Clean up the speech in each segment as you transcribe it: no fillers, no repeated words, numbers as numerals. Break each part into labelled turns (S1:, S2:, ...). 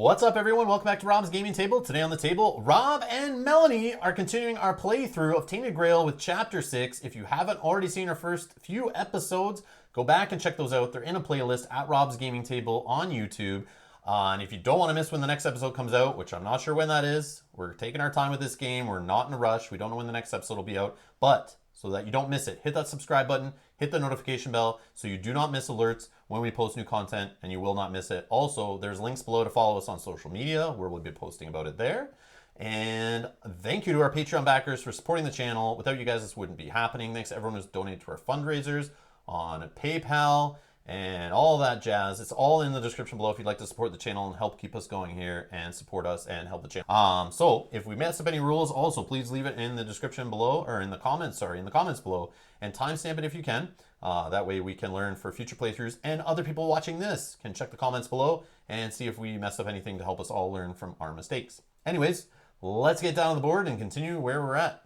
S1: What's up, everyone? Welcome back to Rob's Gaming Table. Today on the table, Rob and Melanie are continuing our playthrough of Tainted Grail with Chapter 6. If you haven't already seen our first few episodes, go back and check those out. They're in a playlist at Rob's Gaming Table on YouTube. And if you don't want to miss when the next episode comes out, which I'm not sure when that is, we're taking our time with this game. We're not in a rush. We don't know when the next episode will be out. But so that you don't miss it, hit that subscribe button, hit the notification bell so you do not miss alerts when we post new content, and you will not miss it. Also, there's links below to follow us on social media where we'll be posting about it there. And thank you to our Patreon backers for supporting the channel. Without you guys, this wouldn't be happening. Thanks to everyone who's donated to our fundraisers on PayPal and all that jazz. It's all in the description below if you'd like to support the channel and help keep us going here and support us and help the channel. So if we mess up any rules, also please leave it in the description below, or in the comments below, and timestamp it if you can. That way we can learn for future playthroughs, and other people watching this can check the comments below and see if we mess up anything to help us all learn from our mistakes. Anyways, let's get down to the board and continue where we're at.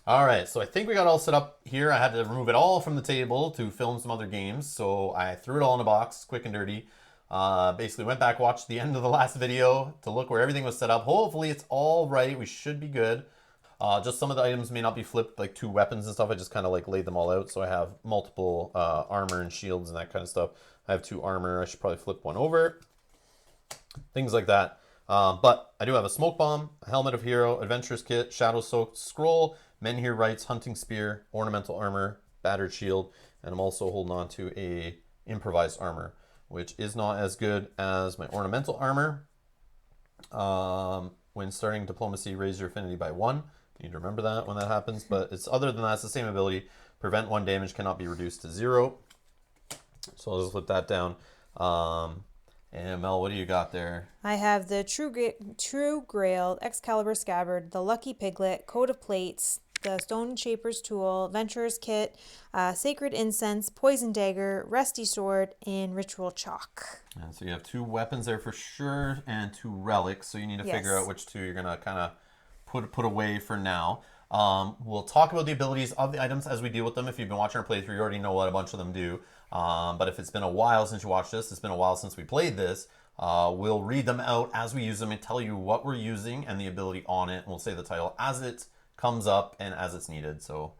S1: All right, so I think we got all set up here. I had to remove it all from the table to film some other games, so I threw it all in a box, quick and dirty. Basically went back, watched the end of the last video to look where everything was set up. Hopefully it's all right. We should be good. Just some of the items may not be flipped, like two weapons and stuff. I just kind of like laid them all out. So I have multiple armor and shields and that kind of stuff. I have two armor. I should probably flip one over. Things like that. But I do have a smoke bomb, a helmet of hero, adventurer's kit, shadow soaked scroll, Menhir Wright's hunting spear, ornamental armor, battered shield, and I'm also holding on to a improvised armor, which is not as good as my ornamental armor. When starting diplomacy, raise your affinity by 1. You need to remember that when that happens, but it's other than that, it's the same ability. Prevent 1 damage cannot be reduced to 0. So I'll just flip that down. And Mel, what do you got there?
S2: I have the True Grail, Excalibur Scabbard, the Lucky Piglet, Coat of Plates, the Stone Shaper's Tool, Venturer's Kit, Sacred Incense, Poison Dagger, Rusty Sword, and Ritual Chalk.
S1: And so you have 2 weapons there for sure, and 2 relics. So you need to figure out which 2 you're gonna kind of put away for now. We'll talk about the abilities of the items as we deal with them. If you've been watching our playthrough, you already know what a bunch of them do. But if it's been a while since you watched this, it's been a while since we played this, we'll read them out as we use them and tell you what we're using and the ability on it. And we'll say the title as it comes up and as it's needed. So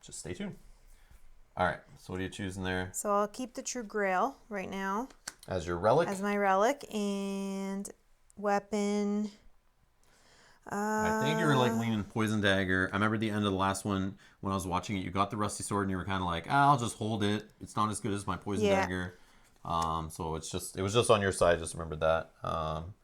S1: just stay tuned. All right, so what are you choosing there?
S2: So I'll keep the True Grail right now.
S1: As your relic?
S2: As my relic. And weapon.
S1: I think you were like leaning Poison Dagger. I remember the end of the last one when I was watching it. You got the Rusty Sword and you were kind of like, I'll just hold it. It's not as good as my Poison Dagger. So it was just on your side. Just remembered that.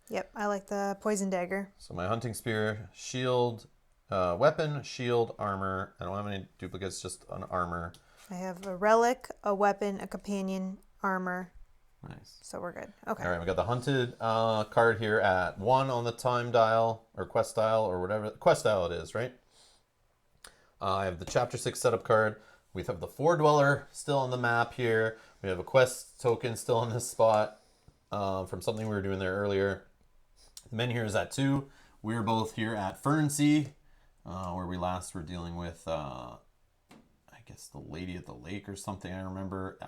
S2: Yep, I like the Poison Dagger.
S1: So my hunting spear, shield, weapon, shield, armor. I don't have any duplicates, just an armor.
S2: I have a relic, a weapon, a companion, armor.
S1: Nice.
S2: So we're good. Okay.
S1: All right, we got the hunted card here at 1 on the time dial, or quest dial, or whatever. Quest dial it is, right? I have the Chapter 6 setup card. We have the Four Dweller still on the map here. We have a quest token still in this spot from something we were doing there earlier. The Menhir is at 2. We're both here at Fernsea, where we last were dealing with, I guess, the Lady at the Lake or something. I remember.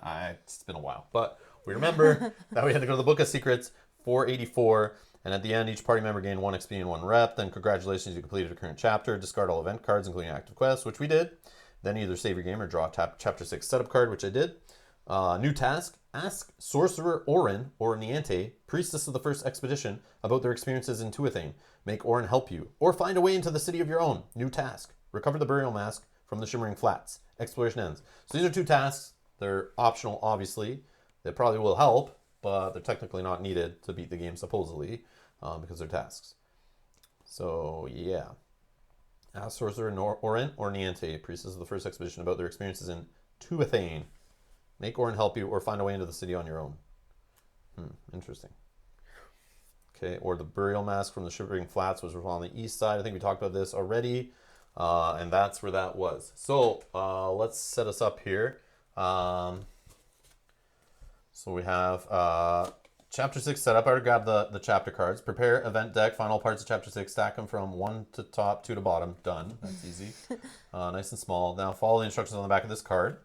S1: It's been a while, but we remember that we had to go to the Book of Secrets, 484, and at the end, each party member gained 1 XP and 1 rep. Then congratulations, you completed a current chapter. Discard all event cards, including active quests, which we did. Then either save your game or draw a Chapter 6 setup card, which I did. New task, ask Sorcerer Orin, or Niente, Priestess of the First Expedition, about their experiences in Tuathane. Make Orin help you, or find a way into the city of your own. New task, recover the Burial Mask from the Shimmering Flats. Exploration ends. So these are 2 tasks. They're optional, obviously. They probably will help, but they're technically not needed to beat the game, supposedly, because they're tasks. So, yeah. Ask Sorcerer Orin or Niente, Priestess of the First Expedition, about their experiences in Tuathane. Make Orin help you, or find a way into the city on your own. Interesting. Okay, or the Burial Mask from the Shivering Flats was on the east side. I think we talked about this already, and that's where that was. So, let's set us up here. So we have Chapter 6 setup. I already grabbed the chapter cards. Prepare event deck. Find all parts of Chapter 6. Stack them from 1 to top, 2 to bottom. Done. That's easy. Nice and small. Now follow the instructions on the back of this card.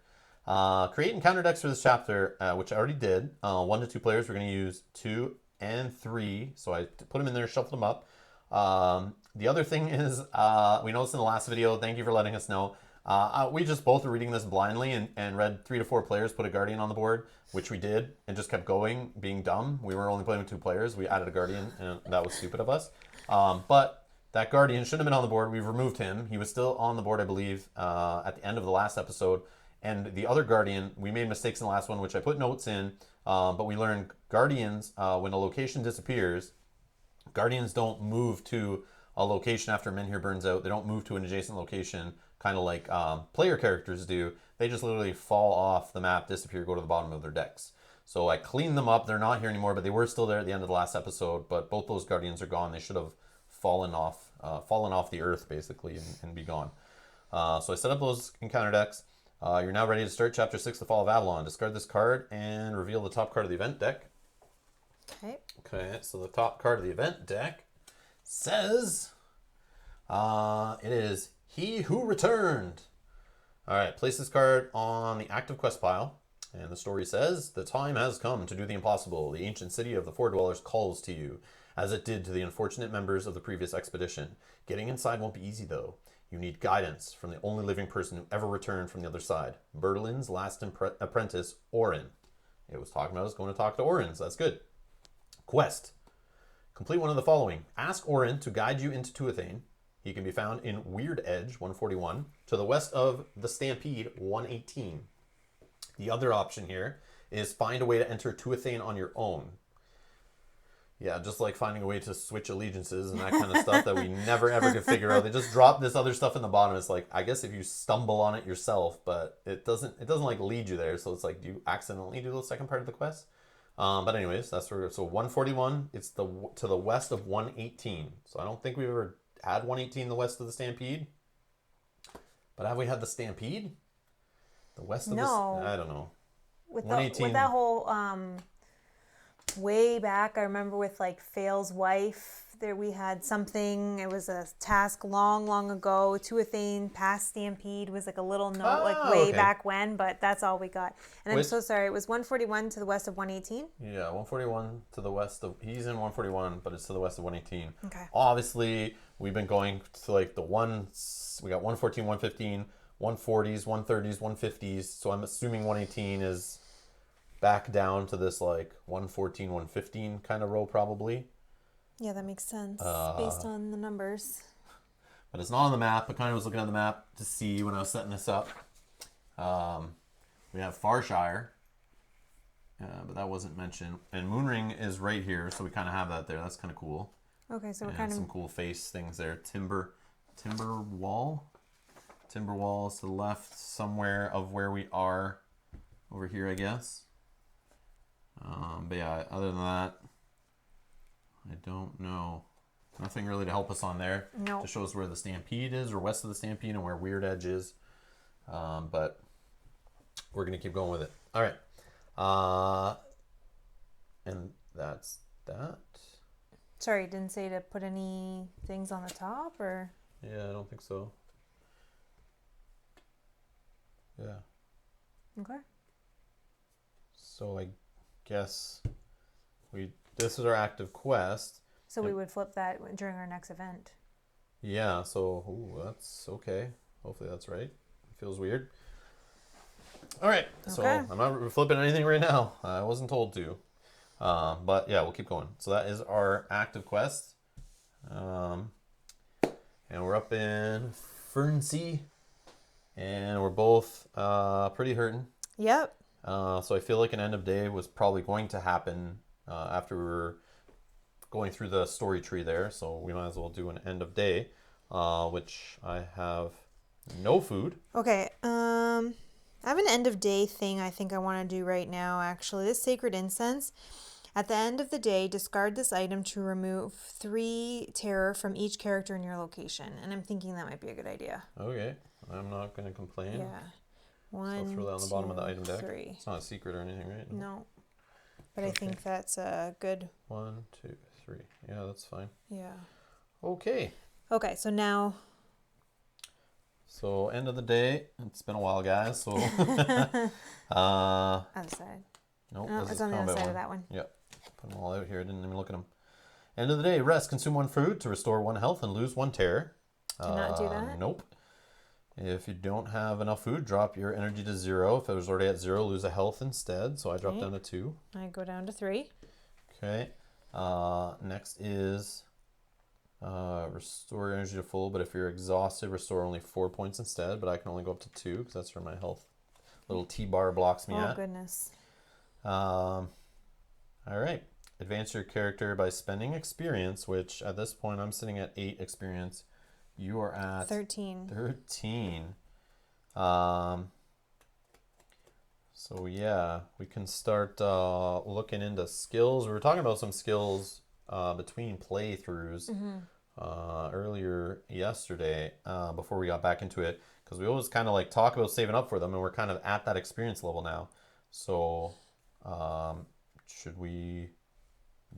S1: Create encounter decks for this chapter, which I already did. 1 to 2 players. We're going to use 2 and 3. So I put them in there, shuffled them up. The other thing is, we noticed in the last video, thank you for letting us know, we just both were reading this blindly and read 3 to 4 players put a Guardian on the board, which we did, and just kept going, being dumb. We were only playing with 2 players. We added a Guardian, and that was stupid of us. But that Guardian shouldn't have been on the board. We've removed him. He was still on the board, I believe, at the end of the last episode. And the other Guardian, we made mistakes in the last one, which I put notes in, but we learned Guardians, when a location disappears, Guardians don't move to a location after Menhir burns out. They don't move to an adjacent location, kind of like player characters do. They just literally fall off the map, disappear, go to the bottom of their decks. So I cleaned them up. They're not here anymore, but they were still there at the end of the last episode. But both those Guardians are gone. They should have fallen off the earth, basically, and be gone. So I set up those encounter decks. You're now ready to start Chapter 6, The Fall of Avalon. Discard this card and reveal the top card of the event deck. Okay, so the top card of the event deck says, it is He Who Returned. All right, place this card on the active quest pile. And the story says, the time has come to do the impossible. The ancient city of the Four Dwellers calls to you, as it did to the unfortunate members of the previous expedition. Getting inside won't be easy, though. You need guidance from the only living person who ever returned from the other side. Berlin's last apprentice, Orin. It was talking about us going to talk to Orin, so that's good. Quest. Complete one of the following. Ask Orin to guide you into Tuathane. He can be found in Weird Edge, 141, to the west of the Stampede, 118. The other option here is find a way to enter Tuathane on your own. Yeah, just like finding a way to switch allegiances and that kind of stuff that we never ever could figure out. They just drop this other stuff in the bottom. It's like, I guess if you stumble on it yourself, but it doesn't like lead you there. So it's like, do you accidentally do the second part of the quest? But anyways, that's where, so 141, it's to the west of 118. So I don't think we've ever had 118 the west of the Stampede. But have we had the Stampede? The west of I don't know.
S2: With that whole way back, I remember with like Fail's wife, there we had something. It was a task long ago. Tuathane past Stampede was like a little note, back when, but that's all we got. And I'm so sorry. It was 141 to the west of 118.
S1: Yeah, 141 to the west of. He's in 141, but it's to the west of 118.
S2: Okay.
S1: Obviously, we've been going to like the ones. We got 114, 115. 140s, 130s, 150s. So I'm assuming 118 is back down to this like 114, 115 kind of row probably.
S2: Yeah, that makes sense based on the numbers.
S1: But it's not on the map. I kind of was looking at the map to see when I was setting this up. We have Farshire, but that wasn't mentioned. And Moonring is right here, so we kind of have that there. That's kind of cool.
S2: Okay, so we're
S1: and
S2: kind of
S1: some cool face things there. Timber wall. Timber wall is to the left somewhere of where we are over here, I guess. But yeah, other than that, I don't know. Nothing really to help us on there.
S2: No.
S1: To show us where the Stampede is, or west of the Stampede, and where Weird Edge is. But we're going to keep going with it. All right. And that's that.
S2: Sorry, you didn't say to put any things on the top, or?
S1: Yeah, I don't think so. Yeah.
S2: Okay.
S1: So I guess this is our active quest.
S2: So we would flip that during our next event.
S1: Yeah, so that's okay. Hopefully that's right. It feels weird. All right. Okay. So I'm not flipping anything right now. I wasn't told to. But yeah, we'll keep going. So that is our active quest. And we're up in Fernsea. And we're both pretty hurting.
S2: Yep.
S1: So I feel like an end of day was probably going to happen after we were going through the story tree there. So we might as well do an end of day, which I have no food.
S2: Okay. I have an end of day thing I think I want to do right now, actually. This Sacred Incense. At the end of the day, discard this item to remove 3 terror from each character in your location. And I'm thinking that might be a good idea.
S1: Okay. I'm not going to complain.
S2: Yeah. 1,
S1: so I'll throw that on the bottom of the item deck.
S2: 3.
S1: It's not a secret or anything, right?
S2: No. But okay. I think that's a good...
S1: 1, 2, 3. Yeah, that's fine.
S2: Yeah.
S1: Okay.
S2: Okay, so now...
S1: So, end of the day. It's been a while, guys. So,
S2: other side.
S1: Nope.
S2: No, it's on the other side of that one.
S1: Yep. Put them all out here. I didn't even look at them. End of the day, rest. Consume 1 food to restore 1 health and lose 1 terror.
S2: Did not do that?
S1: Nope. If you don't have enough food, drop your energy to 0. If it was already at 0, lose a health instead. So I dropped down to 2.
S2: I go down to 3.
S1: Okay. Next is restore energy to full, but if you're exhausted, restore only 4 points instead. But I can only go up to 2 because that's where my health little T-bar blocks me at.
S2: Oh, goodness.
S1: All right. Advance your character by spending experience, which at this point I'm sitting at 8 experience. You are at
S2: 13.
S1: 13. So yeah, we can start looking into skills. We were talking about some skills between playthroughs earlier yesterday before we got back into it, because we always kind of like talk about saving up for them, and we're kind of at that experience level now. So should we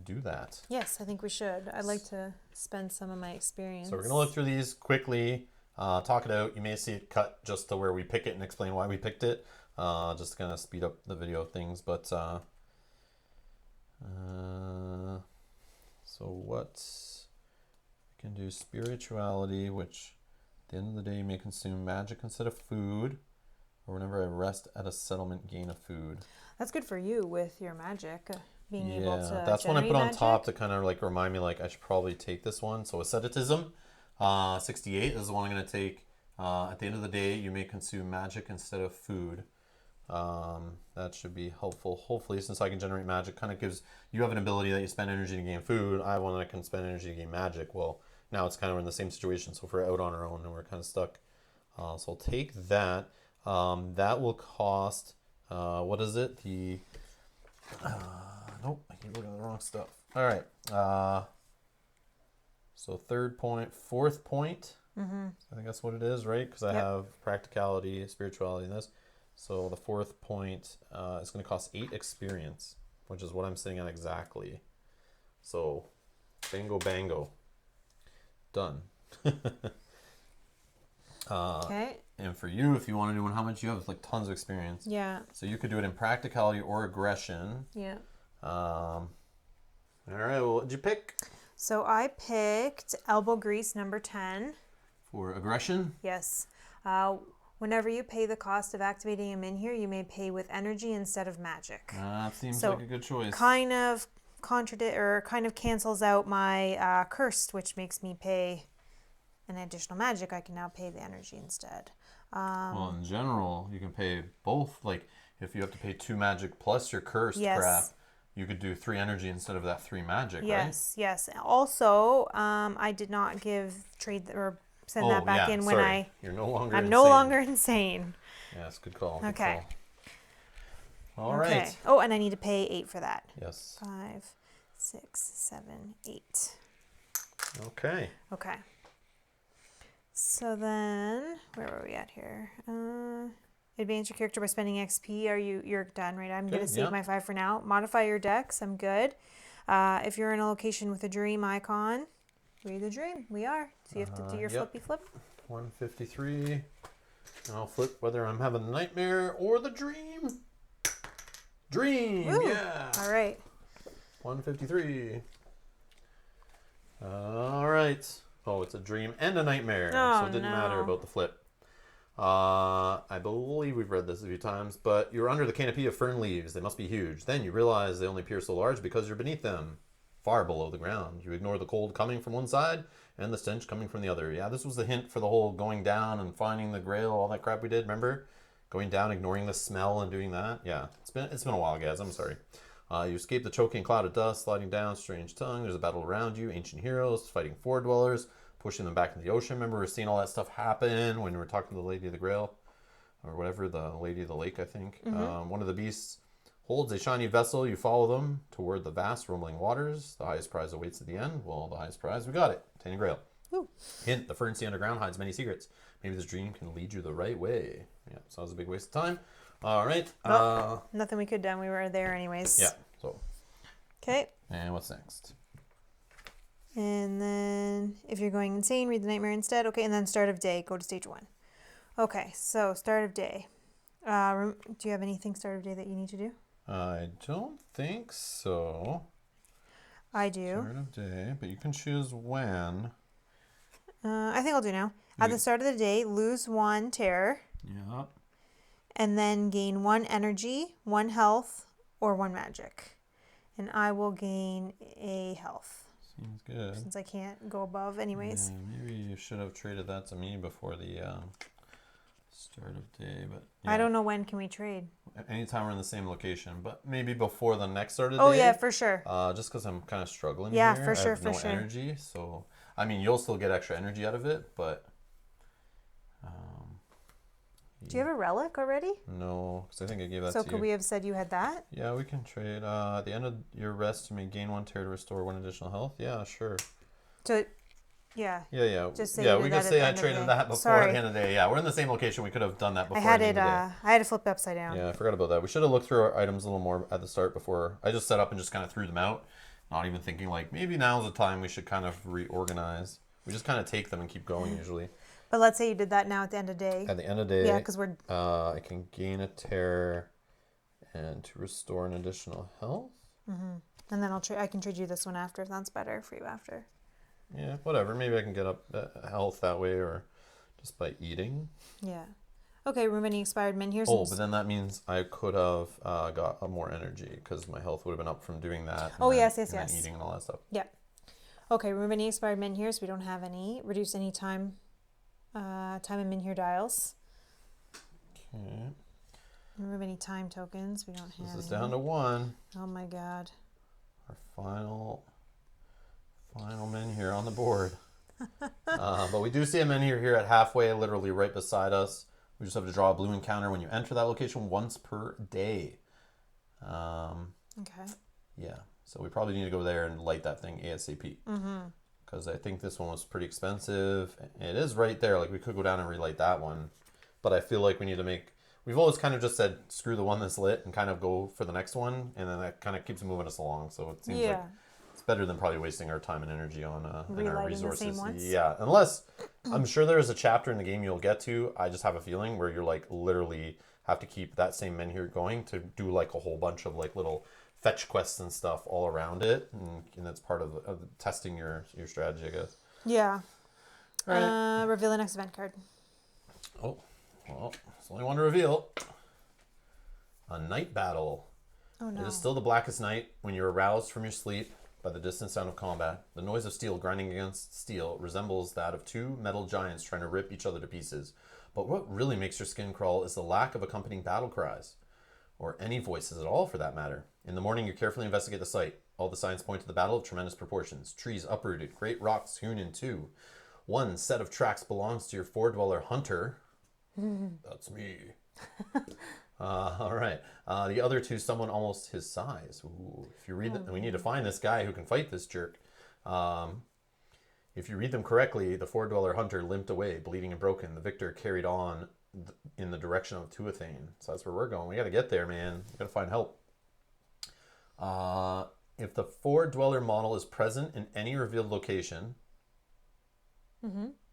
S1: do that?
S2: Yes, I think we should. I'd like to spend some of my experience.
S1: So we're going to look through these quickly, talk it out. You may see it cut just to where we pick it and explain why we picked it, just to kind of speed up the video things. But so what we can do, spirituality, which at the end of the day you may consume magic instead of food, or whenever I rest at a settlement, gain a food.
S2: That's good for you with your magic. Being able to
S1: that's one I put on
S2: magic.
S1: top to kind of like remind me like I should probably take this one. So asceticism, 68 is the one I'm going to take. At the end of the day, you may consume magic instead of food. That should be helpful. Hopefully, since I can generate magic, kind of gives you have an ability that you spend energy to gain food. I have one that I can spend energy to gain magic. Well, now it's kind of in the same situation. So if we're out on our own and we're kind of stuck, so I'll take that. That will cost. What is it? The nope, I keep looking at the wrong stuff. All right. So 3rd point, 4th point. I think that's what it is, right? Because I have practicality, spirituality in this. So the 4th point is going to cost 8 experience, which is what I'm sitting at exactly. So bingo bango. Done.
S2: Okay.
S1: And for you, if you want to do one, how much you have, like tons of experience.
S2: Yeah.
S1: So you could do it in practicality or aggression.
S2: Yeah.
S1: All right, well, what did you pick?
S2: So I picked elbow grease number 10.
S1: For aggression?
S2: Yes. Whenever you pay the cost of activating him in here, you may pay with energy instead of magic.
S1: That seems
S2: So,
S1: like a good choice.
S2: Kind of cancels out my cursed, which makes me pay an additional magic. I can now pay the energy instead.
S1: Well, in general, you can pay both. Like, if you have to pay 2 magic plus your cursed crap, you could do 3 energy instead of that 3 magic, right?
S2: Yes. Also, I did not send that back in when
S1: sorry. You're no longer
S2: I'm
S1: insane.
S2: no longer insane.
S1: Yes, good call.
S2: Okay.
S1: All right.
S2: Oh, and I need to pay 8 for that.
S1: Yes.
S2: 5, 6, 7, 8.
S1: Okay.
S2: Okay. So then, where were we at here? Advance your character by spending XP. You're done, right? I'm going to save my 5 for now. Modify your dex. I'm good. If you're in a location with a dream icon, read the dream. We are. So you have to do your flippy flip.
S1: 153. And I'll flip whether I'm having a nightmare or the dream. Dream.
S2: Ooh.
S1: Yeah.
S2: All right.
S1: 153. All right. Oh, it's a dream and a nightmare.
S2: Oh,
S1: so it didn't matter about the flip. I believe we've read this a few times, but you're under the canopy of fern leaves. They must be huge. Then you realize they only appear so large because you're beneath them, far below the ground. You ignore the cold coming from one side and the stench coming from the other. Yeah, this was the hint for the whole going down and finding the grail, all that crap we did, remember? Going down, ignoring the smell and doing that. Yeah, it's been a while, guys. I'm sorry. You escape the choking cloud of dust, sliding down, strange tongue. There's a battle around you, ancient heroes fighting Ford dwellers, pushing them back into the ocean. Remember, we're seeing all that stuff happen when we were talking to the Lady of the Grail, or whatever, the Lady of the Lake, I think. One of the beasts holds a shiny vessel. You follow them toward the vast, rumbling waters. The highest prize awaits at the end. Well, the highest prize, we got it. Tainted Grail.
S2: Ooh.
S1: Hint, the Fern underground hides many secrets. Maybe this dream can lead you the right way. Yeah, so that was a big waste of time. All right.
S2: Nothing we could have done. We were there anyways.
S1: Yeah, so.
S2: Okay.
S1: And what's next?
S2: And then if you're going insane, read the nightmare instead. Okay, and then start of day, go to stage 1. Okay, so start of day. Do you have anything start of day that you need to do?
S1: I don't think so.
S2: I do.
S1: Start of day, but you can choose when.
S2: I think I'll do now. At the start of the day, lose 1 terror.
S1: Yeah.
S2: And then gain 1 energy, 1 health, or 1 magic. And I will gain a health.
S1: Seems good.
S2: Since I can't go above anyways.
S1: Yeah, maybe you should have traded that to me before the start of day, but yeah.
S2: I don't know when can we trade.
S1: Anytime we're in the same location, but maybe before the next start of
S2: Oh
S1: day.
S2: yeah, for sure.
S1: Just because I'm kind of struggling
S2: Yeah,
S1: here.
S2: for sure,
S1: I have
S2: for
S1: no
S2: sure.
S1: energy, so I mean you'll still get extra energy out of it, but
S2: Do you have a relic already?
S1: no, because I think I gave that
S2: So
S1: to you.
S2: could we have said you had that?
S1: Yeah, we can trade. At the end of your rest, you may gain 1 terror to restore 1 additional health. Yeah, sure.
S2: So, yeah.
S1: Yeah.
S2: Just say
S1: yeah,
S2: you
S1: we
S2: did
S1: could
S2: that at
S1: say
S2: the
S1: I
S2: end of the
S1: traded
S2: day.
S1: that before
S2: Sorry.
S1: at the end of the day. Yeah, we're in the same location. We could have done that before.
S2: I had
S1: the
S2: it.
S1: end of the day.
S2: I had it flipped upside down.
S1: Yeah, I forgot about that. We should have looked through our items a little more at the start before. I just set up and just kind of threw them out, not even thinking like maybe now's the time we should kind of reorganize. We just kind of take them and keep going usually.
S2: But let's say you did that now at the end of day.
S1: At the end of the day,
S2: Yeah, because we're.
S1: I can gain a terror and to restore an additional health.
S2: And then I can trade you this one after if that's better for you after.
S1: Yeah, whatever. Maybe I can get up health that way or just by eating.
S2: Yeah. Okay, remaining expired men here.
S1: Oh, but then that means I could have got more energy because my health would have been up from doing that.
S2: Oh,
S1: then,
S2: yes,
S1: and then
S2: yes.
S1: eating and all that stuff.
S2: Yeah. Okay, remaining expired men here, so we don't have any. Reduce any time and min here dials.
S1: Okay.
S2: Remove any time tokens. We don't have
S1: This is
S2: any.
S1: down to 1.
S2: Oh my god.
S1: Our final men here on the board. But we do see a men here at halfway, literally right beside us. We just have to draw a blue encounter when you enter that location once per day.
S2: Okay.
S1: Yeah, so we probably need to go there and light that thing ASAP. Because I think this one was pretty expensive. It is right there. Like we could go down and relight that one, but I feel like we need to make. We've always kind of just said screw the one that's lit and kind of go for the next one, and then that kind of keeps moving us along. So it seems like it's better than probably wasting our time and energy on and our
S2: Relighting
S1: resources.
S2: the same ones?
S1: Yeah, unless I'm sure there is a chapter in the game you'll get to. I just have a feeling where you're like literally have to keep that same men here going to do like a whole bunch of like little fetch quests and stuff all around it, and that's part of testing your strategy, I guess.
S2: Yeah.
S1: All right.
S2: Reveal the next event card.
S1: Oh, well, it's only one to reveal. A night battle.
S2: Oh no.
S1: It is still the blackest night when you're aroused from your sleep by the distant sound of combat. The noise of steel grinding against steel resembles that of 2 metal giants trying to rip each other to pieces. But what really makes your skin crawl is the lack of accompanying battle cries, or any voices at all for that matter. In the morning, you carefully investigate the site. All the signs point to the battle of tremendous proportions. Trees uprooted, great rocks hewn in two. One set of tracks belongs to your four-dweller hunter. That's me. All right. The other two, someone almost his size. Ooh, if you read them, we need to find this guy who can fight this jerk. If you read them correctly, the four-dweller hunter limped away, bleeding and broken. The victor carried on in the direction of Tuathane. So that's where we're going. We got to get there, man. We got to find help. If the four-dweller model is present in any revealed location,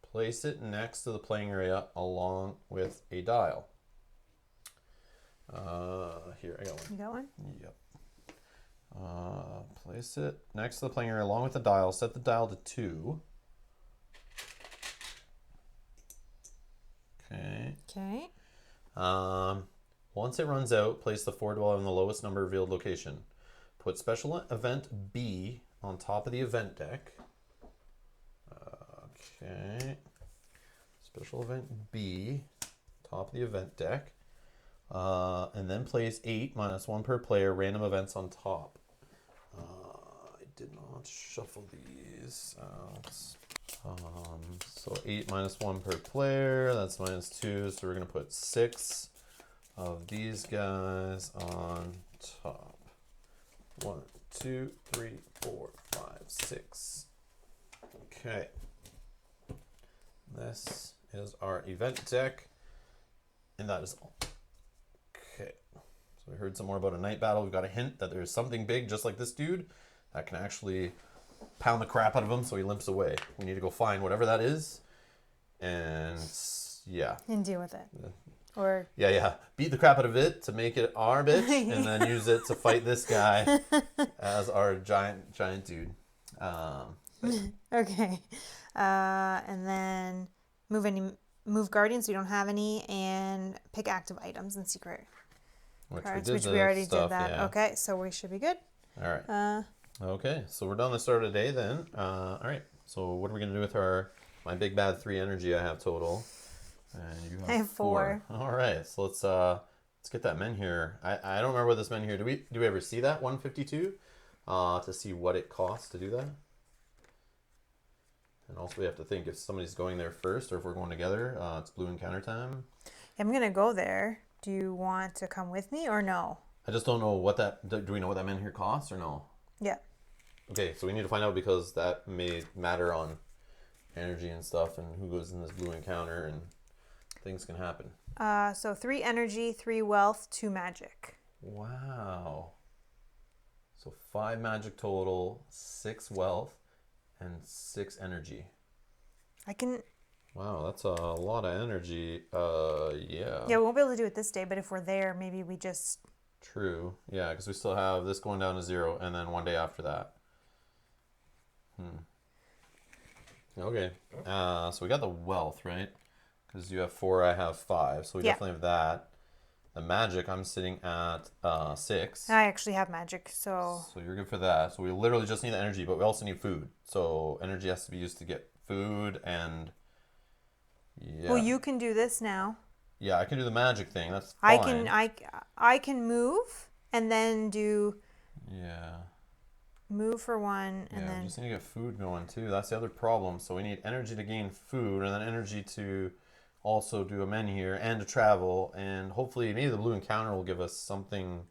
S1: place it next to the playing area along with a dial. Here, I got one.
S2: You got one?
S1: Yep. Place it next to the playing area along with the dial. Set the dial to 2. Okay.
S2: Okay.
S1: Once it runs out, place the four-dweller in the lowest number revealed location. Put special event B on top of the event deck. Okay. Special event B, top of the event deck. And then place 8 minus 1 per player random events on top. I did not shuffle these out. So 8 minus 1 per player, that's minus 2. So we're going to put 6 of these guys on top. 1, 2, 3, 4, 5, 6. Okay. This is our event deck. And that is all. Okay. So we heard some more about a night battle. We've got a hint that there's something big just like this dude that can actually pound the crap out of him so he limps away. We need to go find whatever that is. And yeah.
S2: And deal with it. Or
S1: Yeah. Beat the crap out of it to make it our bitch, and then use it to fight this guy as our giant dude.
S2: okay. And then move guardians. We don't have any, and pick active items and secret cards, which we already did that.
S1: Yeah.
S2: Okay, so we should be good.
S1: All right. Okay, so we're done the start of the day then. All right. So what are we gonna do with my big bad 3 energy I have total? And you have,
S2: I have 4.
S1: All right. So let's get that menhir. I don't remember what this menhir. Do we ever see that 152? To see what it costs to do that. And also we have to think if somebody's going there first or if we're going together. It's blue encounter time.
S2: I'm gonna go there. Do you want to come with me or no?
S1: I just don't know what that. Do we know what that menhir costs or no?
S2: Yeah.
S1: Okay, so we need to find out because that may matter on energy and stuff and who goes in this blue encounter and things can happen.
S2: So 3 energy, 3 wealth, 2 magic.
S1: Wow. So 5 magic total, 6 wealth, and 6 energy. Wow, that's a lot of energy. Yeah.
S2: Yeah, we won't be able to do it this day, but if we're there, maybe we just...
S1: True. Yeah, because we still have this going down to 0, and then one day after that. Okay. So we got the wealth, right? Because you have 4, I have 5, so we definitely have that. The magic, I'm sitting at 6.
S2: I actually have magic, so...
S1: So you're good for that. So we literally just need the energy, but we also need food. So energy has to be used to get food and... Yeah.
S2: Well, you can do this now.
S1: Yeah, I can do the magic thing. That's fine.
S2: I can move and then do...
S1: Yeah.
S2: Move for 1 and then...
S1: we just need to get food going too. That's the other problem. So we need energy to gain food and then energy to also do a menhir and to travel. And hopefully maybe the blue encounter will give us something,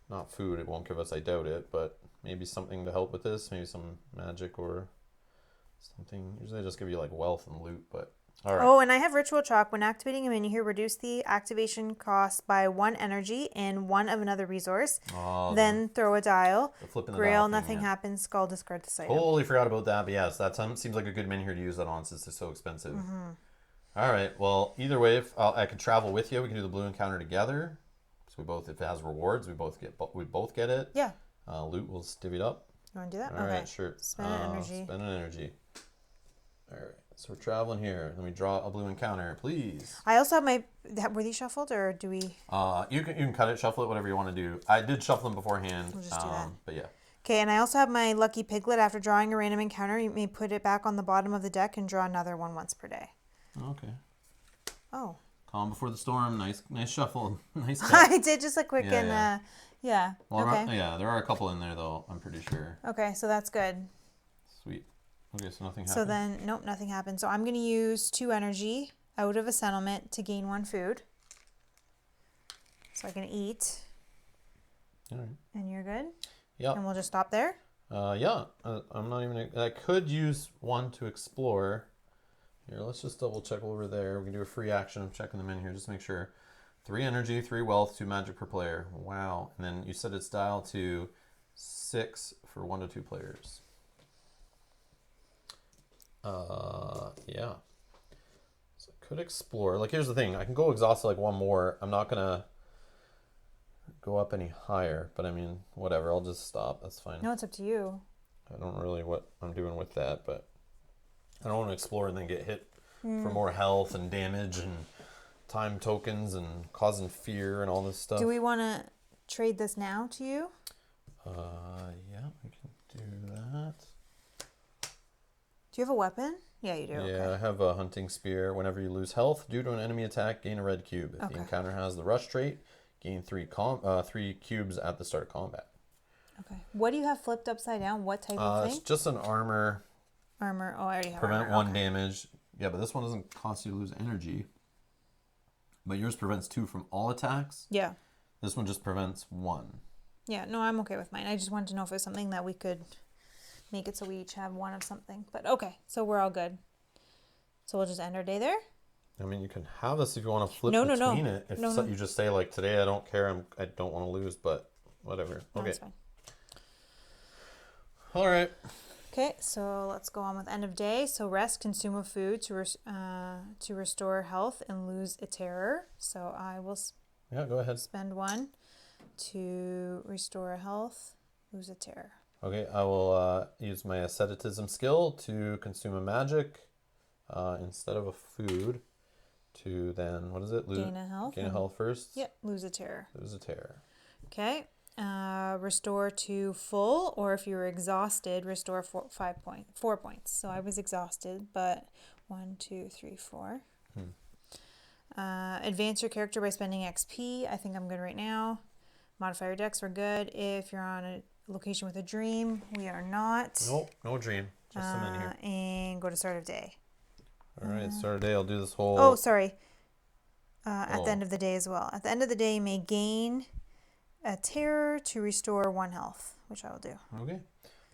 S1: not food, it won't give us, I doubt it, but maybe something to help with this. Maybe some magic or something. Usually they just give you like wealth and loot, but... All right.
S2: Oh, and I have Ritual Chalk. When activating a menhir, reduce the activation cost by 1 energy and 1 of another resource. Then throw a dial. Grail, nothing happens. Skull, discard this item.
S1: Totally forgot about that, but yes, that seems like a good menhir to use that on since they're so expensive. All right, well, either way, if I could travel with you, we can do the blue encounter together. So if it has rewards, we both get it.
S2: Yeah.
S1: Loot will divvy it up.
S2: You want to do that?
S1: All right, sure.
S2: Spend an energy.
S1: Spend an energy. All right. So we're traveling here. Let me draw a blue encounter, please.
S2: I also have were these shuffled or do we?
S1: You can cut it, shuffle it, whatever you want to do. I did shuffle them beforehand.
S2: We'll just do that.
S1: But yeah.
S2: Okay, and I also have my lucky piglet. After drawing a random encounter, you may put it back on the bottom of the deck and draw another one once per day.
S1: Okay.
S2: Oh.
S1: Calm before the storm. Nice shuffle. Nice.
S2: I did just a quick
S1: yeah. Well,
S2: okay.
S1: There are a couple in there though. I'm pretty sure.
S2: Okay, so that's good.
S1: Sweet. Okay, so nothing happened.
S2: So then, nope, nothing happened. So I'm going to use 2 energy out of a settlement to gain 1 food. So I can eat.
S1: All right.
S2: And you're good?
S1: Yeah.
S2: And we'll just stop there?
S1: Yeah. I'm not even... I could use 1 to explore. Here, let's just double check over there. We can do a free action of checking them in here just to make sure. 3 energy, 3 wealth, 2 magic per player. Wow. And then you set its dial to 6 for 1 to 2 players. Yeah. So I could explore. Like, here's the thing. I can go exhausted like 1 more. I'm not gonna go up any higher, but I mean, whatever. I'll just stop. That's fine.
S2: No, it's up to you.
S1: I don't really what I'm doing with that, but I don't want to explore and then get hit for more health and damage and time tokens and causing fear and all this stuff.
S2: Do we want to trade this now to you?
S1: Yeah, we can do that.
S2: Do you have a weapon? Yeah, you do.
S1: Yeah,
S2: Okay.
S1: I have a hunting spear. Whenever you lose health due to an enemy attack, gain a red cube. If the encounter has the rush trait, gain 3 cubes at the start of combat.
S2: Okay. What do you have flipped upside down? What type of thing?
S1: It's just an armor.
S2: Armor. Oh, I already have
S1: Prevent
S2: armor.
S1: 1 damage. Yeah, but this one doesn't cost you to lose energy. But yours prevents 2 from all attacks.
S2: Yeah.
S1: This one just prevents 1.
S2: Yeah, no, I'm okay with mine. I just wanted to know if it was something that we could make it so we each have 1 of something. But okay, so we're all good. So we'll just end our day there?
S1: I mean, you can have this if you want to flip between it. If you just say, like, today I don't care, I don't want to lose, but whatever.
S2: No,
S1: okay.
S2: that's fine.
S1: All right.
S2: Okay, so let's go on with end of day. So rest, consume of food to restore health and lose a terror. So I will
S1: Yeah, go ahead.
S2: spend 1 to restore health, lose a terror.
S1: Okay, I will use my asceticism skill to consume a magic instead of a food to then, what is it?
S2: Gain a health.
S1: Gain a health first.
S2: Yep, lose a terror.
S1: Lose a terror.
S2: Okay. Restore to full, or if you were exhausted, restore 4 points. So I was exhausted, but 1, 2, 3, 4. Advance your character by spending XP. I think I'm good right now. Modify your dex, we're good. If you're on a location with a dream, we are not.
S1: Nope, no dream. Just some in here.
S2: And go to start of day.
S1: All right, start of day. I'll do this whole.
S2: Oh, sorry. At the end of the day as well. At the end of the day, you may gain a terror to restore 1 health, which I will do.
S1: Okay.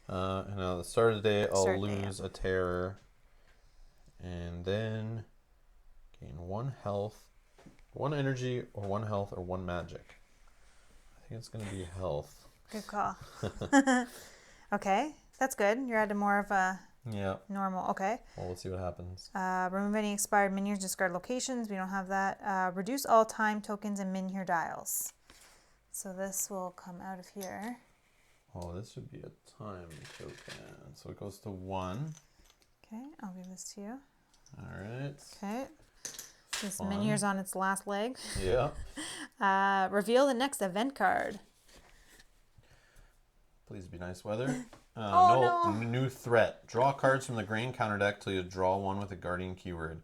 S1: And at the start of the day, I'll lose a terror. And then gain 1 health, 1 energy, or 1 health, or 1 magic. I think it's going to be health.
S2: Good call. Okay, that's good. You're at a more of a normal. Okay.
S1: Well, let's see what happens.
S2: Remove any expired minions, discard locations. We don't have that. Reduce all time tokens and minion dials. So this will come out of here.
S1: Oh, this should be a time token. So it goes to 1.
S2: Okay, I'll give this to you.
S1: All right.
S2: Okay. This minier's on its last leg.
S1: Yeah.
S2: Reveal the next event card.
S1: Please be nice weather.
S2: No.
S1: New threat. Draw cards from the grain counter deck till you draw 1 with a guardian keyword.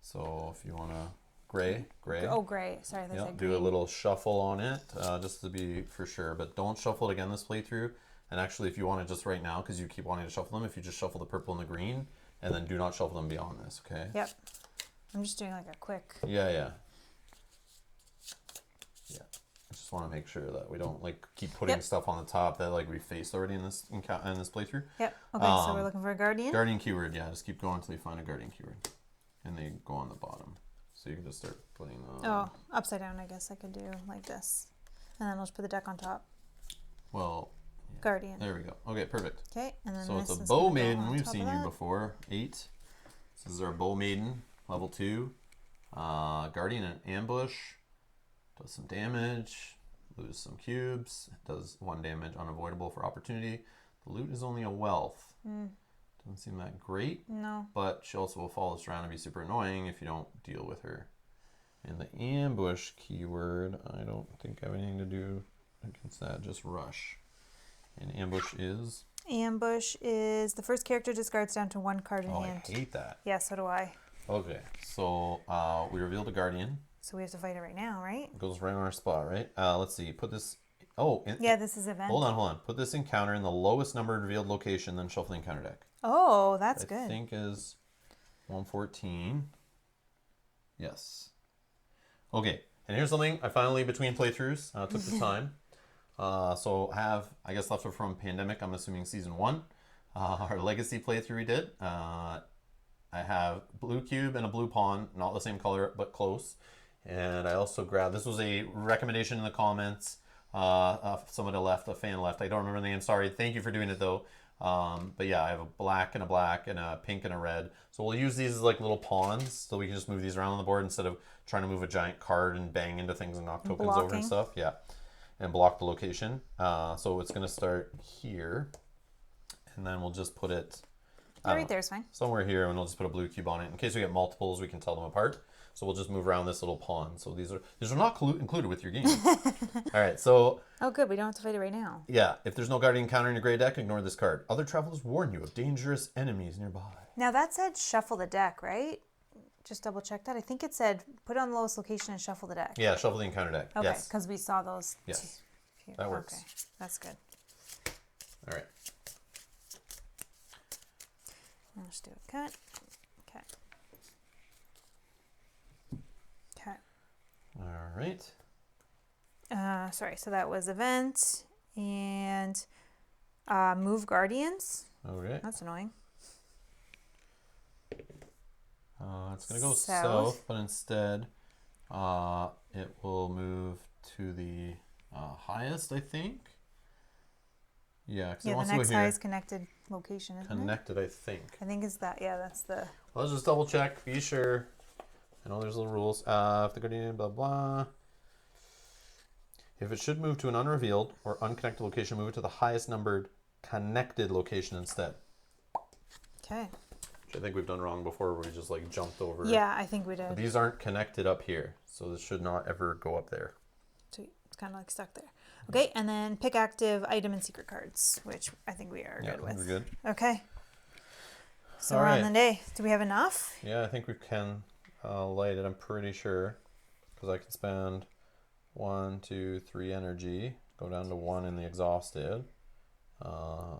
S1: So if you want to gray.
S2: Oh, gray. Sorry, that's
S1: Yep, do a little shuffle on it just to be for sure. But don't shuffle it again this playthrough. And actually, if you want to just right now, because you keep wanting to shuffle them, if you just shuffle the purple and the green, and then do not shuffle them beyond this, okay?
S2: Yep. I'm just doing like a quick.
S1: Yeah. I just want to make sure that we don't like keep putting stuff on the top that like we faced already in this playthrough.
S2: Yep. Okay, so we're looking for a guardian.
S1: Guardian keyword, yeah. Just keep going until you find a guardian keyword, and they go on the bottom. So you can just start putting.
S2: Upside down. I guess I could do like this, and then I'll just put the deck on top.
S1: Well. Yeah.
S2: Guardian.
S1: There we go. Okay, perfect.
S2: Okay, and then
S1: so
S2: this
S1: it's a
S2: is
S1: bow
S2: gonna go
S1: maiden.
S2: on
S1: We've
S2: top
S1: seen
S2: of
S1: you
S2: that.
S1: before. 8. This is our bow maiden, level 2. Guardian and ambush. Does some damage. Lose some cubes. Does 1 damage unavoidable for opportunity. The loot is only a wealth. Doesn't seem that great.
S2: No.
S1: But she also will follow this around and be super annoying if you don't deal with her. And the ambush keyword, I don't think I have anything to do against that. Just rush. And ambush is?
S2: Ambush is the first character discards down to 1 card in hand.
S1: I hate that.
S2: Yeah, so do I.
S1: Okay, so we revealed a guardian.
S2: So we have to fight it right now, right?
S1: It goes right on our spot, right? Let's see. Put this.
S2: This is event.
S1: Hold on. Put this encounter in the lowest numbered revealed location, then shuffle the encounter deck.
S2: Oh, that's good.
S1: I think is 114. Yes. Okay, and here's something I finally, between playthroughs, took the time. So I have, I guess, left over from Pandemic, I'm assuming season 1. Our legacy playthrough we did. I have blue cube and a blue pawn, not the same color, but close. And I also grabbed, this was a recommendation in the comments. Somebody left, a fan left. I don't remember the name, sorry. Thank you for doing it though. But yeah, I have a black and a pink and a red. So we'll use these as like little pawns so we can just move these around on the board instead of trying to move a giant card and bang into things and knock tokens over and stuff. Yeah. And block the location. So it's going to start here. And then we'll just put it
S2: right there is fine.
S1: somewhere here, and we'll just put a blue cube on it. In case we get multiples, we can tell them apart. So we'll just move around this little pawn. So these are not included with your game. All right, so...
S2: Oh, good. We don't have to fight it right now.
S1: Yeah, if there's no guardian counter in your gray deck, ignore this card. Other travelers warn you of dangerous enemies nearby.
S2: Now that said shuffle the deck, right? Just double check that. I think it said put it on the lowest location and shuffle the deck.
S1: Yeah, shuffle the encounter deck.
S2: Okay,
S1: yes.
S2: because we saw those.
S1: Yes, that works.
S2: Okay, that's good.
S1: All right.
S2: I'll just do a cut. Okay. Okay.
S1: All right.
S2: Sorry, so that was event and move guardians.
S1: Okay.
S2: That's annoying.
S1: It's going to go south, but instead it will move to the highest, I think. Yeah, because it wants
S2: the
S1: to
S2: next
S1: go here.
S2: highest connected. location, isn't
S1: Connected, I think.
S2: it? I think it's that. Yeah, that's the...
S1: Let's just double check, be sure. I know there's little rules. If the guardian, blah, blah. If it should move to an unrevealed or unconnected location, move it to the highest numbered connected location instead.
S2: Okay.
S1: Which I think we've done wrong before, where we just like jumped over.
S2: Yeah, I think we did.
S1: But these aren't connected up here, so this should not ever go up there.
S2: Sweet. It's kind of like stuck there. Okay, and then pick active item and secret cards, which I think we are good with.
S1: We're good.
S2: Okay. So
S1: All
S2: we're on
S1: right.
S2: the day. Do we have enough?
S1: Yeah, I think we can light it, I'm pretty sure. Because I can spend 1, 2, 3 energy, go down to 1 in the exhausted.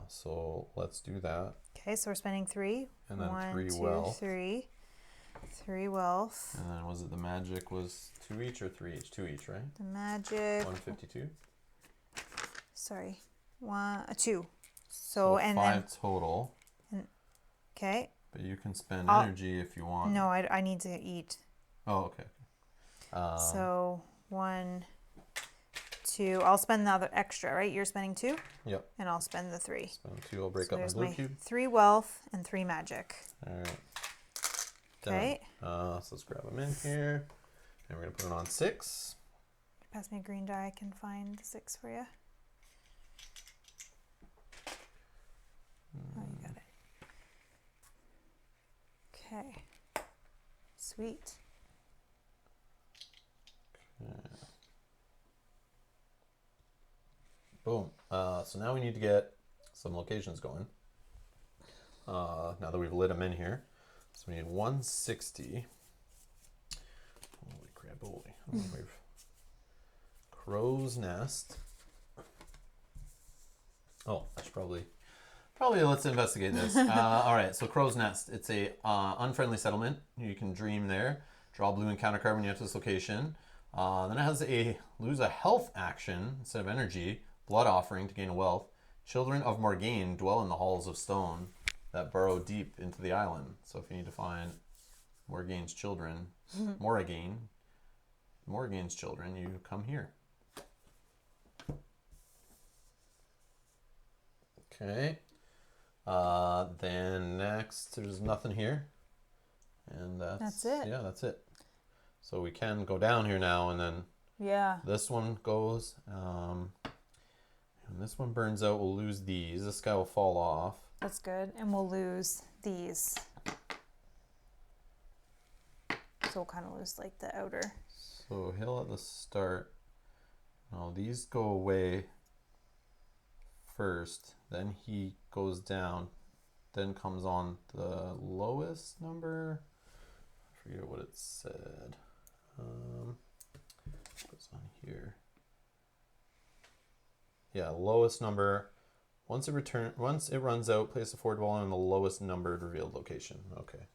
S1: So let's do that.
S2: Okay, so we're spending 3.
S1: And then
S2: 1,
S1: 3
S2: 2,
S1: wealth.
S2: 3. 3 wealth.
S1: And then was it the magic was 2 each or 3 each? 2 each, right?
S2: The magic.
S1: 152.
S2: Sorry. 2. So and
S1: 5
S2: then
S1: total.
S2: okay.
S1: But you can spend
S2: I'll-
S1: energy if you want.
S2: No, I need to eat.
S1: Oh, okay.
S2: So 1, 2. I'll spend the other extra, right? You're spending 2,
S1: Yep.
S2: and I'll spend the 3.
S1: Spend 2. I'll break
S2: So
S1: up my
S2: there's
S1: blue
S2: my
S1: cube.
S2: 3 wealth and 3 magic.
S1: All right.
S2: Okay.
S1: So let's grab them in here, and we're gonna put it on 6.
S2: Pass me a green die. I can find the 6 for you. Oh, you got it. Okay. Sweet.
S1: Boom. So now we need to get some locations going. Now that we've lit them in here, so we need 160. Holy crap! Holy. We've Crow's Nest. Oh, I should probably let's investigate this. All right, so Crow's Nest. It's a unfriendly settlement. You can dream there. Draw a blue encounter card when you enter this location. Then it has a lose a health action instead of energy. Blood offering to gain a wealth. Children of Morgaine dwell in the halls of stone that burrow deep into the island. So if you need to find Morgaine's children, Morgaine's children, you come here. Okay. Then next, there's nothing here. And
S2: That's it.
S1: Yeah, that's it. So we can go down here now, and then
S2: Yeah.
S1: this one goes. And this one burns out, we'll lose these. This guy will fall off.
S2: That's good. And we'll lose these. So we'll kind of lose like the outer.
S1: So he'll at the start. No, these go away first. Then he goes down. Then comes on the lowest number. I forget what it said. What's on here? Yeah, lowest number. Once it runs out, place a forward wall in the lowest numbered revealed location. Okay,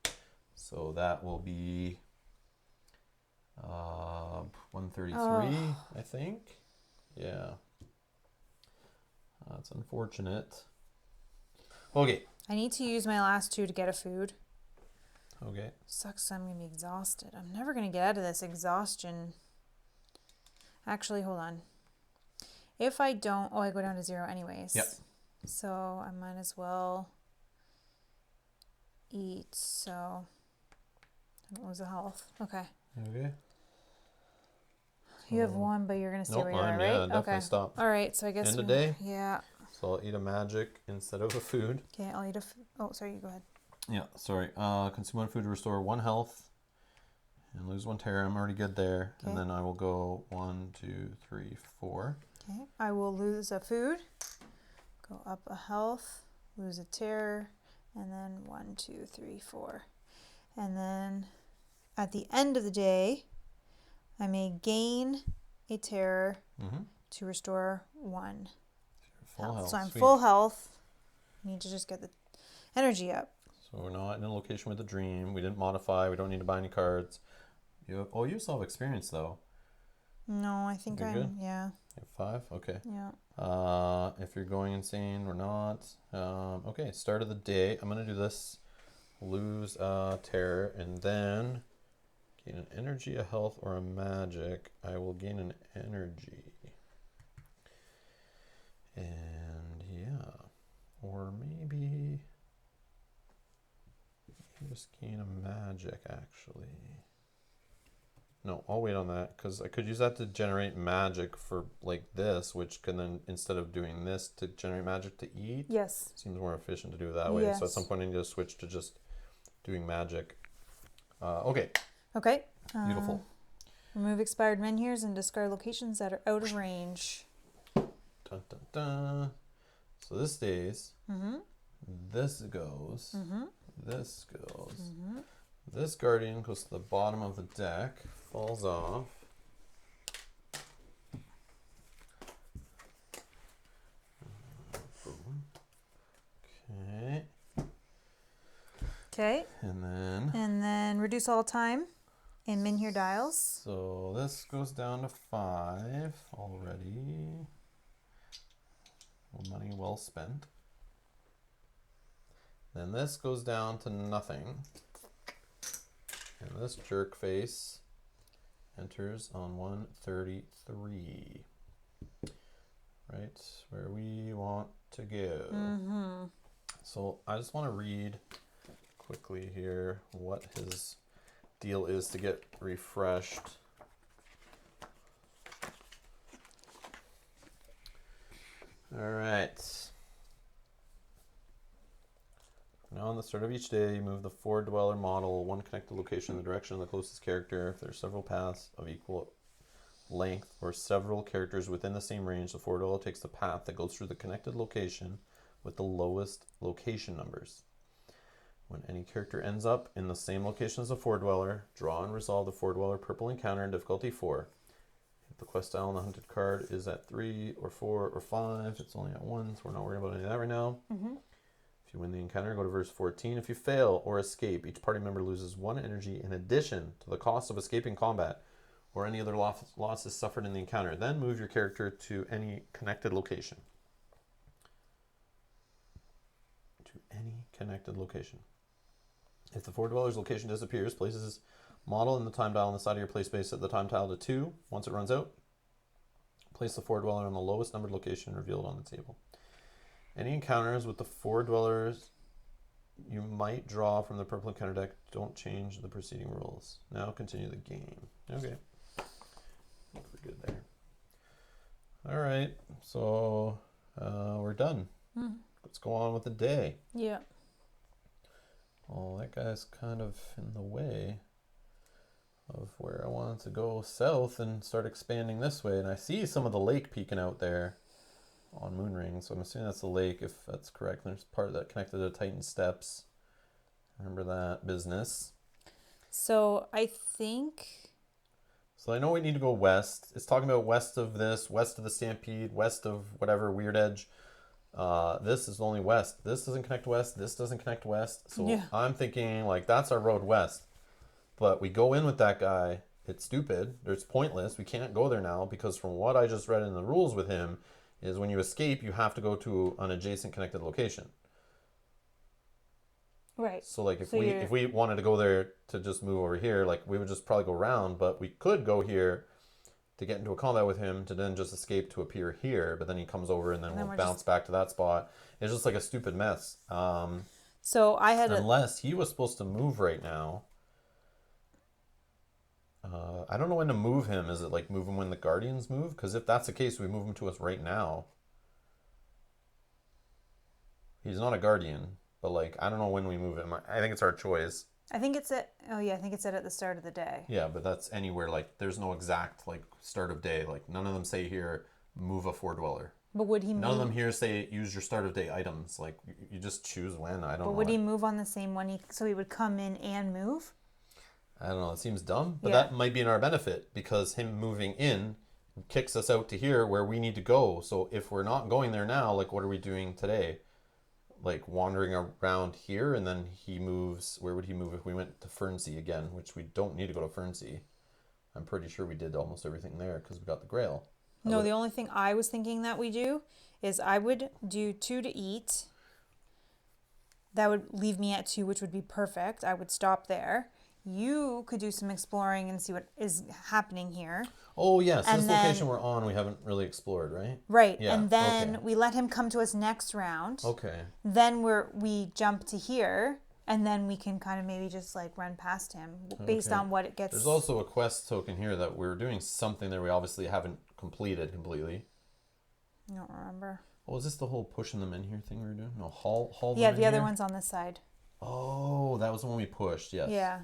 S1: so that will be 133, I think. Yeah, that's unfortunate. Okay.
S2: I need to use my last 2 to get a food.
S1: Okay.
S2: Sucks. I'm gonna be exhausted. I'm never gonna get out of this exhaustion. Actually, hold on. If I don't, I go down to 0 anyways.
S1: Yep.
S2: So I might as well eat so I don't lose the health. Okay.
S1: Okay.
S2: You have 1, but you're gonna stay
S1: Nope,
S2: where you are, right?
S1: yeah, definitely
S2: Okay.
S1: stop.
S2: All right. So I guess
S1: End of day?
S2: Yeah.
S1: So I'll eat a magic instead of a food.
S2: Okay. I'll eat a. Oh, sorry. You go ahead.
S1: Yeah, sorry. Consume 1 food to restore 1 health and lose 1 terror. I'm already good there.
S2: Okay.
S1: And then I will go 1, 2, 3, 4.
S2: Okay. I will lose a food. Go up a health. Lose a terror, and then 1, 2, 3, 4, and then at the end of the day, I may gain a terror to restore 1
S1: Full health.
S2: So I'm
S1: Sweet.
S2: full health. I need to just get the energy up.
S1: So we're not in a location with a dream. We didn't modify. We don't need to buy any cards. You still have experience though.
S2: No, I think
S1: You're good?
S2: yeah.
S1: You have 5? Okay.
S2: Yeah.
S1: If you're going insane or not. Okay, start of the day. I'm going to do this. Lose terror, and then gain an energy, a health, or a magic. I will gain an energy. And yeah. Or maybe Just gain a magic, actually. No, I'll wait on that because I could use that to generate magic for like this, which can then, instead of doing this to generate magic to eat,
S2: Yes.
S1: seems more efficient to do it that way.
S2: Yes.
S1: So at some point I need to switch to just doing magic. Okay.
S2: Okay.
S1: Beautiful.
S2: Remove expired menhirs and discard locations that are out of range.
S1: Dun, dun, dun. So this stays.
S2: Mm-hmm.
S1: This goes.
S2: Mm-hmm.
S1: This goes.
S2: Mm-hmm.
S1: This guardian goes to the bottom of the deck, falls off. Boom. Okay.
S2: Okay.
S1: And then
S2: reduce all time in menhir dials.
S1: so this goes down to 5 already. Well, money well spent. Then this goes down to nothing. And this jerk face enters on 133. Right where we want to go.
S2: Mm-hmm.
S1: So I just want to read quickly here what his deal is to get refreshed. All right. Now, on the start of each day, you move the 4-dweller model, one connected location in the direction of the closest character. If there are several paths of equal length or several characters within the same range, the 4-dweller takes the path that goes through the connected location with the lowest location numbers. When any character ends up in the same location as a 4-dweller, draw and resolve the 4-dweller purple encounter in difficulty 4. If the quest tile on the hunted card is at 3 or 4 or 5, it's only at 1, so we're not worried about any of that right now.
S2: Mm-hmm.
S1: If you win the encounter, go to verse 14. If you fail or escape, each party member loses 1 energy in addition to the cost of escaping combat or any other losses suffered in the encounter. Then move your character to any connected location. To any connected location. If the 4-dweller's location disappears, place his model in the time dial on the side of your play space, set the time dial to 2. Once it runs out, place the 4-dweller on the lowest numbered location revealed on the table. Any encounters with the 4-dwellers you might draw from the purple encounter deck don't change the preceding rules. Now continue the game. Okay. Pretty good there. All right. So we're done.
S2: Mm.
S1: Let's go on with the day.
S2: Yeah.
S1: Oh, that guy's kind of in the way of where I wanted to go south and start expanding this way. And I see some of the lake peeking out there on Moonring, so I'm assuming that's the lake, if that's correct. There's part of that connected to Titan Steps. Remember that business.
S2: So I think...
S1: So I know we need to go west. It's talking about west of this, west of the Stampede, west of whatever, Weird Edge. This is only west. This doesn't connect west. This doesn't connect west. So yeah. I'm thinking, like, that's our road west. But we go in with that guy. It's stupid. It's pointless. We can't go there now because from what I just read in the rules with him, is when you escape, you have to go to an adjacent connected location.
S2: Right.
S1: So like if we wanted to go there to just move over here, like we would just probably go around, but we could go here to get into a combat with him to then just escape to appear here, but then he comes over and then we'll bounce back to that spot. It's just like a stupid mess.
S2: So I had
S1: unless he was supposed to move right now. I don't know when to move him. Is it like move him when the Guardians move? Because if that's the case, we move him to us right now. He's not a Guardian, but like I don't know when we move him. I think it's our choice.
S2: I think it's at the start of the day.
S1: Yeah, but that's anywhere. Like there's no exact like start of day. Like none of them say here move a 4-dweller.
S2: But would he?
S1: None of them here say use your start of day items. Like you just choose when. I don't know.
S2: But would he move on the same one? So he would come in and move?
S1: I don't know. It seems dumb, but that might be in our benefit because him moving in kicks us out to here where we need to go. So if we're not going there now, like what are we doing today? Like wandering around here, and then he moves. Where would he move if we went to Fernsea again? Which we don't need to go to Fernsea. I'm pretty sure we did almost everything there because we got the Grail.
S2: No, the only thing I was thinking that we do is I would do 2 to eat. That would leave me at 2, which would be perfect. I would stop there. You could do some exploring and see what is happening here.
S1: Oh, yes. This location we're on, we haven't really explored, right?
S2: Right.
S1: Yeah.
S2: And then we let him come to us next round.
S1: Okay.
S2: Then we jump to here And then we can kind of maybe just like run past him based
S1: Okay.
S2: on what it gets.
S1: There's also a quest token here that we're doing something that we obviously haven't completed completely.
S2: I don't remember.
S1: Oh, is this the whole pushing them in here thing we were doing? No, haul them
S2: Yeah,
S1: in
S2: the other
S1: here?
S2: one's on this side.
S1: Oh, that was the one we pushed, yes.
S2: Yeah.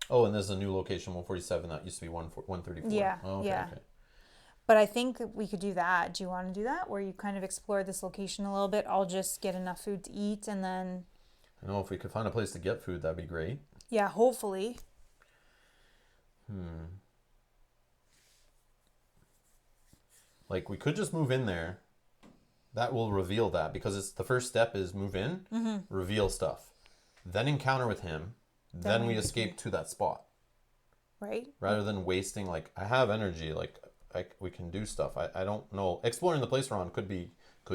S1: Oh, and there's a new location, 147. That used to be 134.
S2: Yeah,
S1: Oh, okay,
S2: yeah.
S1: okay.
S2: But I think that we could do that. Do you want to do that? Where you kind of explore this location a little bit. I'll just get enough food to eat and then...
S1: I know if we could find a place to get food, that'd be great.
S2: Yeah, hopefully.
S1: Like, we could just move in there. That will reveal that because it's the first step is move in, reveal stuff. Then encounter with him. Then we escape to that spot.
S2: Right?
S1: Rather than wasting, like, I have energy, like, we can do stuff. I don't know. Exploring the place we're on could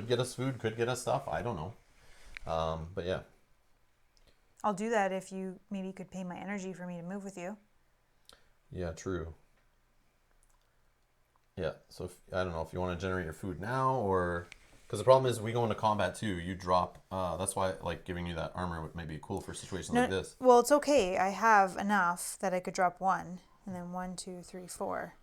S1: get us food, could get us stuff. I don't know. But yeah.
S2: I'll do that if you maybe could pay my energy for me to move with you.
S1: Yeah, true. Yeah, so I don't know if you want to generate your food now or... Because the problem is we go into combat too. You drop... that's why like giving you that armor may be cool for situations like this.
S2: Well, it's okay. I have enough that I could drop 1. And then 1, 2, 3, 4.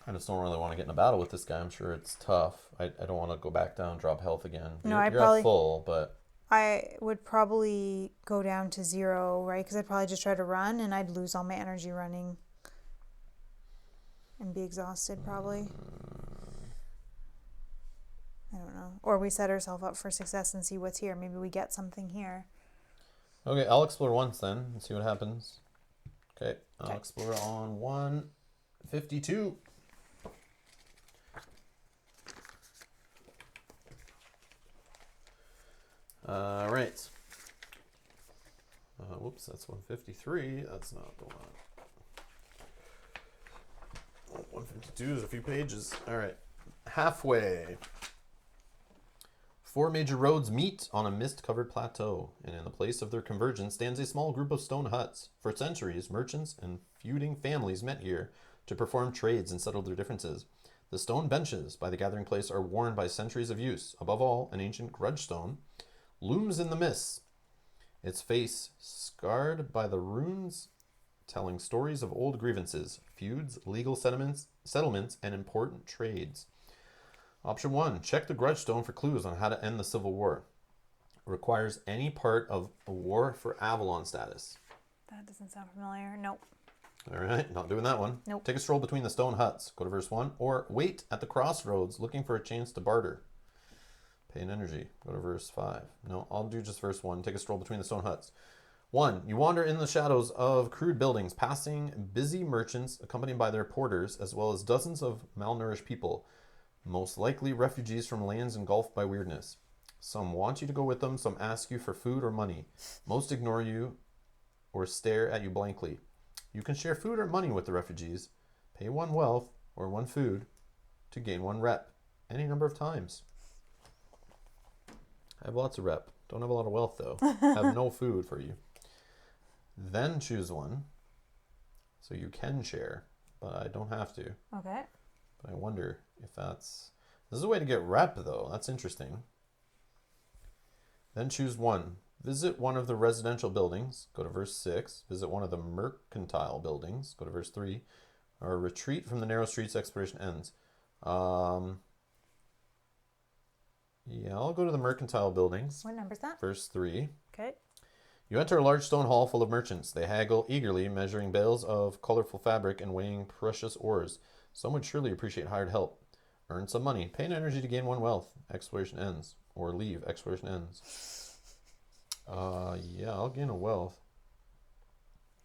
S1: I just don't really want to get in a battle with this guy. I'm sure it's tough. I don't want to go back down, drop health again.
S2: No,
S1: you're at full, but...
S2: I would probably go down to 0, right? Because I'd probably just try to run and I'd lose all my energy running. And be exhausted probably. I don't know. Or we set ourselves up for success and see what's here. Maybe we get something here.
S1: Okay, I'll explore once then and see what happens. Okay, I'll explore on 152. Right. Whoops, that's 153. That's not the one. 152 is a few pages. All right. Halfway. 4 major roads meet on a mist-covered plateau, and in the place of their convergence stands a small group of stone huts. For centuries, merchants and feuding families met here to perform trades and settle their differences. The stone benches by the gathering place are worn by centuries of use. Above all, an ancient grudgestone looms in the mists, its face scarred by the runes telling stories of old grievances, feuds, legal settlements, and important trades. Option 1, check the grudgestone for clues on how to end the Civil War. Requires any part of a War for Avalon status.
S2: That doesn't sound familiar. Nope.
S1: All right, not doing that one.
S2: Nope.
S1: Take a stroll between the stone huts. Go to verse 1. Or wait at the crossroads looking for a chance to barter. Pay an energy. Go to verse 5. No, I'll do just verse 1. Take a stroll between the stone huts. 1. You wander in the shadows of crude buildings, passing busy merchants accompanied by their porters, as well as dozens of malnourished people, most likely refugees from lands engulfed by weirdness. Some want you to go with them, some ask you for food or money. Most ignore you or stare at you blankly. You can share food or money with the refugees. Pay 1 wealth or 1 food to gain 1 rep, any number of times. I have lots of rep. Don't have a lot of wealth, though. Have no food for you. Then choose 1. So you can share, but I don't have to.
S2: Okay.
S1: But I wonder if that's... This is a way to get rep, though. That's interesting. Then choose 1. Visit one of the residential buildings. Go to verse 6. Visit one of the mercantile buildings. Go to verse 3. Or retreat from the narrow streets, exploration ends. Yeah, I'll go to the mercantile buildings.
S2: What number is that?
S1: Verse 3.
S2: Okay.
S1: You enter a large stone hall full of merchants. They haggle eagerly, measuring bales of colorful fabric and weighing precious ores. Some would surely appreciate hired help. Earn some money. Pay an energy to gain 1 wealth. Exploration ends. Or leave. Exploration ends. Yeah, I'll gain a wealth.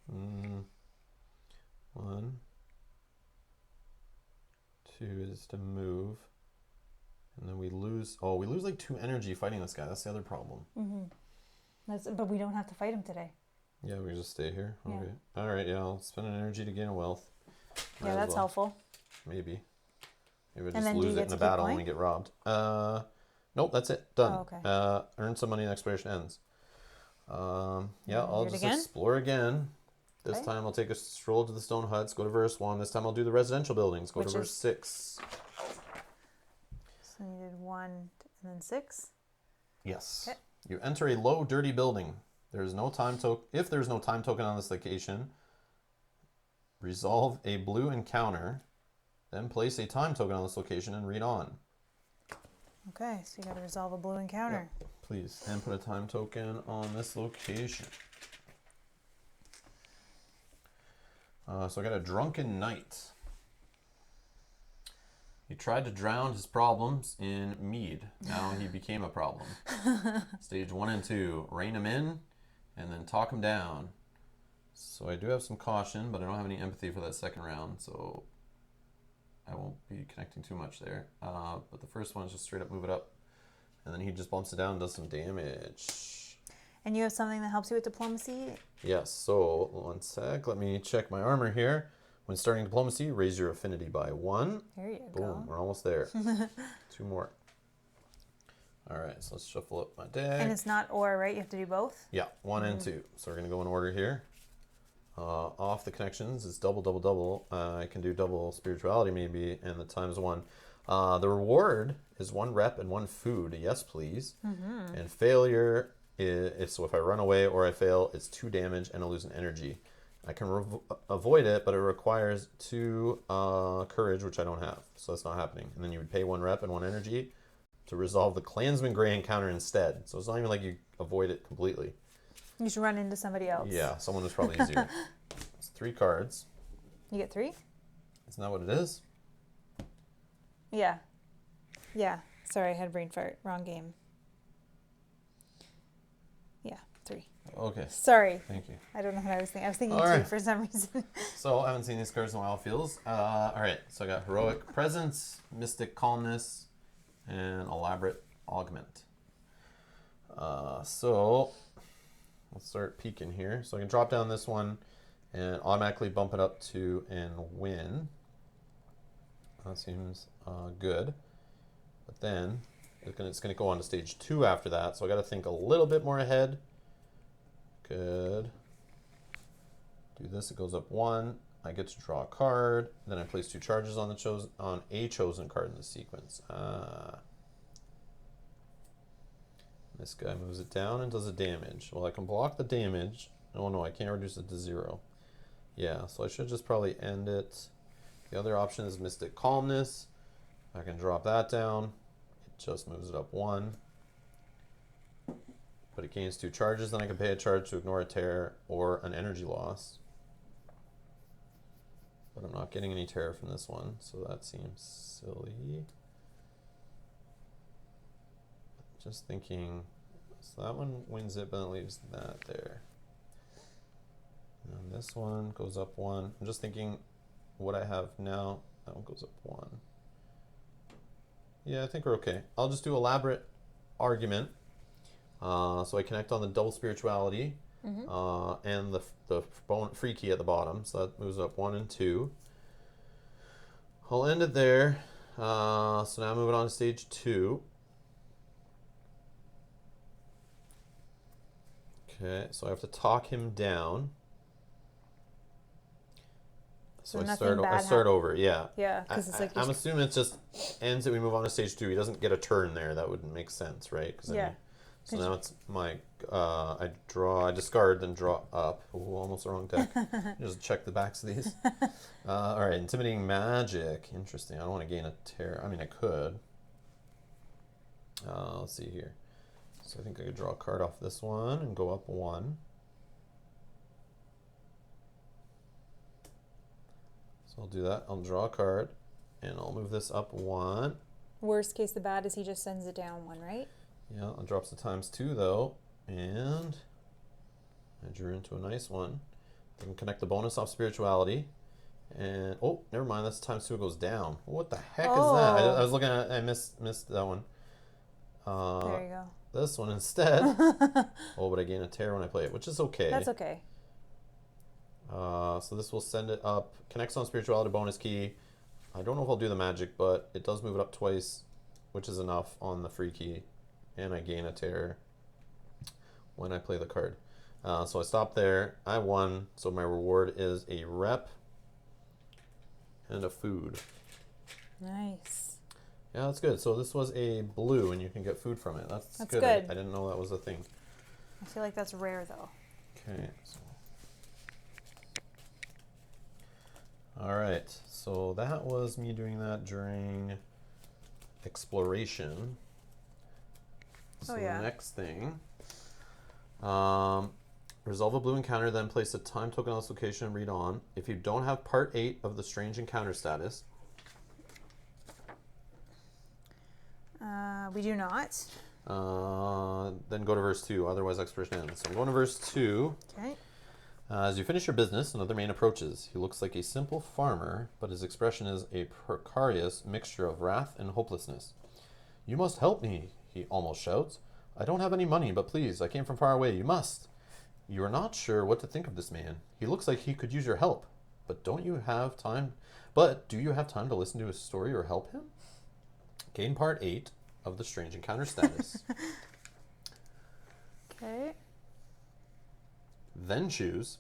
S1: 1. 2 is to move. And then we lose... Oh, we lose like 2 energy fighting this guy. That's the other problem.
S2: Mm-hmm. But we don't have to fight him today.
S1: Yeah, we just stay here.
S2: Yeah.
S1: Okay. All right, yeah, I'll spend an energy to gain a wealth. Might
S2: Yeah,
S1: as
S2: that's
S1: well.
S2: helpful.
S1: Maybe. Maybe we'll
S2: And
S1: just
S2: then do you
S1: lose it
S2: get
S1: in
S2: to
S1: a
S2: keep
S1: battle
S2: going?
S1: and we get robbed. Nope, that's it. Done.
S2: Oh, okay.
S1: Earn some money and exploration ends. Yeah,
S2: Do
S1: I'll
S2: it
S1: just
S2: again?
S1: explore again. This
S2: Okay.
S1: time I'll take a stroll to the stone huts. Go to verse 1. This time I'll do the residential buildings. Go
S2: Which
S1: to verse
S2: is-
S1: 6.
S2: So you did 1 and then 6.
S1: Yes.
S2: Okay.
S1: You enter a low, dirty building. There is no time token. If there's no time token on this location, resolve a blue encounter. Then place a time token on this location and read on.
S2: Okay, so you got to resolve a blue encounter.
S1: Yep, please. And put a time token on this location. So I got a drunken knight. He tried to drown his problems in mead. Now he became a problem. Stage 1 and 2. Rein him in and then talk him down. So I do have some caution, but I don't have any empathy for that second round, so I won't be connecting too much there. But the first one is just straight up move it up. And then he just bumps it down and does some damage.
S2: And you have something that helps you with diplomacy?
S1: Yes, so one sec. Let me check my armor here. When starting diplomacy, raise your affinity by 1.
S2: There you
S1: Boom,
S2: go.
S1: we're almost there. 2 more. All right, so let's shuffle up my deck.
S2: And it's not or, right? You have to do both?
S1: Yeah, 1 and 2. So we're going to go in order here. Off the connections is double, double, double. I can do double spirituality maybe, and the times 1. The reward is 1 rep and 1 food. Yes, please. And failure is, so if I run away or I fail, it's 2 damage and I lose an energy. I can avoid it, but it requires 2 courage, which I don't have. So that's not happening. And then you would pay 1 rep and 1 energy to resolve the Clansman Grey encounter instead. So it's not even like you avoid it completely.
S2: You should run into somebody else.
S1: Yeah, someone was probably easier. It's 3 cards.
S2: You get 3?
S1: Isn't that what it is?
S2: Yeah. Yeah. Sorry, I had a brain fart. Wrong game. Yeah, 3.
S1: Okay.
S2: Sorry.
S1: Thank you.
S2: I don't know what I was thinking. I was thinking
S1: All
S2: 2
S1: right.
S2: for some reason.
S1: So I haven't seen these cards in a while, feels. All right, so I got Heroic Presence, Mystic Calmness, and Elaborate Augment. So let's start peeking here. So I can drop down this one and automatically bump it up to and win. That seems good. But then it's going to go on to stage 2 after that. So I got to think a little bit more ahead. Good. Do this. It goes up 1. I get to draw a card. Then I place 2 charges on a chosen card in the sequence. This guy moves it down and does a damage. Well, I can block the damage. Oh no, I can't reduce it to 0. Yeah, so I should just probably end it. The other option is Mystic Calmness. I can drop that down. It just moves it up 1. But it gains 2 charges. Then I can pay a charge to ignore a tear or an energy loss. But I'm not getting any terror from this one, so that seems silly. Just thinking, so that one wins it, but it leaves that there. And this one goes up 1. I'm just thinking what I have now, that one goes up 1. Yeah, I think we're okay. I'll just do Elaborate Argument. So I connect on the double spirituality and the free key at the bottom. So that moves up 1 and 2. I'll end it there. So now moving on to stage 2. Okay, so I have to talk him down. So I start over, yeah.
S2: Yeah, because it's like
S1: I'm assuming it just ends and we move on to stage 2. He doesn't get a turn there. That wouldn't make sense, right?
S2: Yeah.
S1: So now it's my, I discard, then draw up. Ooh, almost the wrong deck. Just check the backs of these. All right, Intimidating Magic. Interesting. I don't want to gain a tear. I mean, I could. Let's see here. So I think I could draw a card off this one and go up 1. So I'll do that. I'll draw a card and I'll move this up 1.
S2: Worst case, the bad is he just sends it down 1, right?
S1: Yeah, it drops the ×2 though, and I drew into a nice one. I can connect the bonus off spirituality, and oh, never mind. That's ×2. It goes down. What the heck is that? I was looking at. I missed that one.
S2: There you go.
S1: This one instead. Oh, but I gain a tear when I play it, which is okay.
S2: That's okay.
S1: So this will send it up. Connects on spirituality bonus key. I don't know if I'll do the magic, but it does move it up twice, which is enough on the free key. And I gain a tear when I play the card. So I stop there. I won. So my reward is a rep and a food.
S2: Nice.
S1: Yeah, that's good. So this was a blue, and you can get food from it. That's
S2: That's
S1: good.
S2: good.
S1: I didn't know that was a thing.
S2: I feel like that's rare, though.
S1: Okay. All right. So that was me doing that during exploration. So
S2: yeah.
S1: the next thing, resolve a blue encounter, then place a time token on this location and read on. If you don't have part 8 of the strange encounter status,
S2: We do not.
S1: then go to verse 2. Otherwise, exploration ends. So I'm going to verse 2.
S2: Okay.
S1: As you finish your business, another man approaches. He looks like a simple farmer, but his expression is a precarious mixture of wrath and hopelessness. You must help me, he almost shouts. I don't have any money, but please, I came from far away. You must. You are not sure what to think of this man. He looks like he could use your help. But do you have time to listen to his story or help him? Gain part 8 of the strange encounter status.
S2: Okay.
S1: Then choose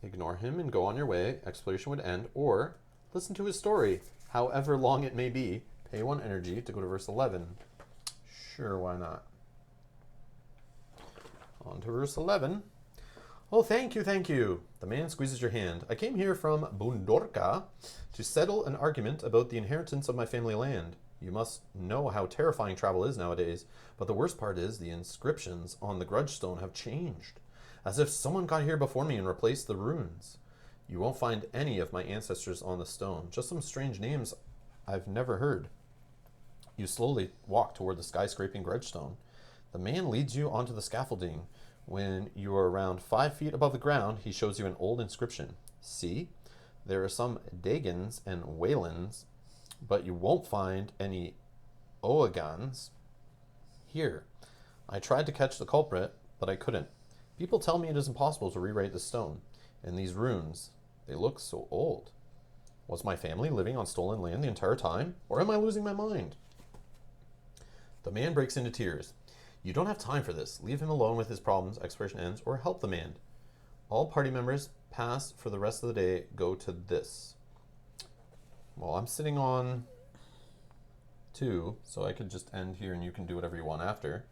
S1: ignore him and go on your way, exploration would end, or listen to his story, however long it may be. Pay 1 energy to go to verse 11. Sure, why not? On to verse 11. Oh, thank you, thank you. The man squeezes your hand. I came here from Bundorka to settle an argument about the inheritance of my family land. You must know how terrifying travel is nowadays, but the worst part is the inscriptions on the grudge stone have changed, as if someone got here before me and replaced the runes. You won't find any of my ancestors on the stone, just some strange names I've never heard. You slowly walk toward the skyscraping grudge stone. The man leads you onto the scaffolding. When you are around 5 feet above the ground, he shows you an old inscription. See, there are some Dagans and Waylands, but you won't find any Oagans here. I tried to catch the culprit, but I couldn't. People tell me it is impossible to rewrite the stone. And these runes, they look so old. Was my family living on stolen land the entire time, or am I losing my mind? The man breaks into tears. You don't have time for this. Leave him alone with his problems, exploration ends, or help the man. All party members pass for the rest of the day go to this. Well, I'm sitting on 2, so I could just end here and you can do whatever you want after,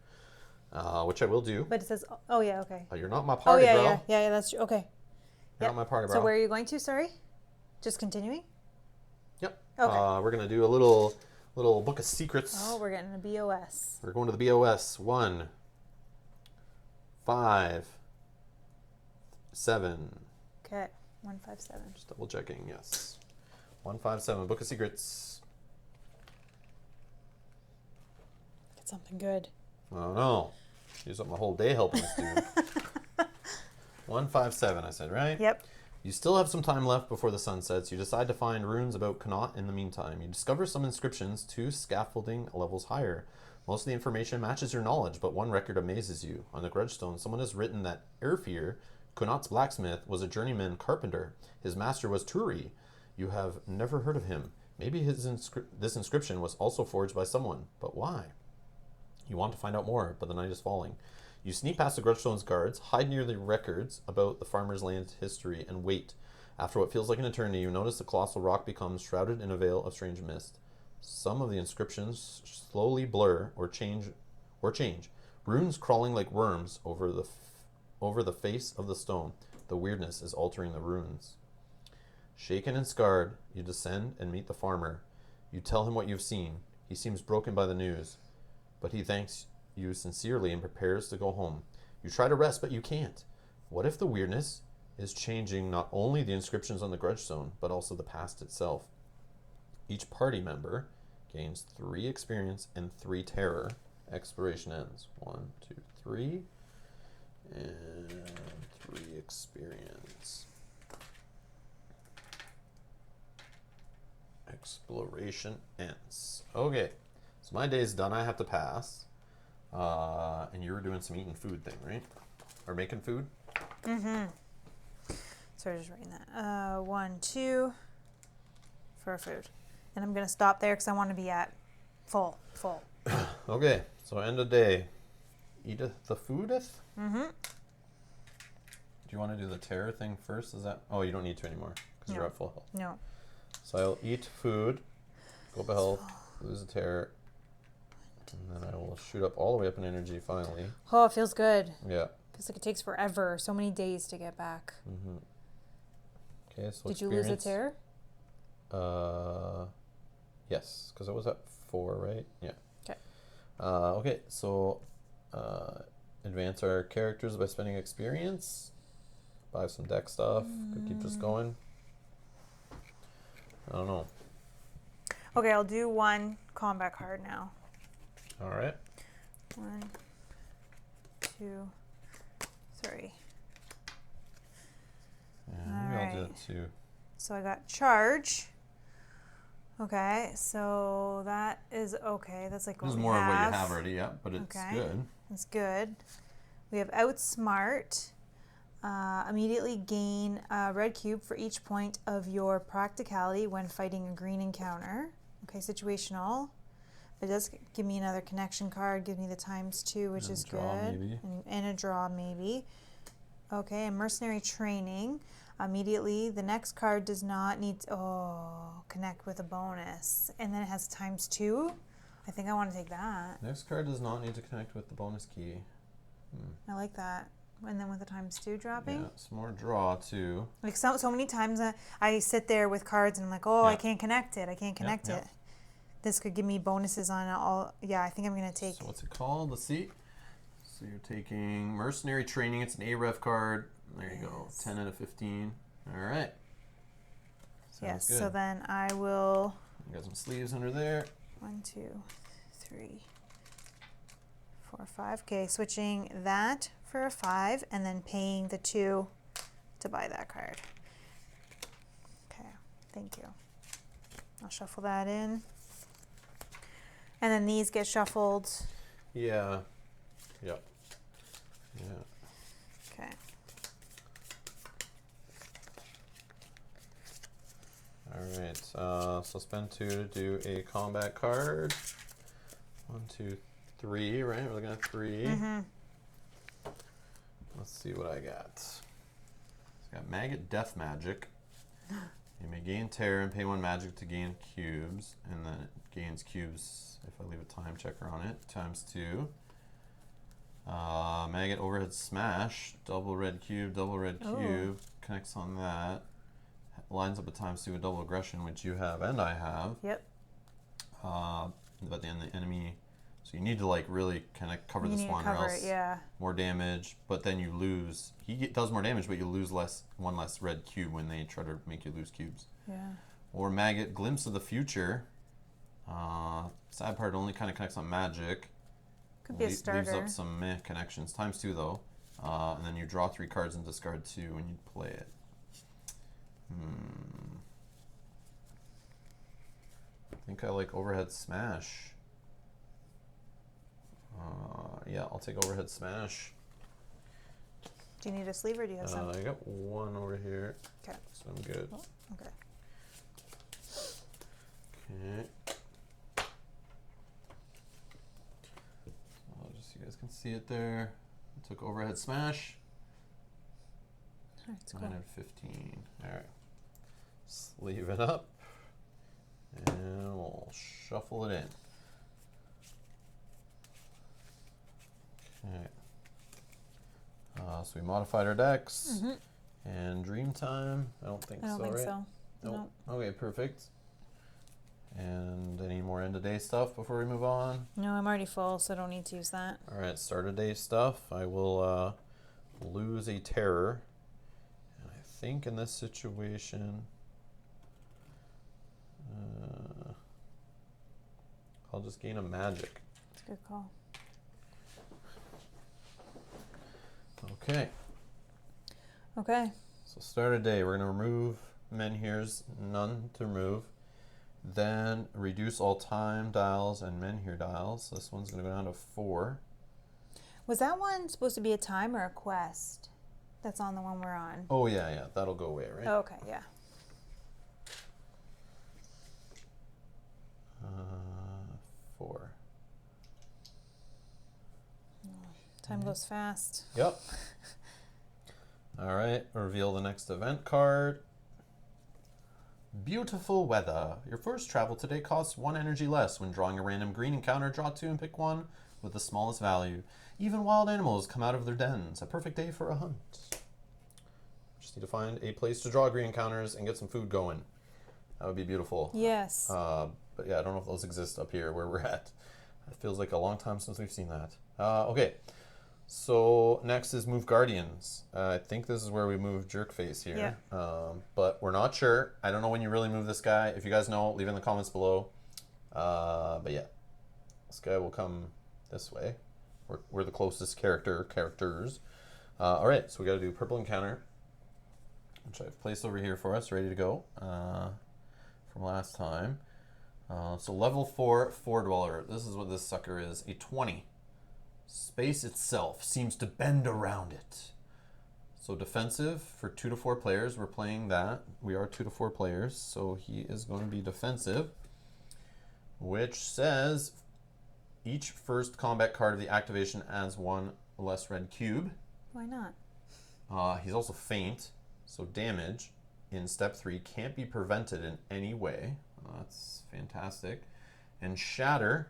S1: which I will do.
S2: But it says, oh yeah, okay.
S1: You're not my
S2: Oh
S1: party,
S2: yeah,
S1: bro.
S2: yeah, that's true. Okay.
S1: You're not my party, bro.
S2: So where are you going to? Sorry, just continuing.
S1: Yep.
S2: Okay.
S1: We're gonna do a little book of secrets.
S2: Oh, we're getting a BOS.
S1: We're going to the BOS. 1, 5, 7.
S2: Okay. 157.
S1: Just double checking. Yes. 157. Book of Secrets.
S2: Get something good.
S1: Oh no. Use up my whole day helping this dude. 157, I said, right?
S2: Yep.
S1: You still have some time left before the sun sets. You decide to find runes about Connaught in the meantime. You discover some inscriptions 2 scaffolding levels higher. Most of the information matches your knowledge, but one record amazes you. On the Grudgestone, someone has written that Erfir, Connaught's blacksmith, was a journeyman carpenter. His master was Turi. You have never heard of him. Maybe this inscription was also forged by someone, but why? You want to find out more, but the night is falling. You sneak past the Grudgestone's guards, hide near the records about the farmer's land's history, and wait. After what feels like an eternity, you notice the colossal rock becomes shrouded in a veil of strange mist. Some of the inscriptions slowly blur or change. Runes crawling like worms over the face of the stone. The weirdness is altering the runes. Shaken and scarred, you descend and meet the farmer. You tell him what you've seen. He seems broken by the news, but he thanks you sincerely and prepares to go home. You try to rest, but you can't. What if the weirdness is changing not only the inscriptions on the Grudgestone, but also the past itself? Each party member gains 3 experience and 3 terror. Exploration ends. 1, 2, 3. And 3 experience. Exploration ends. Okay. So my day's done. I have to pass. And you were doing some eating food thing, right? Or making food?
S2: Mm-hmm. So I'm just writing that. 1, 2 for food. And I'm going to stop there because I want to be at full.
S1: Okay. So end of day. Eateth the foodeth?
S2: Mm-hmm.
S1: Do you want to do the terror thing first? Is that... Oh, you don't need to anymore because you're at full health.
S2: No.
S1: So I'll eat food. Go up a health. lose a terror. And then I will shoot up all the way up in energy finally.
S2: Oh, it feels good.
S1: Yeah.
S2: Feels like it takes forever. So many days to get back.
S1: Mm-hmm. Okay, so
S2: Did you lose a terror?
S1: Yes, because I was at 4, right? Yeah.
S2: Okay.
S1: Okay, so advance our characters by spending experience. Buy some deck stuff. Could keep just going. I don't know.
S2: Okay, I'll do 1 combat card now.
S1: All right.
S2: 1, 2, 3.
S1: Yeah, maybe I'll do it too.
S2: So I got charge. Okay, so that is okay. That's like
S1: This
S2: what
S1: is
S2: we
S1: more of what you
S2: have.
S1: have already, yeah, but it's good.
S2: It's good. We have outsmart. Immediately gain a red cube for each point of your practicality when fighting a green encounter. Okay, situational. It does give me another connection card, give me the ×2, which is good.
S1: Maybe.
S2: And a draw, maybe. Okay, and mercenary training. Immediately, the next card does not need to connect with a bonus. And then it has ×2. I think I want to take that.
S1: Next card does not need to connect with the bonus key.
S2: I like that. And then with the ×2 dropping.
S1: Yeah, some more draw too.
S2: Like so many times I sit there with cards and I'm like, oh,
S1: Yeah.
S2: I can't connect it. I can't connect it. This could give me bonuses on all. Yeah, I think I'm going to take.
S1: So what's it called? Let's see. So you're taking Mercenary Training. It's an AREF card. There you go. 10 out of 15. All right. Sounds good.
S2: So then I will.
S1: You got some sleeves under there.
S2: 1, 2, 3, 4, 5. Okay, switching that for a 5 and then paying the 2 to buy that card. Okay, thank you. I'll shuffle that in. And then these get shuffled.
S1: Yeah. Yep. Yeah.
S2: Okay.
S1: All right. So spend 2 to do a combat card. 1, 2, 3. Right. We're looking at 3. Let's see what I got. It's got Maggot Death Magic. You may gain terror and pay 1 magic to gain cubes, and then it gains cubes if I leave a time checker on it. ×2. Maggot Overhead Smash. Double red cube, double red cube. Connects on that. Lines up a ×2 with double aggression, which you have and I have.
S2: Yep.
S1: But then the enemy, so you need to like really kind of cover this one, or else more damage. But then you lose. He does more damage, but you lose one less red cube when they try to make you lose cubes.
S2: Yeah.
S1: Or Maggot Glimpse of the Future. Sad part only kind of connects on magic.
S2: Could be a starter.
S1: Leaves up some meh connections. ×2 though. And then you draw 3 cards and discard 2 when you play it. I think I like Overhead Smash. Yeah, I'll take Overhead Smash.
S2: Do you need a sleeve or do you have some?
S1: I got 1 over here.
S2: Okay.
S1: So I'm good.
S2: Oh, okay.
S1: Okay. Just so you guys can see it there. I took Overhead Smash.
S2: That's
S1: 9
S2: cool.
S1: out of 15. All right. Sleeve it up. And we'll shuffle it in. Okay. So we modified our decks. And Dream Time? I don't think so, right?
S2: I don't think so.
S1: Nope. Okay, perfect. And any more end of day stuff before we move on?
S2: No, I'm already full, so I don't need to use that.
S1: All right, start of day stuff. I will lose a terror. And I think in this situation, I'll just gain a magic.
S2: That's a good call.
S1: Okay.
S2: Okay.
S1: So start of day, we're going to remove Menhir's, none to remove. Then reduce all time dials and Menhir dials. This one's going to go down to 4.
S2: Was that one supposed to be a time or a quest? That's on the one we're on.
S1: Oh, yeah, that'll go away, right?
S2: Oh, okay, yeah.
S1: 4.
S2: Time goes fast.
S1: Yep. All right, reveal the next event card. Beautiful weather. Your first travel today costs 1 energy less. When drawing a random green encounter, draw 2 and pick one with the smallest value. Even wild animals come out of their dens. A perfect day for a hunt. Just need to find a place to draw green encounters and get some food going. That would be beautiful.
S2: Yes.
S1: But yeah, I don't know if those exist up here where we're at. It feels like a long time since we've seen that. Okay. So next is move guardians. I think this is where we move Jerkface here.
S2: Yeah.
S1: But we're not sure. I don't know when you really move this guy. If you guys know, leave it in the comments below. But yeah, this guy will come this way. We're the closest characters. All right, so we got to do purple encounter, which I've placed over here for us, ready to go from last time. So level 4 Dweller. This is what this sucker is. A 20. Space itself seems to bend around it. So defensive for 2 to 4 players. We're playing that. We are 2 to 4 players, so he is going to be defensive, which says each first combat card of the activation adds 1 less red cube.
S2: Why not?
S1: He's also faint, so damage in step 3 can't be prevented in any way. That's fantastic. And shatter.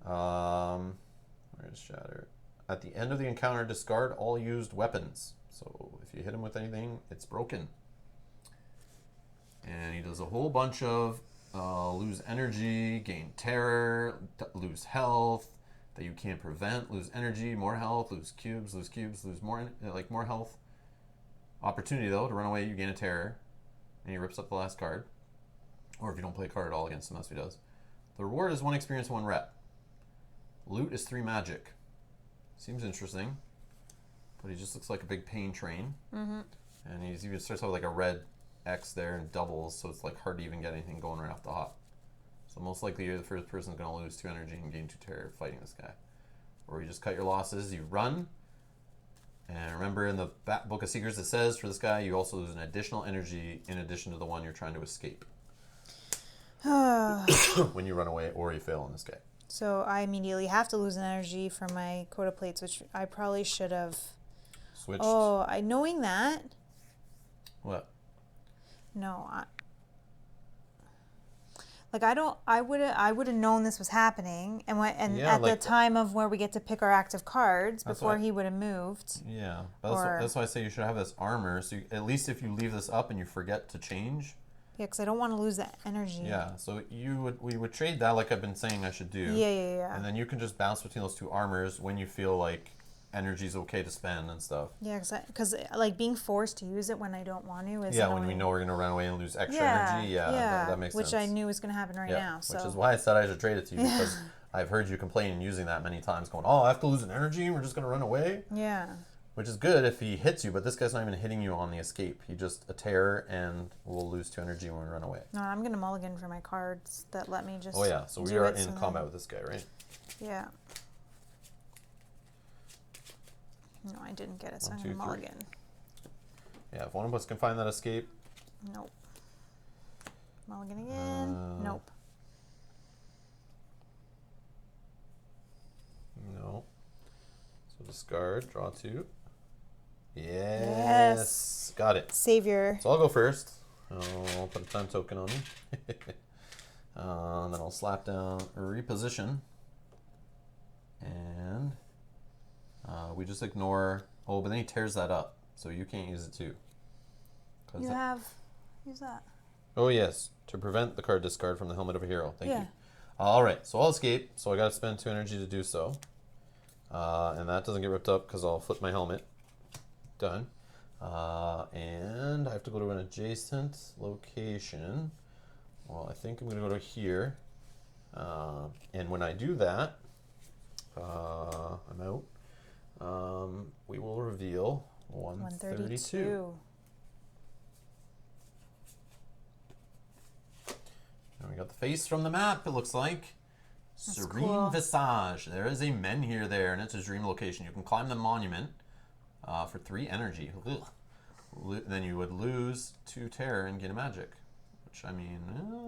S1: Where is shatter? At the end of the encounter, discard all used weapons. So if you hit him with anything, it's broken. And he does a whole bunch of lose energy, gain terror, lose health that you can't prevent, lose energy, more health, lose cubes, lose more more health. Opportunity though to run away, you gain a terror, and he rips up the last card. Or if you don't play a card at all against him, that's what he does. The reward is 1 experience, 1 rep. Loot is 3 magic. Seems interesting, but he just looks like a big pain train. Mm-hmm. And he's even starts out with like a red X there and doubles, so it's like hard to even get anything going right off the hop. So most likely you're the first person going to lose 2 energy and gain 2 terror fighting this guy. Or you just cut your losses, you run. And remember in the Book of Secrets it says for this guy you also lose an additional energy in addition to the one you're trying to escape. When you run away or you fail on this guy.
S2: So I immediately have to lose an energy for my coat of plates, which I probably should have
S1: Switched.
S2: Oh, knowing that.
S1: What?
S2: No, I would have known this was happening, and at the time of where we get to pick our active cards before he would have moved.
S1: Yeah, that's why I say you should have this armor. So at least if you leave this up and you forget to change.
S2: Yeah, because I don't want to lose that energy.
S1: Yeah, so we would trade that like I've been saying I should do.
S2: Yeah.
S1: And then you can just bounce between those 2 armors when you feel like energy's okay to spend and stuff.
S2: Yeah, because like being forced to use it when I don't want to is
S1: when we know we're going to run away and lose extra energy. That makes sense.
S2: Which I knew was going to happen now. So.
S1: Which is why I said I should trade it to you because I've heard you complain using that many times going, I have to lose an energy and we're just going to run away.
S2: Yeah.
S1: Which is good if he hits you, but this guy's not even hitting you on the escape. He just a terror and we'll lose 2 energy when we run away.
S2: No, I'm going to mulligan for my cards that let me just
S1: Oh yeah, so we are in combat with this guy, right?
S2: Yeah. No, I didn't get it, so I'm going to mulligan.
S1: Yeah, if one of us can find that escape.
S2: Nope. Mulligan again. Nope.
S1: No. So discard, draw 2. Yes. Got it.
S2: Savior.
S1: So I'll go first. I'll put a time token on him. Then I'll slap down reposition. And we just ignore. Oh, but then he tears that up. So you can't use it too.
S2: Use that.
S1: Oh, yes. To prevent the card discard from the helmet of a hero. Thank you.
S2: All
S1: right. So I'll escape. So I got to spend 2 energy to do so. And that doesn't get ripped up because I'll flip my helmet. Done. And I have to go to an adjacent location. Well, I think I'm going to go to here. And when I do that, I'm out. We will reveal 132. And we got the face from the map, it looks like.
S2: That's
S1: Serene
S2: cool.
S1: Visage. There is a menhir there, and it's a dream location. You can climb the monument for 3 energy. Then you would lose 2 terror and gain a magic. Which, I mean,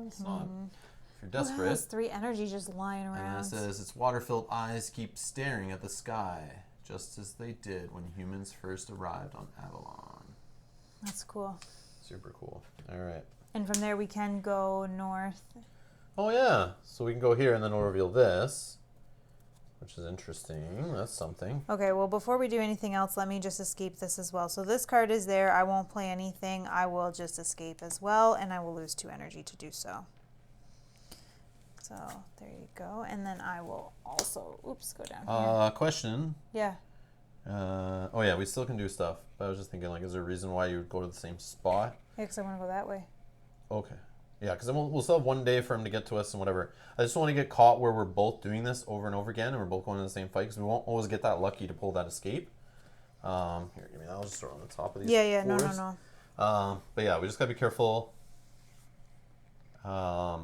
S1: it's not... If you're desperate...
S2: Who has 3 energy just lying around?
S1: And it says, its water-filled eyes keep staring at the sky, just as they did when humans first arrived on Avalon.
S2: That's cool.
S1: Super cool. All right.
S2: And from there we can go north.
S1: Oh yeah, so we can go here and then we'll reveal this, which is interesting. That's something.
S2: Okay, well, before we do anything else, let me just escape this as well. So this card is there. I won't play anything. I will just escape as well, and I will lose 2 energy to do so. So there you go. And then I will also, oops, go down here.
S1: Question.
S2: Yeah.
S1: Oh yeah, we still can do stuff. But I was just thinking, like, is there a reason why you would go to the same spot?
S2: Yeah, because I want to go that way.
S1: Okay. Yeah, because we'll still have 1 day for him to get to us and whatever. I just don't want to get caught where we're both doing this over and over again and we're both going to the same fight because we won't always get that lucky to pull that escape. Here, give me that. I'll just throw it on the top of these.
S2: Yeah,
S1: fours.
S2: no.
S1: But yeah, we just got to be careful. Because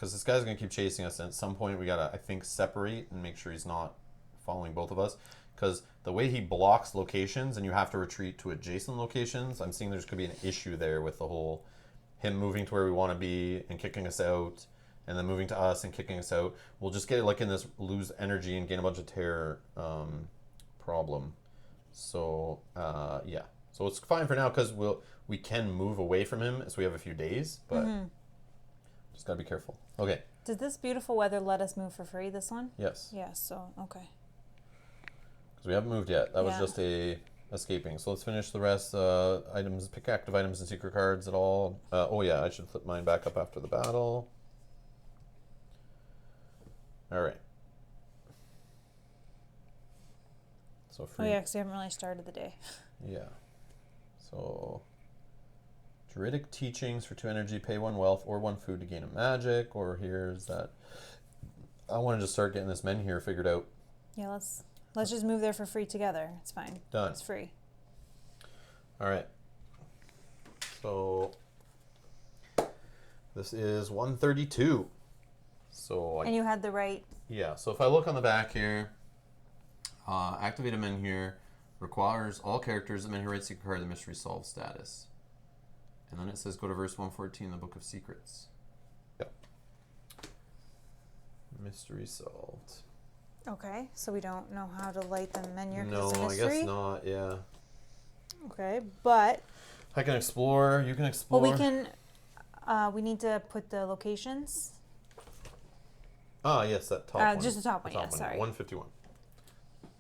S1: this guy's going to keep chasing us and at some point we got to, I think, separate and make sure he's not following both of us. Because the way he blocks locations and you have to retreat to adjacent locations, I'm seeing there's could be an issue there with the whole him moving to where we want to be and kicking us out and then moving to us and kicking us out. We'll just get like in this lose energy and gain a bunch of terror problem. So yeah, so it's fine for now because we can move away from him as we have a few days, but just gotta be careful. Okay.
S2: Did this beautiful weather let us move for free, this one?
S1: Yes.
S2: Yeah, so, okay.
S1: Because we haven't moved yet. That was
S2: Yeah.
S1: just a escaping. So let's finish the rest. Items, pick active items and secret cards at all. Oh yeah, I should flip mine back up after the battle. All right. So free.
S2: Oh, yeah, because we haven't really started the day.
S1: Yeah. So druidic teachings for 2 energy, pay 1 wealth or 1 food to gain a magic. Or here's that. I wanted to start getting this men here figured out.
S2: Yeah, let's just move there for free together. It's fine.
S1: Done.
S2: It's free.
S1: All right. So this is 132. So
S2: And you had the right.
S1: yeah. So if I look on the back here, activate a men here requires all characters, the men who write secret card, the mystery solved status. And then it says go to verse 114 in the Book of Secrets. Yep. Mystery solved.
S2: Okay, so we don't know how to light the menu
S1: No,
S2: because it's a
S1: I
S2: mystery?
S1: guess not. Yeah.
S2: Okay, but
S1: I can explore. You can explore.
S2: well, we can. We need to put the locations.
S1: Ah, yes, that top one.
S2: Just the top one, yeah, sorry.
S1: 151.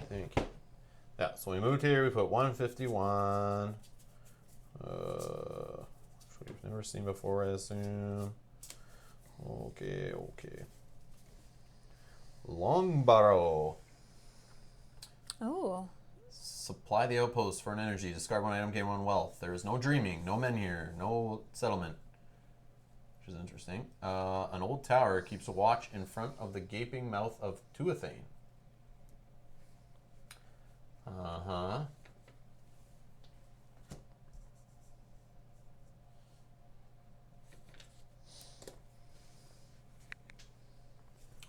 S1: Thank you. Yeah, so we moved here. We put 151. Which we've never seen before, I assume. Okay. Longbarrow.
S2: Oh.
S1: Supply the outpost for an energy. Discard 1 item, gain 1 wealth. There is no dreaming, no men here, no settlement. Which is interesting. An old tower keeps a watch in front of the gaping mouth of Tuathane. Uh-huh.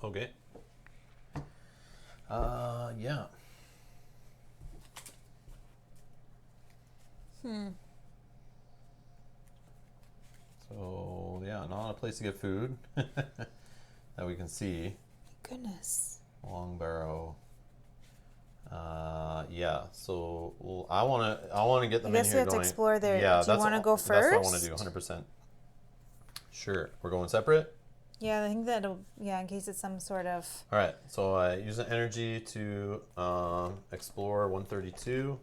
S1: Okay. Yeah. So, yeah, not a place to get food that we can see.
S2: Goodness.
S1: Long barrow. Yeah, so I want to get them
S2: I
S1: in
S2: guess
S1: here
S2: we have to
S1: going.
S2: explore there.
S1: Yeah,
S2: Do you want to go first?
S1: That's what I want to do, 100%. Sure. We're going separate?
S2: Yeah, I think that'll, in case it's some sort of.
S1: All right, so I use the energy to explore 132.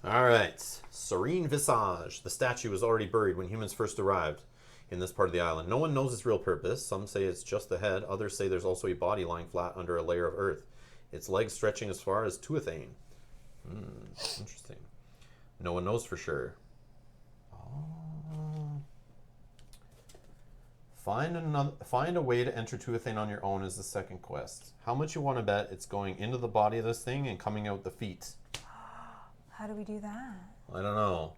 S1: All right, Serene Visage. The statue was already buried when humans first arrived in this part of the island. No one knows its real purpose. Some say it's just the head. Others say there's also a body lying flat under a layer of earth. Its legs stretching as far as Tuathane. Interesting. No one knows for sure. Find a way to enter Tuathane on your own is the second quest. How much you want to bet it's going into the body of this thing and coming out the feet?
S2: How do we do that?
S1: I don't know.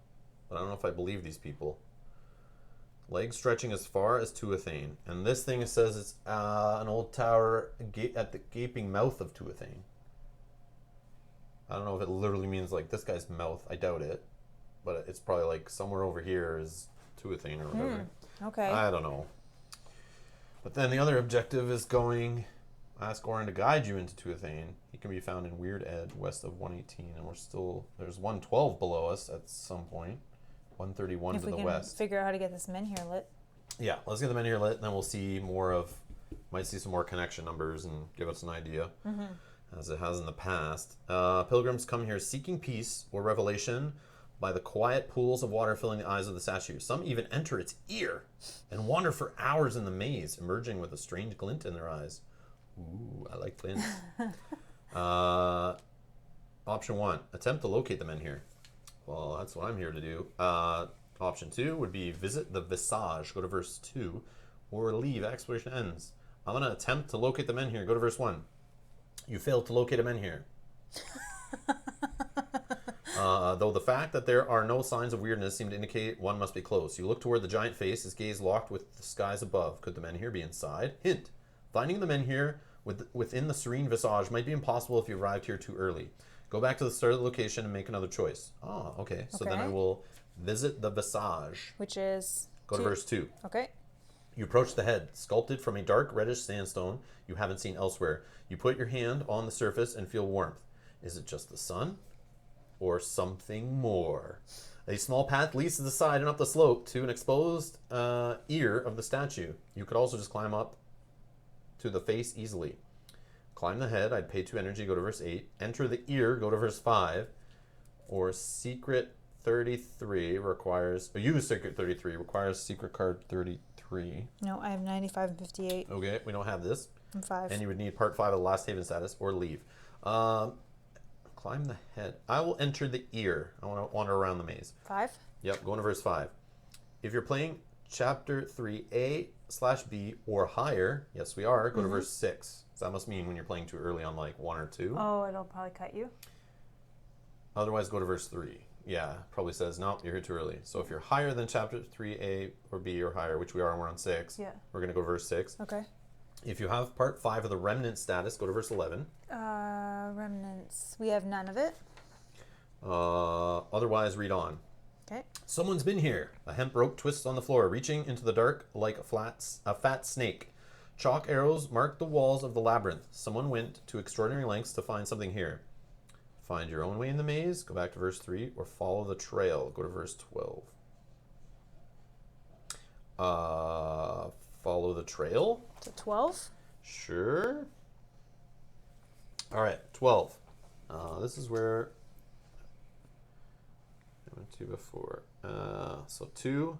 S1: But I don't know if I believe these people. Legs stretching as far as Tuathane. And this thing says it's an old tower at the gaping mouth of Tuathane. I don't know if it literally means like this guy's mouth. I doubt it. But it's probably like somewhere over here is Tuathane or whatever.
S2: Okay.
S1: I don't know. But then the other objective is going Ask Orin to guide you into Tuathane. He can be found in Weird Ed, west of 118, and there's 112 below us at some point. 131
S2: if
S1: to the
S2: we
S1: west.
S2: can figure out how to get this men here lit.
S1: Yeah, let's get the men here lit, and then we'll see might see some more connection numbers and give us an idea, as it has in the past. Pilgrims come here seeking peace or revelation by the quiet pools of water filling the eyes of the statue. Some even enter its ear and wander for hours in the maze, emerging with a strange glint in their eyes. Ooh, I like glints. Option 1, attempt to locate the men here. Well, that's what I'm here to do. Option 2 would be visit the Visage, go to verse 2, or leave, exploration ends. I'm going to attempt to locate the men here, go to verse 1. You failed to locate a men here. Though the fact that there are no signs of weirdness seem to indicate one must be close. You look toward the giant face, his gaze locked with the skies above. Could the men here be inside? Hint, finding the men here within the Serene Visage might be impossible if you arrived here too early. Go back to the start of the location and make another choice. Oh, okay. So then I will visit the Visage.
S2: Which is...
S1: Go to verse 2.
S2: Okay.
S1: You approach the head, sculpted from a dark reddish sandstone you haven't seen elsewhere. You put your hand on the surface and feel warmth. Is it just the sun? Or something more? A small path leads to the side and up the slope to an exposed ear of the statue. You could also just climb up to the face easily. Climb the head, I'd pay 2 energy, go to verse 8. Enter the ear, go to verse 5. Or Secret 33 requires... use Secret 33, requires Secret card 33.
S2: No, I have 95 and 58.
S1: Okay, we don't have this.
S2: I'm 5.
S1: And you would need part 5 of the last haven status, or leave. Climb the head. I will enter the ear. I want to wander around the maze.
S2: 5?
S1: Yep, go into verse 5. If you're playing chapter 3A/B or higher, yes we are, go to verse 6. So that must mean when you're playing too early on like 1 or 2.
S2: Oh, it'll probably cut you.
S1: Otherwise, go to verse 3. Yeah, probably says, no, you're here too early. So if you're higher than chapter 3A or B or higher, which we are and we're on 6, we're going to go to verse 6.
S2: Okay.
S1: If you have part 5 of the remnant status, go to verse 11.
S2: Remnants. We have none of it.
S1: Otherwise, read on.
S2: Okay.
S1: Someone's been here. A hemp rope twists on the floor, reaching into the dark like a fat snake. Chalk arrows mark the walls of the labyrinth. Someone went to extraordinary lengths to find something here. Find your own way in the maze. Go back to verse 3, or follow the trail. Go to verse 12. Follow the trail?
S2: To 12?
S1: Sure. All right, 12. This is where I went to before. So 2,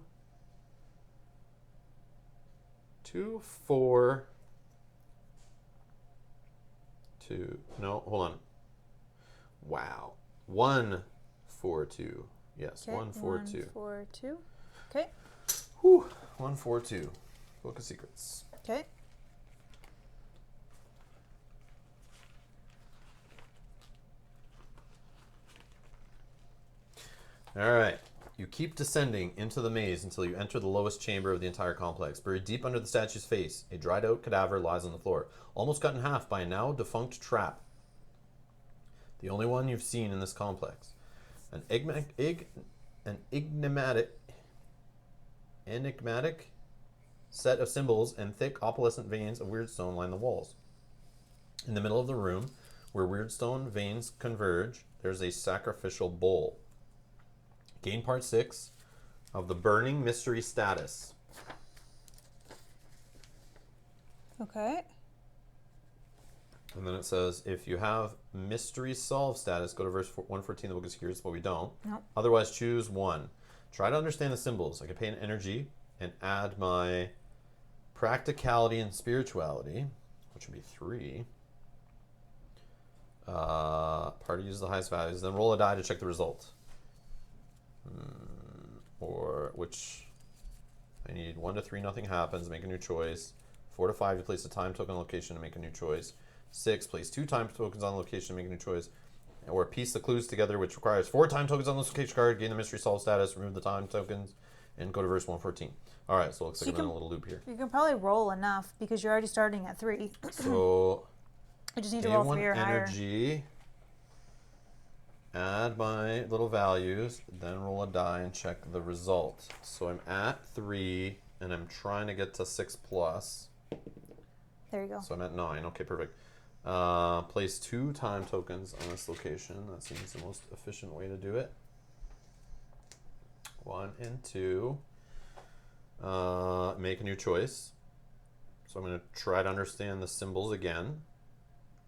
S1: 4, 2. No, hold on. Wow. 1, 4, 2. Yes,
S2: Okay.
S1: 1, 4, 2.
S2: 1, 4, 2. Okay.
S1: Whew. 1, 4, 2. Book of Secrets.
S2: Okay.
S1: All right. You keep descending into the maze until you enter the lowest chamber of the entire complex. Buried deep under the statue's face, a dried out cadaver lies on the floor, almost cut in half by a now defunct trap. The only one you've seen in this complex. An enigmatic set of symbols and thick opalescent veins of weirdstone line the walls. In the middle of the room, where weirdstone veins converge, there's a sacrificial bowl. Gain part 6 of the burning mystery status.
S2: Okay.
S1: And then it says, if you have mystery solved status, go to verse 114 of the Book of Secrets, but we don't.
S2: Nope.
S1: Otherwise, choose 1. Try to understand the symbols. I can pay an energy and add my practicality and spirituality, which would be 3. Party uses the highest values. Then roll a die to check the result. Or which I need 1 to 3, nothing happens. Make a new choice. 4 to 5, you place a time token on location to make a new choice. 6, place 2 time tokens on location to make a new choice. Or piece the clues together, which requires 4 time tokens on the location card. Gain the mystery solved status. Remove the time tokens, and go to verse 114. All right, so it looks like I'm in a little loop here.
S2: You can probably roll enough because you're already starting at 3.
S1: So
S2: I just need to roll 3 or higher.
S1: energy. Add my little values, then roll a die and check the result. So I'm at 3, and I'm trying to get to 6 plus.
S2: There you go.
S1: So I'm at 9. Okay, perfect. Place 2 time tokens on this location. That seems the most efficient way to do it. 1 and 2. Make a new choice. So I'm going to try to understand the symbols again,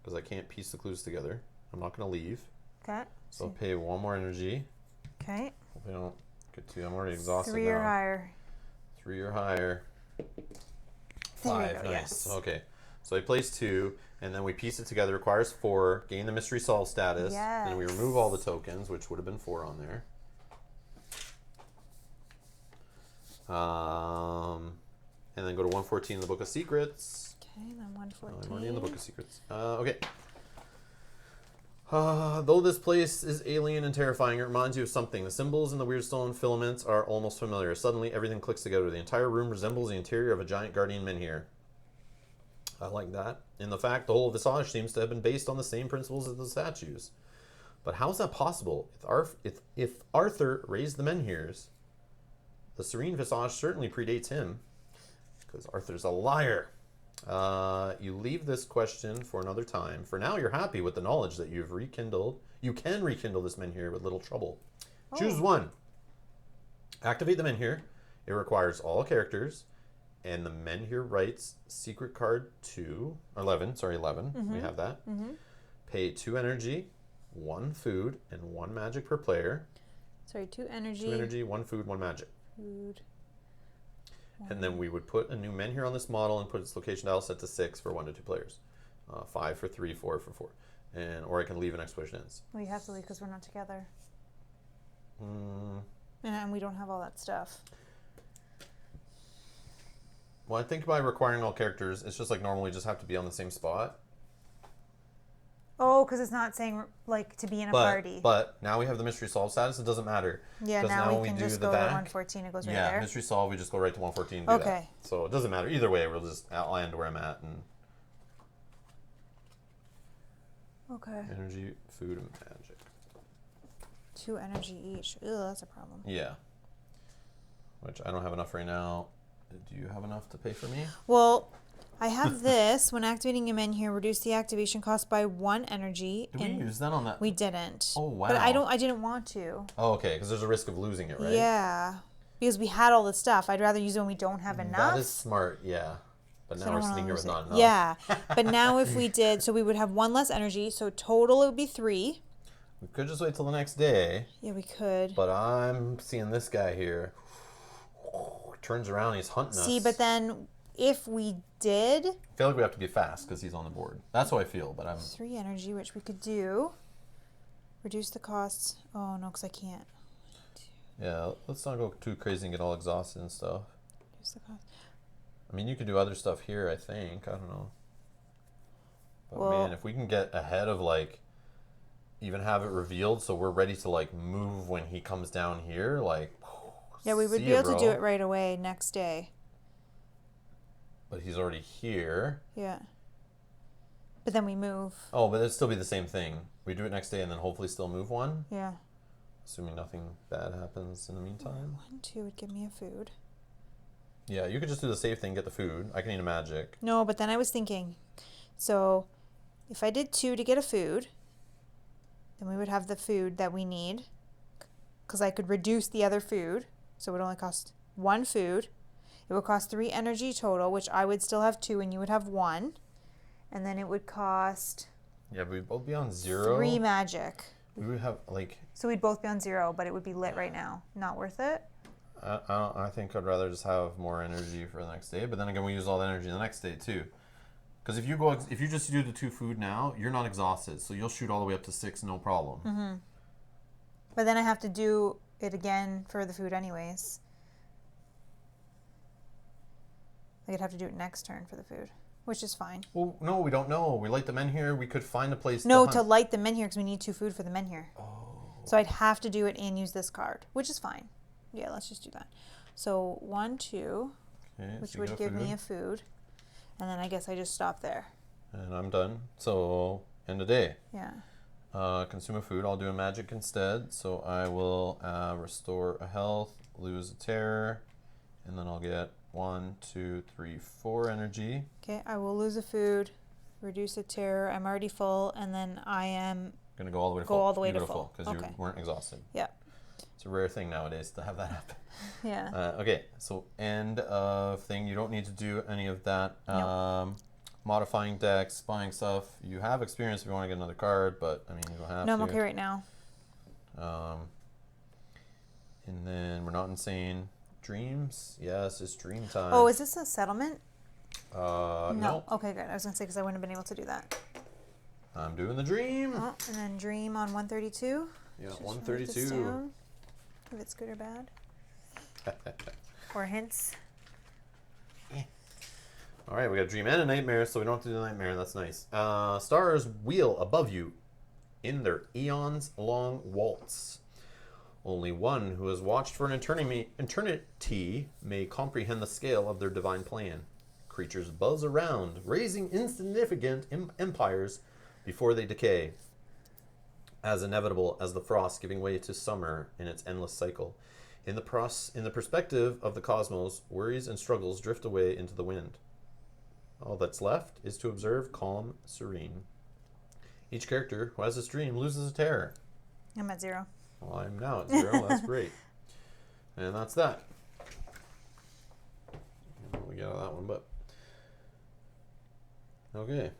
S1: because I can't piece the clues together. I'm not going to leave.
S2: Okay.
S1: So I'll pay 1 more energy.
S2: Okay.
S1: Hope I don't get too. I'm already exhausted
S2: 3
S1: now.
S2: or higher.
S1: 3 or higher.
S2: There
S1: 5.
S2: you go,
S1: Nice.
S2: yes.
S1: Okay. So I place 2, and then we piece it together. Requires 4. Gain the mystery solve status.
S2: Yes.
S1: Then we remove all the tokens, which would have been 4 on there. And then go to 114 in the Book of Secrets.
S2: Okay, then 114.
S1: I'm already in the Book of Secrets. Okay. Though this place is alien and terrifying, it reminds you of something. The symbols and the weird stone filaments are almost familiar. Suddenly, everything clicks together. The entire room resembles the interior of a giant guardian menhir. I like that. In the fact, the whole visage seems to have been based on the same principles as the statues. But how is that possible? If Arthur raised the menhirs, the Serene Visage certainly predates him, because Arthur's a liar. You leave this question for another time. For now, you're happy with the knowledge that you've rekindled. You can rekindle this menhir with little trouble.
S2: Oh.
S1: Choose one. Activate the menhir. It requires all characters, and the menhir writes secret card 11. We have that. Pay 2 energy, 1 food, and 1 magic per player.
S2: Sorry, 2 energy.
S1: 2 energy, 1 food, 1 magic.
S2: Food.
S1: And then we would put a new menhir on this model and put its location dial set to 6 for 1 to 2 players. 5 for 3, 4 for 4. Or I can leave an exploration ends.
S2: Well, you have to leave because we're not together.
S1: Mm.
S2: And we don't have all that stuff.
S1: Well, I think by requiring all characters, it's just like normally just have to be on the same spot.
S2: Oh, because it's not saying like to be in a party.
S1: But now we have the mystery solve status. It doesn't matter.
S2: Yeah, now we can just go to 114. It goes right there.
S1: Yeah, mystery solve. We just go right to 114. And do
S2: Okay.
S1: that. So it doesn't matter either way. We'll just land where I'm at and
S2: Okay.
S1: energy, food, and magic.
S2: 2 energy each. Ugh, that's a problem.
S1: Yeah. Which I don't have enough right now. Do you have enough to pay for me?
S2: Well, I have this. When activating a menhir, reduce the activation cost by 1 energy.
S1: Did we use that on that?
S2: We didn't.
S1: Oh, wow.
S2: But I didn't want to.
S1: Oh, okay, because there's a risk of losing it, right?
S2: Yeah. Because we had all the stuff. I'd rather use it when we don't have enough.
S1: That is smart, yeah. But now we're sitting here with not enough.
S2: Yeah. But now if we did, so we would have 1 less energy. So total it would be 3.
S1: We could just wait till the next day.
S2: Yeah, we could.
S1: But I'm seeing this guy here. Turns around, he's hunting us.
S2: See, but then if we did...
S1: I feel like we have to be fast because he's on the board. That's how I feel, but I'm...
S2: 3 energy, which we could do. Reduce the costs. Oh, no, because I can't.
S1: Yeah, let's not go too crazy and get all exhausted and stuff.
S2: Reduce the cost.
S1: I mean, you could do other stuff here, I think. I don't know. But
S2: Well,
S1: man, if we can get ahead of, like, even have it revealed so we're ready to, like, move when he comes down here, like...
S2: Yeah, we would be able to do it right away next day.
S1: But he's already here.
S2: Yeah. But then we move.
S1: Oh, but it'd still be the same thing. We do it next day and then hopefully still move 1.
S2: Yeah.
S1: Assuming nothing bad happens in the meantime.
S2: 1, 2 would give me a food.
S1: Yeah, you could just do the safe thing, get the food. I can eat a magic.
S2: No, but then I was thinking, so if I did 2 to get a food, then we would have the food that we need. Because I could reduce the other food. So it would only cost 1 food. It would cost 3 energy total, which I would still have 2 and you would have 1. And then it would cost...
S1: Yeah, but we'd both be on 0.
S2: 3 magic.
S1: We would have, like...
S2: So we'd both be on 0, but it would be lit right now. Not worth it?
S1: I think I'd rather just have more energy for the next day. But then again, we use all the energy the next day, too. Because if you just do the 2 food now, you're not exhausted. So you'll shoot all the way up to 6, no problem.
S2: Mm-hmm. But then I have to do it again for the food anyways. Like I'd have to do it next turn for the food, which is fine.
S1: Well, no, we don't know. We light the menhir. We could find a place
S2: No,
S1: to
S2: to
S1: hunt.
S2: light the menhir because we need 2 food for the menhir.
S1: Oh.
S2: So I'd have to do it and use this card, which is fine. Yeah, let's just do that. So 1, 2,
S1: Okay,
S2: which
S1: so you
S2: would
S1: get
S2: give
S1: food.
S2: me a food. And then I guess I just stop there.
S1: And I'm done. So, end of day.
S2: Yeah.
S1: Consume a food. I'll do a magic instead. So I will restore a health, lose a terror, and then I'll get 1, 2, 3, 4 energy.
S2: Okay, I will lose a food, reduce a terror. I'm already full, and then I am
S1: Gonna go all the way to
S2: Go
S1: full.
S2: all the way
S1: You
S2: to
S1: go
S2: full.
S1: because
S2: Okay.
S1: you weren't exhausted.
S2: yeah.
S1: It's a rare thing nowadays to have that happen.
S2: Yeah.
S1: Okay, so end of thing. You don't need to do any of that.
S2: Nope.
S1: Modifying decks, buying stuff. You have experience if you want to get another card, but I mean, you don't have
S2: No,
S1: to.
S2: I'm okay right now.
S1: And then we're not insane. Dreams? Yes, it's dream time.
S2: Oh, is this a settlement?
S1: No.
S2: Okay, good. I was going to say because I wouldn't have been able to do that.
S1: I'm doing the dream.
S2: Oh, and then dream on 132.
S1: Yeah,
S2: Just
S1: 132.
S2: write this down, if it's good or bad. Or hints.
S1: All right, we got a dream and a nightmare, so we don't have to do the nightmare. That's nice. Stars wheel above you in their eons-long waltz. Only one who has watched for an eternity may comprehend the scale of their divine plan. Creatures buzz around, raising insignificant empires before they decay, as inevitable as the frost giving way to summer in its endless cycle. In the perspective of the cosmos, worries and struggles drift away into the wind. All that's left is to observe calm, serene. Each character who has this dream loses a terror.
S2: I'm at 0.
S1: Well, I'm now at 0. That's great. And that's that. We get out of that one, but okay.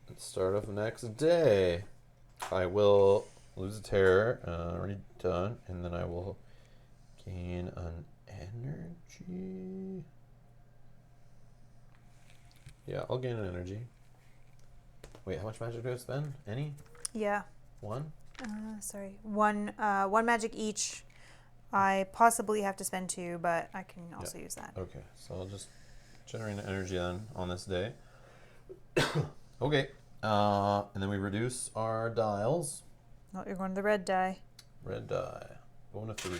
S1: Let's start off the next day. I will lose a terror. Already done, and then I will gain an energy. Yeah, I'll gain an energy. Wait, how much magic do I spend? Any?
S2: Yeah.
S1: 1?
S2: Sorry. One magic each. I possibly have to spend 2, but I can also use that.
S1: Okay, so I'll just generate an energy then on this day. Okay, and then we reduce our dials.
S2: Oh, you're going to the red die.
S1: Red die. Going to 3.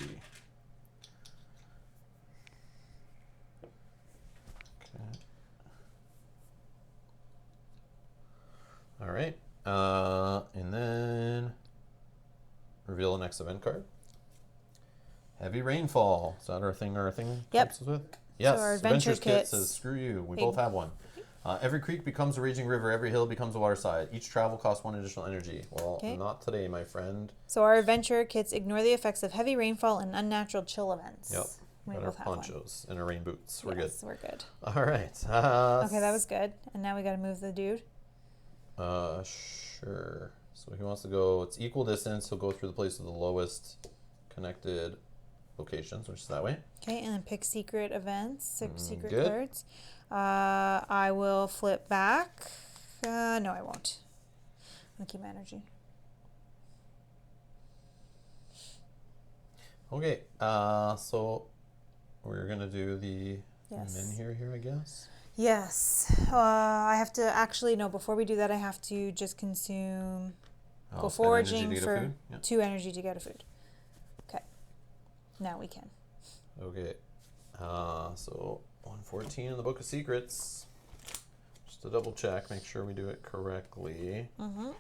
S1: Okay. All right. And then reveal the next event card. Heavy rainfall. Is that our thing?
S2: Yep.
S1: helps us with? Yes.
S2: So our
S1: Adventures
S2: adventure
S1: kit says
S2: kits.
S1: screw you. We
S2: Big.
S1: both have one. Every creek becomes a raging river. Every hill becomes a waterside. Each travel costs 1 additional energy. Well,
S2: Okay.
S1: not today, my friend.
S2: So our adventure kits ignore the effects of heavy rainfall and unnatural chill events.
S1: Yep.
S2: We
S1: Got our
S2: both have one.
S1: ponchos and our rain boots. We're
S2: Yes, we're good.
S1: good. All right.
S2: Okay, that was good. And now we got to move the dude.
S1: Sure. So he wants to go, it's equal distance. He'll go through the place of the lowest connected locations, which is that way.
S2: Okay, and then pick secret events, secret
S1: good.
S2: cards. I will flip back. No, I won't. I'm going to keep my energy.
S1: Okay. So we're going to do the
S2: Yes.
S1: min here, I guess.
S2: Yes. I have to actually, no, before we do that, I have to just consume, go
S1: spend energy to
S2: foraging
S1: get a
S2: for
S1: food? Yeah.
S2: 2 energy to get a food. Okay. Now we can.
S1: Okay. So 114 in the Book of Secrets. Just to double check, make sure we do it correctly.
S2: Mm-hmm.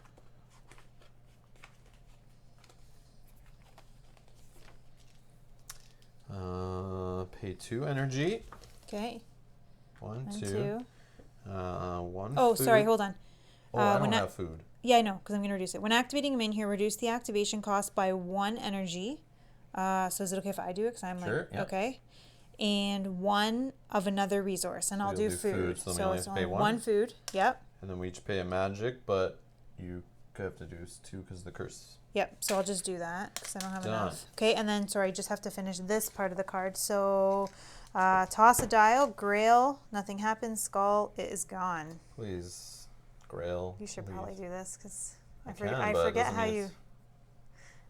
S1: Pay 2 energy.
S2: Okay.
S1: 1,
S2: And
S1: 2.
S2: 2.
S1: 1
S2: Oh,
S1: food.
S2: sorry, hold on.
S1: Oh, I don't
S2: when
S1: have food.
S2: Yeah, I know, because I'm going to reduce it. When activating a min here, reduce the activation cost by 1 energy. So is it okay if I do it? Because I'm
S1: Sure,
S2: like,
S1: yeah.
S2: okay. And 1 of another resource. And I'll
S1: You'll
S2: do
S1: do
S2: food.
S1: food, so then we
S2: So
S1: only
S2: it's
S1: have to pay
S2: only
S1: 1?
S2: 1 food. Yep.
S1: And then we each pay a magic, but you have to do 2 because of the curse.
S2: Yep. So I'll just do that because I don't have
S1: Done.
S2: enough. Okay. And then, sorry, I just have to finish this part of the card. So toss a dial, grail, nothing happens, skull, it is gone.
S1: Please, Grail.
S2: You should
S1: please.
S2: probably do this because I
S1: can,
S2: forget,
S1: but
S2: I
S1: it
S2: forget
S1: doesn't
S2: how
S1: mean
S2: you.
S1: it's-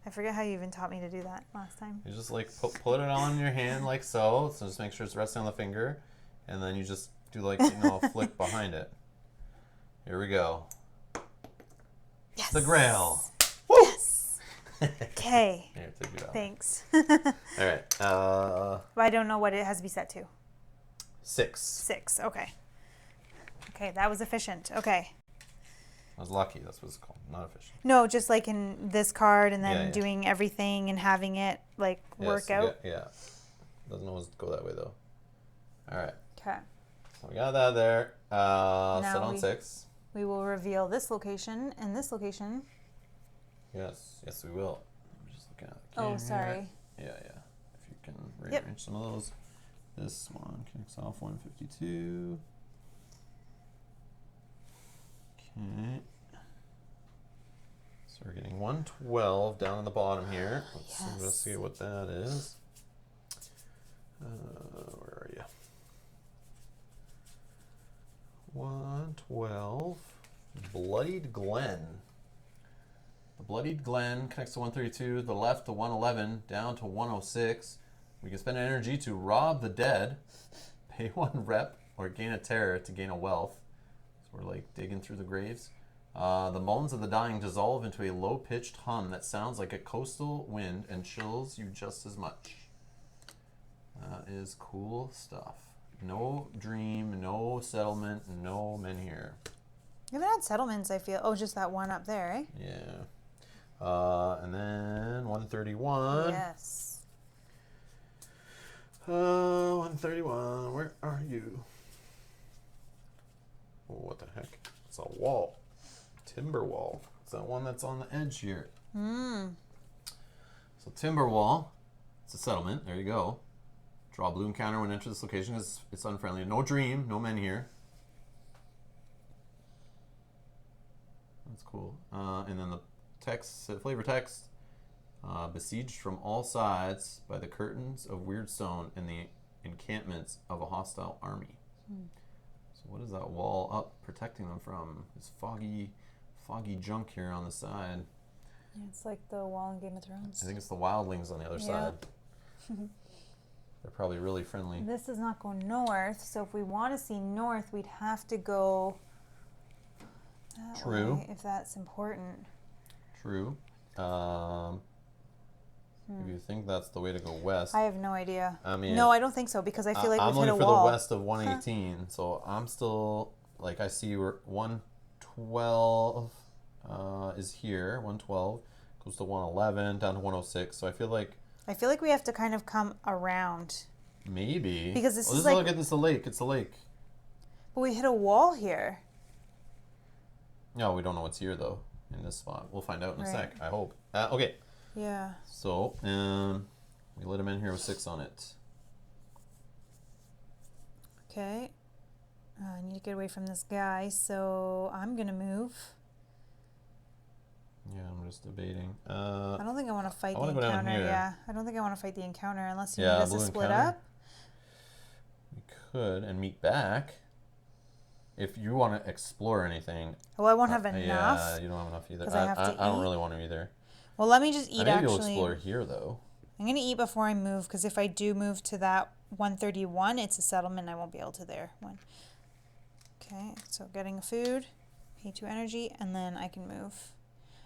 S2: I forget how you even taught me to do that last time.
S1: You just like put it on your hand like so. So just make sure it's resting on the finger, and then you just do like a flick behind it. Here we go.
S2: Yes.
S1: The Grail.
S2: Yes. Okay.
S1: Here, take it out.
S2: Thanks.
S1: All right.
S2: But I don't know what it has to be set to.
S1: 6.
S2: 6. Okay. Okay, that was efficient. Okay.
S1: I was lucky. That's what it's called. Not efficient.
S2: No, just like in this card and then
S1: Yeah, yeah.
S2: doing everything and having it like work
S1: Yes,
S2: out.
S1: Yeah. Doesn't always go that way though. All right.
S2: Okay.
S1: So we got that there. Set on 6.
S2: We will reveal this location and this location.
S1: Yes, we will. I'm just looking at the
S2: Oh,
S1: game
S2: sorry.
S1: here. Yeah. If you can rearrange some of those. This one kicks off 152. Okay. So we're getting 112 down on the bottom here. Let's investigate what that is. Where are you? 112. Bloodied Glen. The Bloodied Glen connects to 132, the left to 111, down to 106. We can spend energy to rob the dead, pay 1 rep, or gain a terror to gain a wealth. So we're like digging through the graves. The moans of the dying dissolve into a low-pitched hum that sounds like a coastal wind and chills you just as much. That is cool stuff. No dream, no settlement, no men here.
S2: You haven't had settlements, I feel. Oh, just that one up there, eh?
S1: Yeah. And then 131.
S2: Yes.
S1: 131. Where are you? Oh, what the heck? It's a wall. Timber wall. It's that one that's on the edge here. So timber wall. It's a settlement. There you go. Draw a blue encounter when enter this location. It's unfriendly. No dream. No men here. That's cool. And then the text, flavor text. Besieged from all sides by the curtains of weird stone and the encampments of a hostile army. So what is that wall up protecting them from? This foggy junk here on the side.
S2: Yeah, it's like the wall in Game of Thrones.
S1: I think it's the wildlings on the other side. They're probably really friendly.
S2: This does not go north, so if we want to see north, we'd have to go that
S1: True.
S2: way, if that's important.
S1: True. If you think that's the way to go west.
S2: I have no idea.
S1: I mean,
S2: no, I don't think so, because I feel like
S1: I'm
S2: we've hit a
S1: looking for
S2: wall.
S1: the west of 118, so I'm still, like, I see where 112 is here. 112 goes to 111, down to 106, so I feel like
S2: we have to kind of come around.
S1: maybe.
S2: Because this is
S1: like...
S2: like...
S1: Look at this, a lake. It's a lake.
S2: But we hit a wall here.
S1: No, we don't know what's here, though, in this spot. We'll find out in a
S2: Right.
S1: sec, I hope. Okay.
S2: Yeah.
S1: So, we let him in here with 6 on it.
S2: Okay. I need to get away from this guy, so I'm going to move.
S1: Yeah, I'm just debating.
S2: I don't think I want to fight
S1: I
S2: the
S1: wanna go down
S2: encounter.
S1: here.
S2: Yeah, I don't think I want to fight the encounter unless you
S1: Yeah,
S2: need us to
S1: blue
S2: split
S1: encounter.
S2: up.
S1: We could and meet back. If you want to explore anything.
S2: Oh, I won't have enough.
S1: Yeah, you don't have enough either.
S2: 'Cause I have to
S1: I don't
S2: eat.
S1: really want to either.
S2: Well, let me just eat.
S1: I think you'll
S2: Actually,
S1: explore here, though.
S2: I'm gonna eat before I move, because if I do move to that 131, it's a settlement. I won't be able to there. Okay, so getting food, pay 2 energy, and then I can move.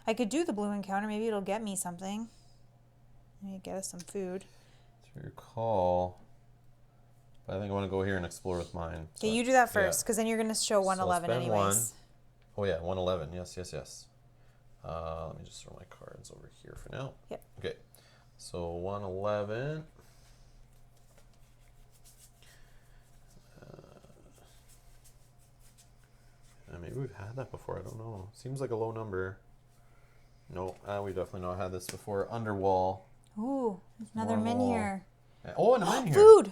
S2: I could do the blue encounter. Maybe it'll get me something. Maybe get us some food.
S1: It's your call. But I think I want to go here and explore with mine. So
S2: Okay, you do that first, because then you're gonna show
S1: So
S2: 111
S1: spend
S2: anyways.
S1: 1. Oh yeah, 111. Yes. Let me just throw my cards over here for now.
S2: Yep.
S1: Okay. So 111. Maybe we've had that before. I don't know. Seems like a low number. No, we definitely not had this before. Underwall.
S2: Ooh, there's another
S1: More
S2: min
S1: wall.
S2: here.
S1: Oh, and a man here.
S2: Food.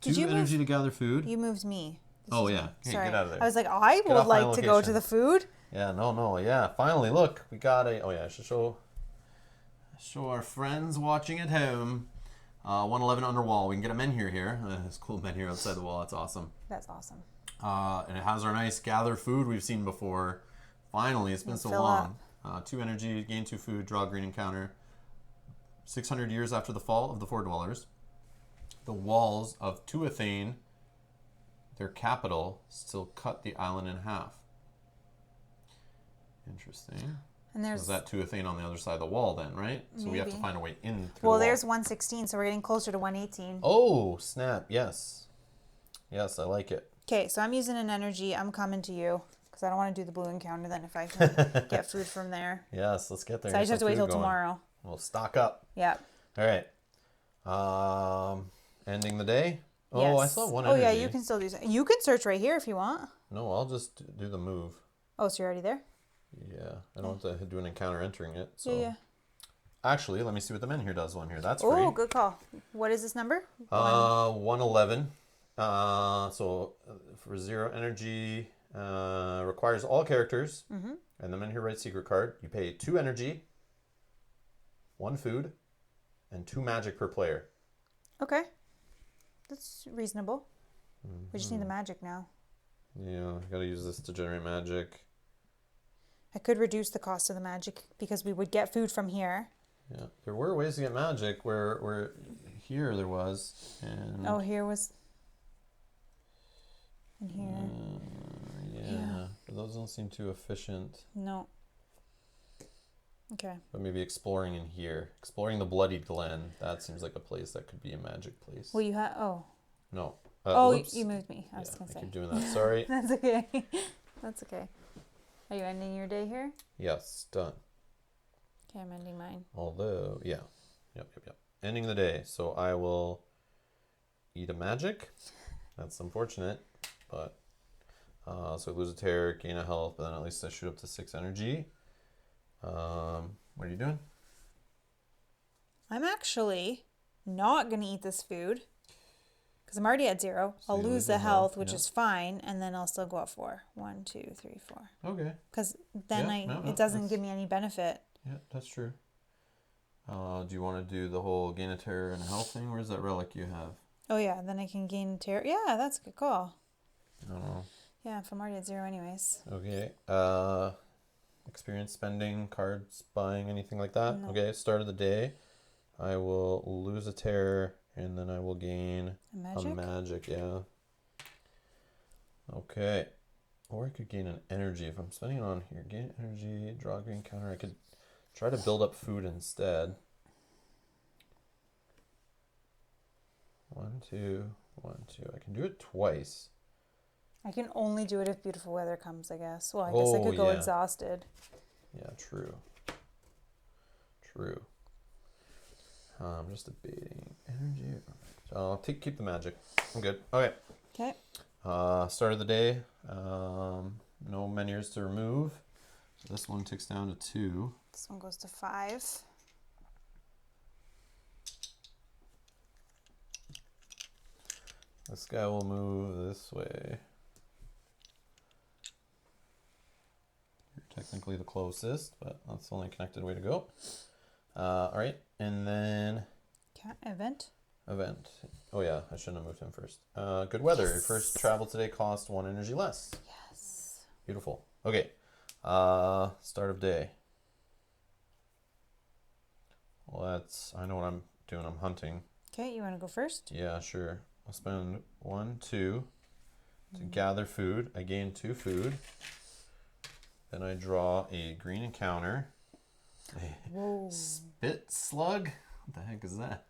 S2: Did
S1: 2
S2: you
S1: energy
S2: move?
S1: to gather food.
S2: You moved me.
S1: Oh yeah. Hey,
S2: Sorry.
S1: get out of there.
S2: I was like, I
S1: off
S2: would
S1: my
S2: like to go to
S1: location.
S2: the food.
S1: Yeah, no, yeah. Finally, look, we got a. Oh yeah, I should show our friends watching at home. 111 Underwall. We can get a menhir here. There's cool menhir outside the wall. That's awesome.
S2: That's awesome.
S1: And it has our nice gather food we've seen before. Finally, it's been so
S2: fill
S1: long. 2 energy, gain 2 food, draw a green encounter. 600 years after the fall of the Four Dwellers, the walls of Tuathane, their capital, still cut the island in half. Interesting.
S2: And there's
S1: So is that Tuathane on the other side of the wall then, right? So we have to
S2: Maybe.
S1: find a way in through
S2: well,
S1: the
S2: there's
S1: wall.
S2: 116, so we're getting closer to 118.
S1: Oh, snap. Yes. Yes, I like it.
S2: Okay, so I'm using an energy. I'm coming to you because I don't want to do the blue encounter then if I can get food from there.
S1: Yes, let's get there.
S2: So I just have to wait till
S1: Get some food going.
S2: tomorrow.
S1: We'll stock up.
S2: Yeah.
S1: All right. Ending the day. Oh,
S2: Yes.
S1: I still have one
S2: Oh
S1: energy.
S2: yeah, you can still do that. You can search right here if you want.
S1: No, I'll just do the move.
S2: Oh, so you're already there?
S1: Yeah, I don't have to do an encounter entering it. So
S2: Yeah, yeah.
S1: actually, let me see what the men here does one here. That's free.
S2: Oh, good call. What is this number?
S1: 111. So for 0 energy, requires all characters.
S2: Mm-hmm.
S1: And the men here write secret card. You pay 2 energy, 1 food, and 2 magic per player.
S2: Okay. That's reasonable. We just need the magic now.
S1: Yeah, I gotta use this to generate magic.
S2: I could reduce the cost of the magic because we would get food from here.
S1: Yeah, there were ways to get magic where here there was, and
S2: Oh, here was. And here.
S1: yeah, but those don't seem too efficient.
S2: No. Okay.
S1: But maybe exploring in here, exploring the Bloodied Glen, that seems like a place that could be a magic place.
S2: Well, you have. Oh.
S1: No.
S2: Oh, you moved me. I was
S1: Yeah,
S2: going to say.
S1: I keep doing that. Sorry.
S2: That's okay. That's okay. Are you ending your day here?
S1: Yes, done.
S2: Okay, I'm ending mine.
S1: Although, yeah. Yep. Ending the day. So I will eat a magic. That's unfortunate, but so I lose a terror, gain a health, but then at least I shoot up to 6 energy. What are you doing?
S2: I'm actually not going to eat this food because I'm already at 0.
S1: So
S2: I'll
S1: you
S2: lose
S1: your
S2: the health, which
S1: yeah.
S2: is fine, and then I'll still go up 4. 1, 2, 3, 4.
S1: Okay.
S2: Because then
S1: Yeah,
S2: it doesn't give me any benefit.
S1: Yeah, that's true. Do you want to do the whole gain a terror and health thing? Where's that relic you have?
S2: Oh yeah, then I can gain terror. Yeah, that's a good call.
S1: I don't know.
S2: Yeah, if I'm already at 0 anyways.
S1: Okay. Experience spending, cards buying, anything like that?
S2: No.
S1: Okay, start of the day. I will lose a terror and then I will gain
S2: A
S1: a magic, yeah. Okay. Or I could gain an energy if I'm spending it on here. Gain energy, draw a green counter. I could try to build up food instead. 1, 2, 1, 2. I can do it twice.
S2: I can only do it if beautiful weather comes, I guess. Well, I guess I could go
S1: yeah.
S2: exhausted.
S1: Yeah, true. True. I'm just debating energy. I'll keep the magic. I'm good. Okay.
S2: Okay.
S1: Start of the day. No menhirs to remove. So this one ticks down to 2.
S2: This one goes to 5.
S1: This guy will move this way. You're technically the closest, but that's the only connected way to go. All right, and then
S2: Event.
S1: Oh yeah, I shouldn't have moved him first. Good weather. Your first travel today cost 1 energy less.
S2: Yes.
S1: Beautiful. Okay. Start of day. Well, I know what I'm doing. I'm hunting.
S2: Okay, you want to go first?
S1: Yeah, sure. I'll spend 1, 2 to gather food. I gain 2 food. Then I draw a green encounter.
S2: Whoa.
S1: Spit slug? What the heck is that?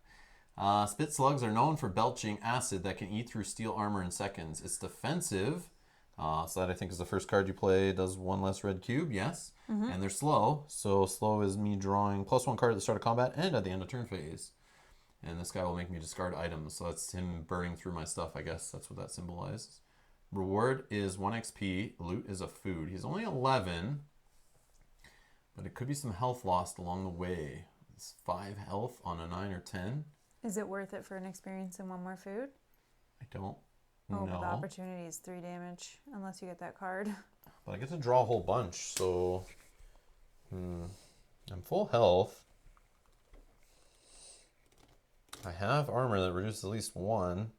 S1: Spit slugs are known for belching acid that can eat through steel armor in seconds. It's defensive. So that I think is the first card you play. Does 1 less red cube, yes. And they're slow. So slow is me drawing +1 card at the start of combat and at the end of turn phase. And this guy will make me discard items. So that's him burning through my stuff, I guess. That's what that symbolizes. Reward is 1 XP. Loot is a food. He's only 11. But it could be some health lost along the way. It's 5 health on a 9 or 10.
S2: Is it worth it for an experience and 1 more food?
S1: I don't
S2: Oh,
S1: know.
S2: but the opportunity is 3 damage, unless you get that card.
S1: But I get to draw a whole bunch, so... I'm full health. I have armor that reduces at least 1.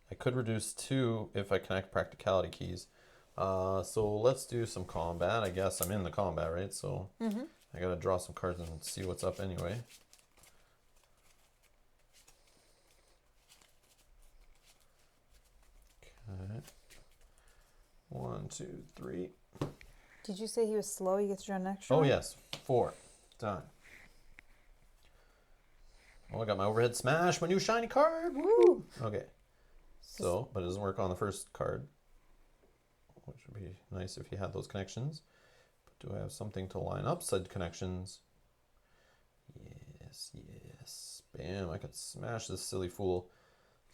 S1: I could reduce 2 if I connect practicality keys. So let's do some combat. I guess I'm in the combat, right? So I gotta draw some cards and see what's up anyway. Okay. 1, 2, 3.
S2: Did you say he was slow? You get to draw an extra?
S1: Oh yes, 4. Done. Oh, I got my overhead smash, my new shiny card. Woo! Okay. So, but it doesn't work on the first card, which would be nice if you had those connections. But do I have something to line up said connections? Yes, yes. Bam, I could smash this silly fool.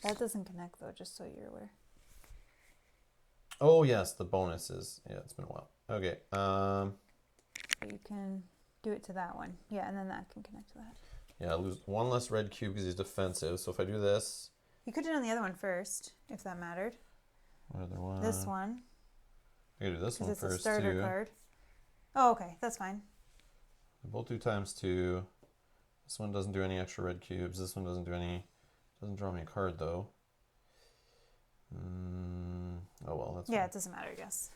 S2: That doesn't connect though, just so you're aware.
S1: Oh yes, the bonuses. Yeah, it's been a while. Okay.
S2: But you can do it to that one. Yeah, and then that can connect to that.
S1: Yeah, I lose one less red cube because he's defensive. So if I do this...
S2: You could have done the other one first, if that mattered.
S1: What other one?
S2: This one.
S1: I could do this one
S2: Because
S1: first,
S2: it's a starter
S1: too.
S2: card. Oh, okay. That's fine.
S1: They both do ×2. This one doesn't do any extra red cubes. This one doesn't do any... Doesn't draw me a card, though. Oh, well, that's
S2: Yeah,
S1: fine.
S2: it doesn't matter, I guess.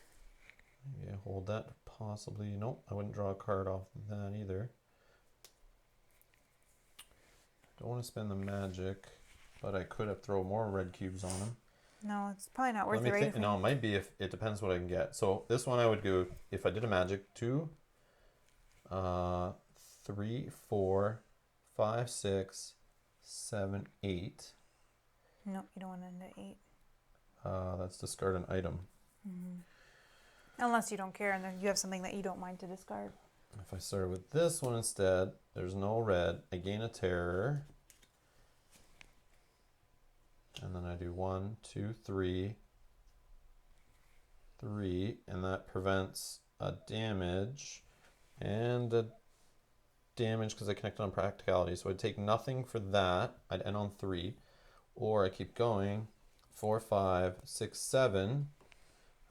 S1: Maybe I hold that, possibly. Nope, I wouldn't draw a card off that either. Don't want to spend the magic, but I could have thrown more red cubes on him.
S2: No, it's probably not worth
S1: Let
S2: it,
S1: me
S2: right?
S1: think. No, it might be if it depends what I can get. So this one I would go if I did a magic 2, 3, 4, 5, 6, 7, 8.
S2: No, you don't want to end at 8.
S1: That's discard an item.
S2: Unless you don't care and then you have something that you don't mind to discard.
S1: If I started with this one instead, there's no red. I gain a terror. And then I do 1, 2, 3, 3, and that prevents a damage and a damage because I connected on practicality. So I'd take nothing for that. I'd end on 3, or I keep going. 4, 5, 6, 7.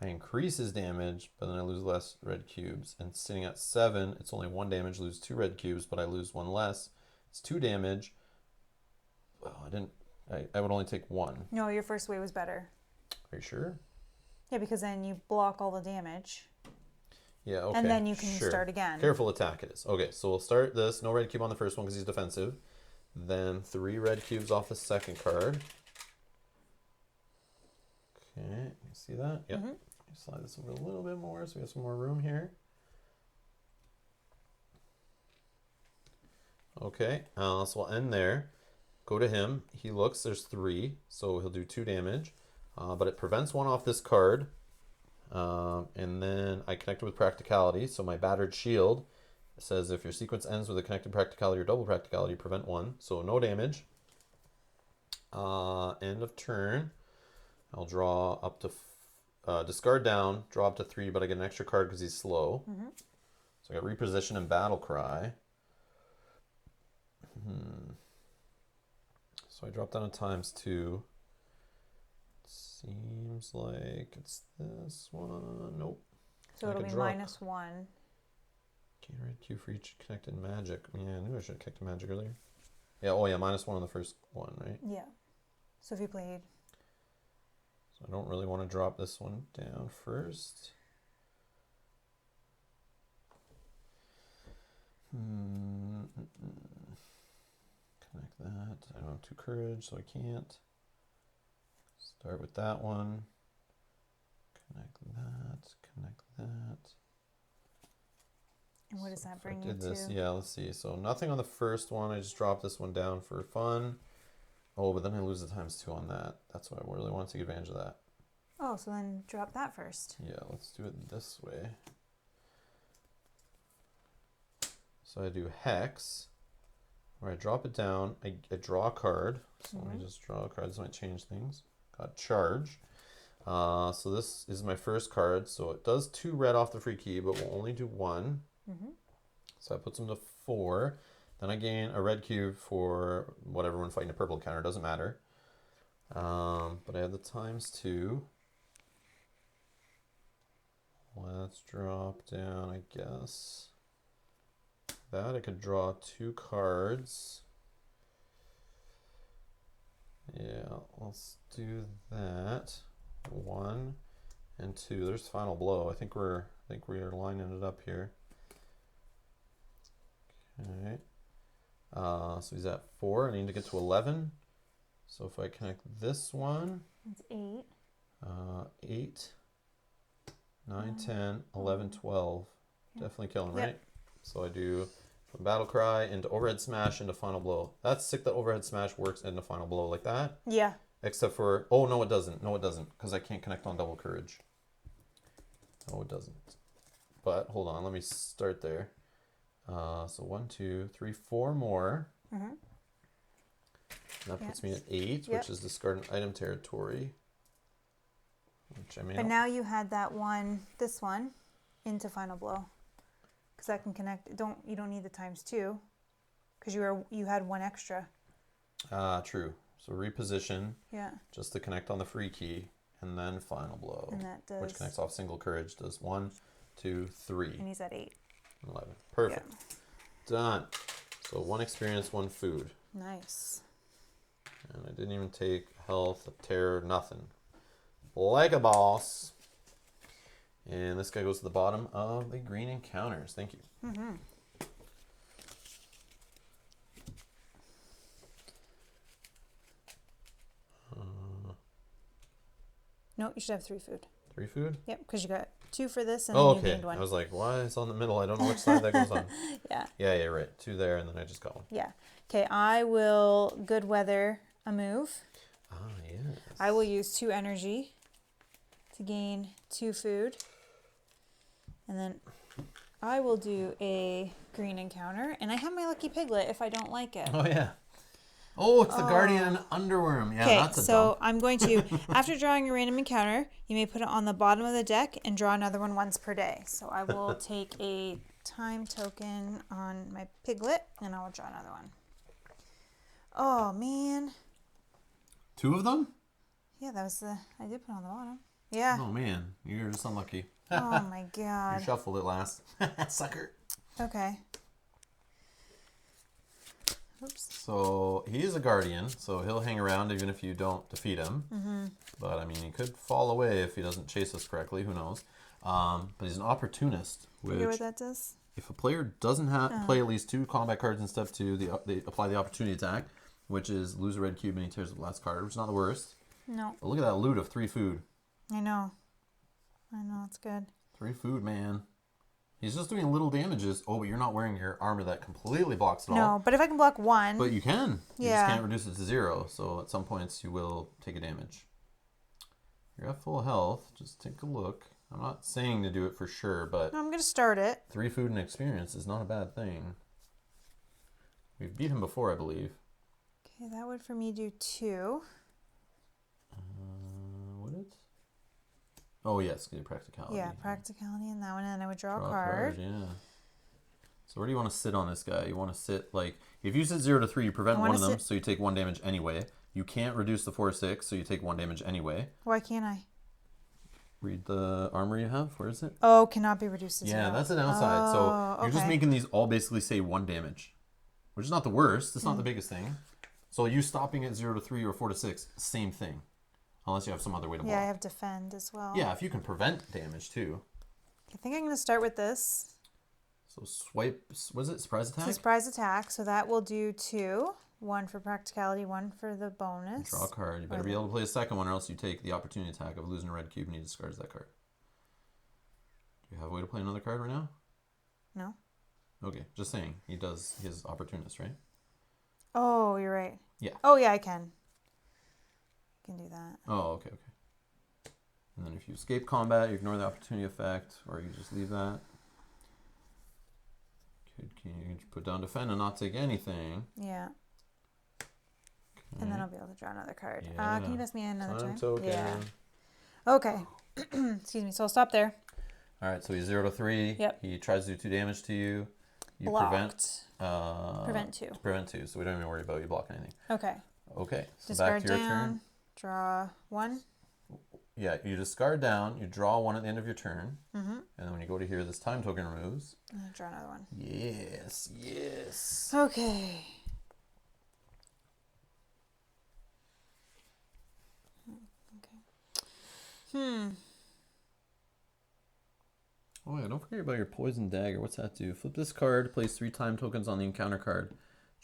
S1: I increase his damage, but then I lose less red cubes. And sitting at 7, it's only 1 damage, lose 2 red cubes, but I lose 1 less. It's 2 damage. Oh, I would only take 1.
S2: No, your first way was better.
S1: Are you sure?
S2: Yeah, because then you block all the damage.
S1: Yeah, okay.
S2: And then you can start again.
S1: Careful attack it is. Okay, so we'll start this. No red cube on the first one because he's defensive. Then 3 red cubes off the second card. Okay, you see that? Yep. Slide this over a little bit more so we have some more room here. Okay, so we'll end there. Go to him. He looks, there's 3, so he'll do 2 damage. But it prevents 1 off this card. And then I connect it with practicality. So my battered shield says if your sequence ends with a connected practicality or double practicality, prevent 1. So no damage. End of turn. I'll draw up to... discard down, draw up to 3, but I get an extra card because he's slow. So I got reposition and battle cry. So I drop down to ×2. Seems like it's this one. Nope.
S2: So it'll be -1.
S1: Gain red cube for each connected magic. Yeah, I knew I should have connected magic earlier. Yeah, oh yeah, -1 on the first one, right?
S2: Yeah. So if you played...
S1: So I don't really want to drop this one down first. Connect that. I don't have 2 courage, so I can't. Start with that one. Connect that. Connect that.
S2: And what does
S1: So
S2: that
S1: if I
S2: bring you
S1: did this,
S2: to?
S1: yeah, let's see. So nothing on the first one. I just dropped this one down for fun. Oh, but then I lose the ×2 on that. That's why I really want to take advantage of that.
S2: Oh, so then drop that first.
S1: Yeah, let's do it this way. So I do Hex, where I drop it down, I draw a card. So let me just draw a card, this might change things. Got Charge. So this is my first card, so it does 2 red off the free key, but will only do 1. So I put them to 4. Then I gain a red cube for whatever when fighting a purple counter, doesn't matter. But I have the ×2. Let's drop down, I guess. That I could draw 2 cards. Yeah, let's do that. 1 and 2. There's final blow. I think we are lining it up here. Okay. So he's at 4. I need to get to 11. So if I connect this one,
S2: It's 8.
S1: 8, 9, 10, 11, 12. Definitely killing,
S2: Yep.
S1: right? So I do from Battle Cry into Overhead Smash into Final Blow. That's sick that Overhead Smash works into Final Blow like that.
S2: Yeah.
S1: Except for, oh, no, it doesn't. No, it doesn't. Because I can't connect on Double Courage. No, it doesn't. But hold on, let me start there. So 1, 2, 3, 4 more. That puts me at 8, which is discard an item territory. Which I may
S2: But now you had that one, this one, into Final Blow. Because that can connect. You don't need the ×2. Because you had one extra.
S1: True. So reposition.
S2: Yeah.
S1: Just to connect on the free key. And then Final Blow.
S2: And that does.
S1: Which connects off single courage. Does 1, 2, 3.
S2: And he's at 8.
S1: 11. Perfect. Yeah. Done. So 1 experience, 1 food.
S2: Nice.
S1: And I didn't even take health, terror, nothing. Like a boss. And this guy goes to the bottom of the green encounters. Thank you.
S2: Mm-hmm. No, you should have 3 food.
S1: 3 food?
S2: Yep, because you got 2 for this and then you gained 1.
S1: I was like, why is it on the middle? I don't know which side that goes on.
S2: Yeah.
S1: Yeah, right. 2 there, and then I just got 1.
S2: Yeah. Okay, I will good weather a move.
S1: Ah, yes.
S2: I will use 2 energy to gain 2 food. And then I will do a green encounter. And I have my lucky piglet if I don't like it.
S1: Oh, yeah. Oh, it's the Guardian Underworm. Yeah, that's a
S2: so
S1: dump.
S2: I'm going to, after drawing a random encounter, you may put it on the bottom of the deck and draw another one once per day. So I will take a time token on my piglet and I will draw another one. Oh, man.
S1: 2 of them?
S2: Yeah, that was I did put it on the bottom. Yeah.
S1: Oh, man. You're just unlucky.
S2: Oh, my God.
S1: You shuffled it last. Sucker.
S2: Okay. Oops.
S1: So he is a guardian, so he'll hang around even if you don't defeat him.
S2: Mm-hmm.
S1: But I mean, he could fall away if he doesn't chase us correctly. Who knows? But he's an opportunist.
S2: You hear what that does?
S1: If a player doesn't play at least 2 combat cards in step 2, they apply the opportunity attack, which is lose a red cube and he tears the last card, which is not the worst.
S2: No.
S1: But look at that loot of 3 food.
S2: I know, it's good.
S1: 3 food, man. He's just doing little damages. Oh, but you're not wearing your armor that completely blocks it all.
S2: No, but if I can block 1.
S1: But you can. You
S2: Yeah.
S1: just can't reduce it to 0. So at some points you will take a damage. You're at full health. Just take a look. I'm not saying to do it for sure, but
S2: No, I'm going to start it.
S1: 3 food and experience is not a bad thing. We've beat him before, I believe.
S2: Okay, that would for me do 2.
S1: Would it? Oh, yes, good practicality.
S2: Yeah, practicality in that one, and I would draw a card.
S1: Yeah. So where do you want to sit on this guy? You want to sit, like, if you sit 0 to 3, you prevent one of them, so you take 1 damage anyway. You can't reduce the 4-6, so you take 1 damage anyway.
S2: Why can't I?
S1: Read the armor you have. Where is it?
S2: Oh, cannot be reduced to 0.
S1: Yeah, that's the downside. So you're just
S2: okay.
S1: making these all basically say 1 damage, which is not the worst. It's not the biggest thing. So you stopping at 0 to 3 or 4 to 6, same thing. Unless you have some other way to block.
S2: Yeah, I have defend as well.
S1: Yeah, if you can prevent damage too.
S2: I think I'm going to start with this.
S1: So swipe, was it surprise attack?
S2: It's a surprise attack, so that will do 2. 1 for practicality, 1 for the bonus.
S1: Draw a card. You better be able to play a second one or else you take the opportunity attack of losing a red cube and he discards that card. Do you have a way to play another card right now?
S2: No.
S1: Okay, just saying. He does his opportunist, right?
S2: Oh, you're right.
S1: Yeah.
S2: Oh, yeah, I can. I can do that.
S1: Oh, okay. And then if you escape combat, you ignore the opportunity effect, or you just leave that. You can put down defend and not take anything.
S2: Yeah.
S1: Okay.
S2: And then I'll be able to draw another card.
S1: Yeah.
S2: Can you pass me another
S1: Time
S2: turn?
S1: token.
S2: Yeah. Okay. Excuse me. So I'll stop there.
S1: All right, so he's 0 to 3.
S2: Yep.
S1: He tries to do 2 damage to you. You
S2: Blocked.
S1: prevent
S2: 2.
S1: Prevent 2, so we don't even worry about you blocking anything.
S2: Okay.
S1: Okay, so
S2: Discard
S1: back to your
S2: down.
S1: turn.
S2: Draw 1.
S1: Yeah, you discard down, you draw 1 at the end of your turn, and then when you go to here, this time token removes.
S2: And I'll draw another one.
S1: Yes, yes.
S2: Okay.
S1: Oh yeah, don't forget about your poison dagger. What's that do? Flip this card, place 3 time tokens on the encounter card.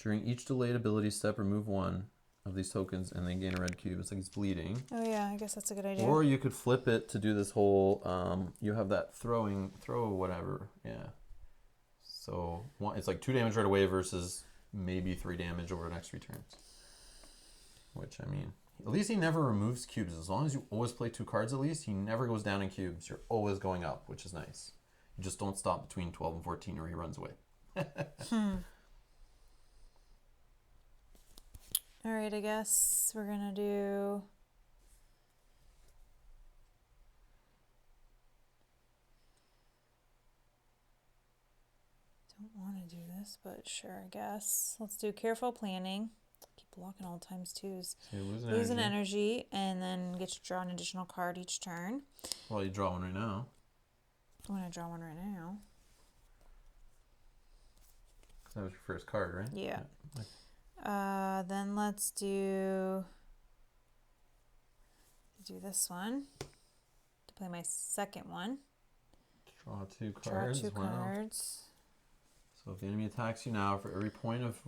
S1: During each delayed ability step, remove 1 of these tokens and then gain a red cube. It's like he's bleeding.
S2: Oh yeah, I guess that's a good idea.
S1: Or you could flip it to do this whole, you have that throw whatever, yeah. So it's like 2 damage right away versus maybe 3 damage over the next 3 turns. Which, I mean, at least he never removes cubes. As long as you always play 2 cards at least, he never goes down in cubes. You're always going up, which is nice. You just don't stop between 12 and 14 or he runs away.
S2: All right, I guess we're gonna do. Don't want to do this, but sure, I guess. Let's do careful planning. Keep blocking all times twos.
S1: So you
S2: Lose an energy, and then get to draw an additional card each turn.
S1: Well, you draw one right now.
S2: I'm gonna draw one right now.
S1: That was your first card, right?
S2: Yeah. Then let's do this one to play my second one.
S1: Draw two cards.
S2: Draw two cards.
S1: So if the enemy attacks you now, for every point of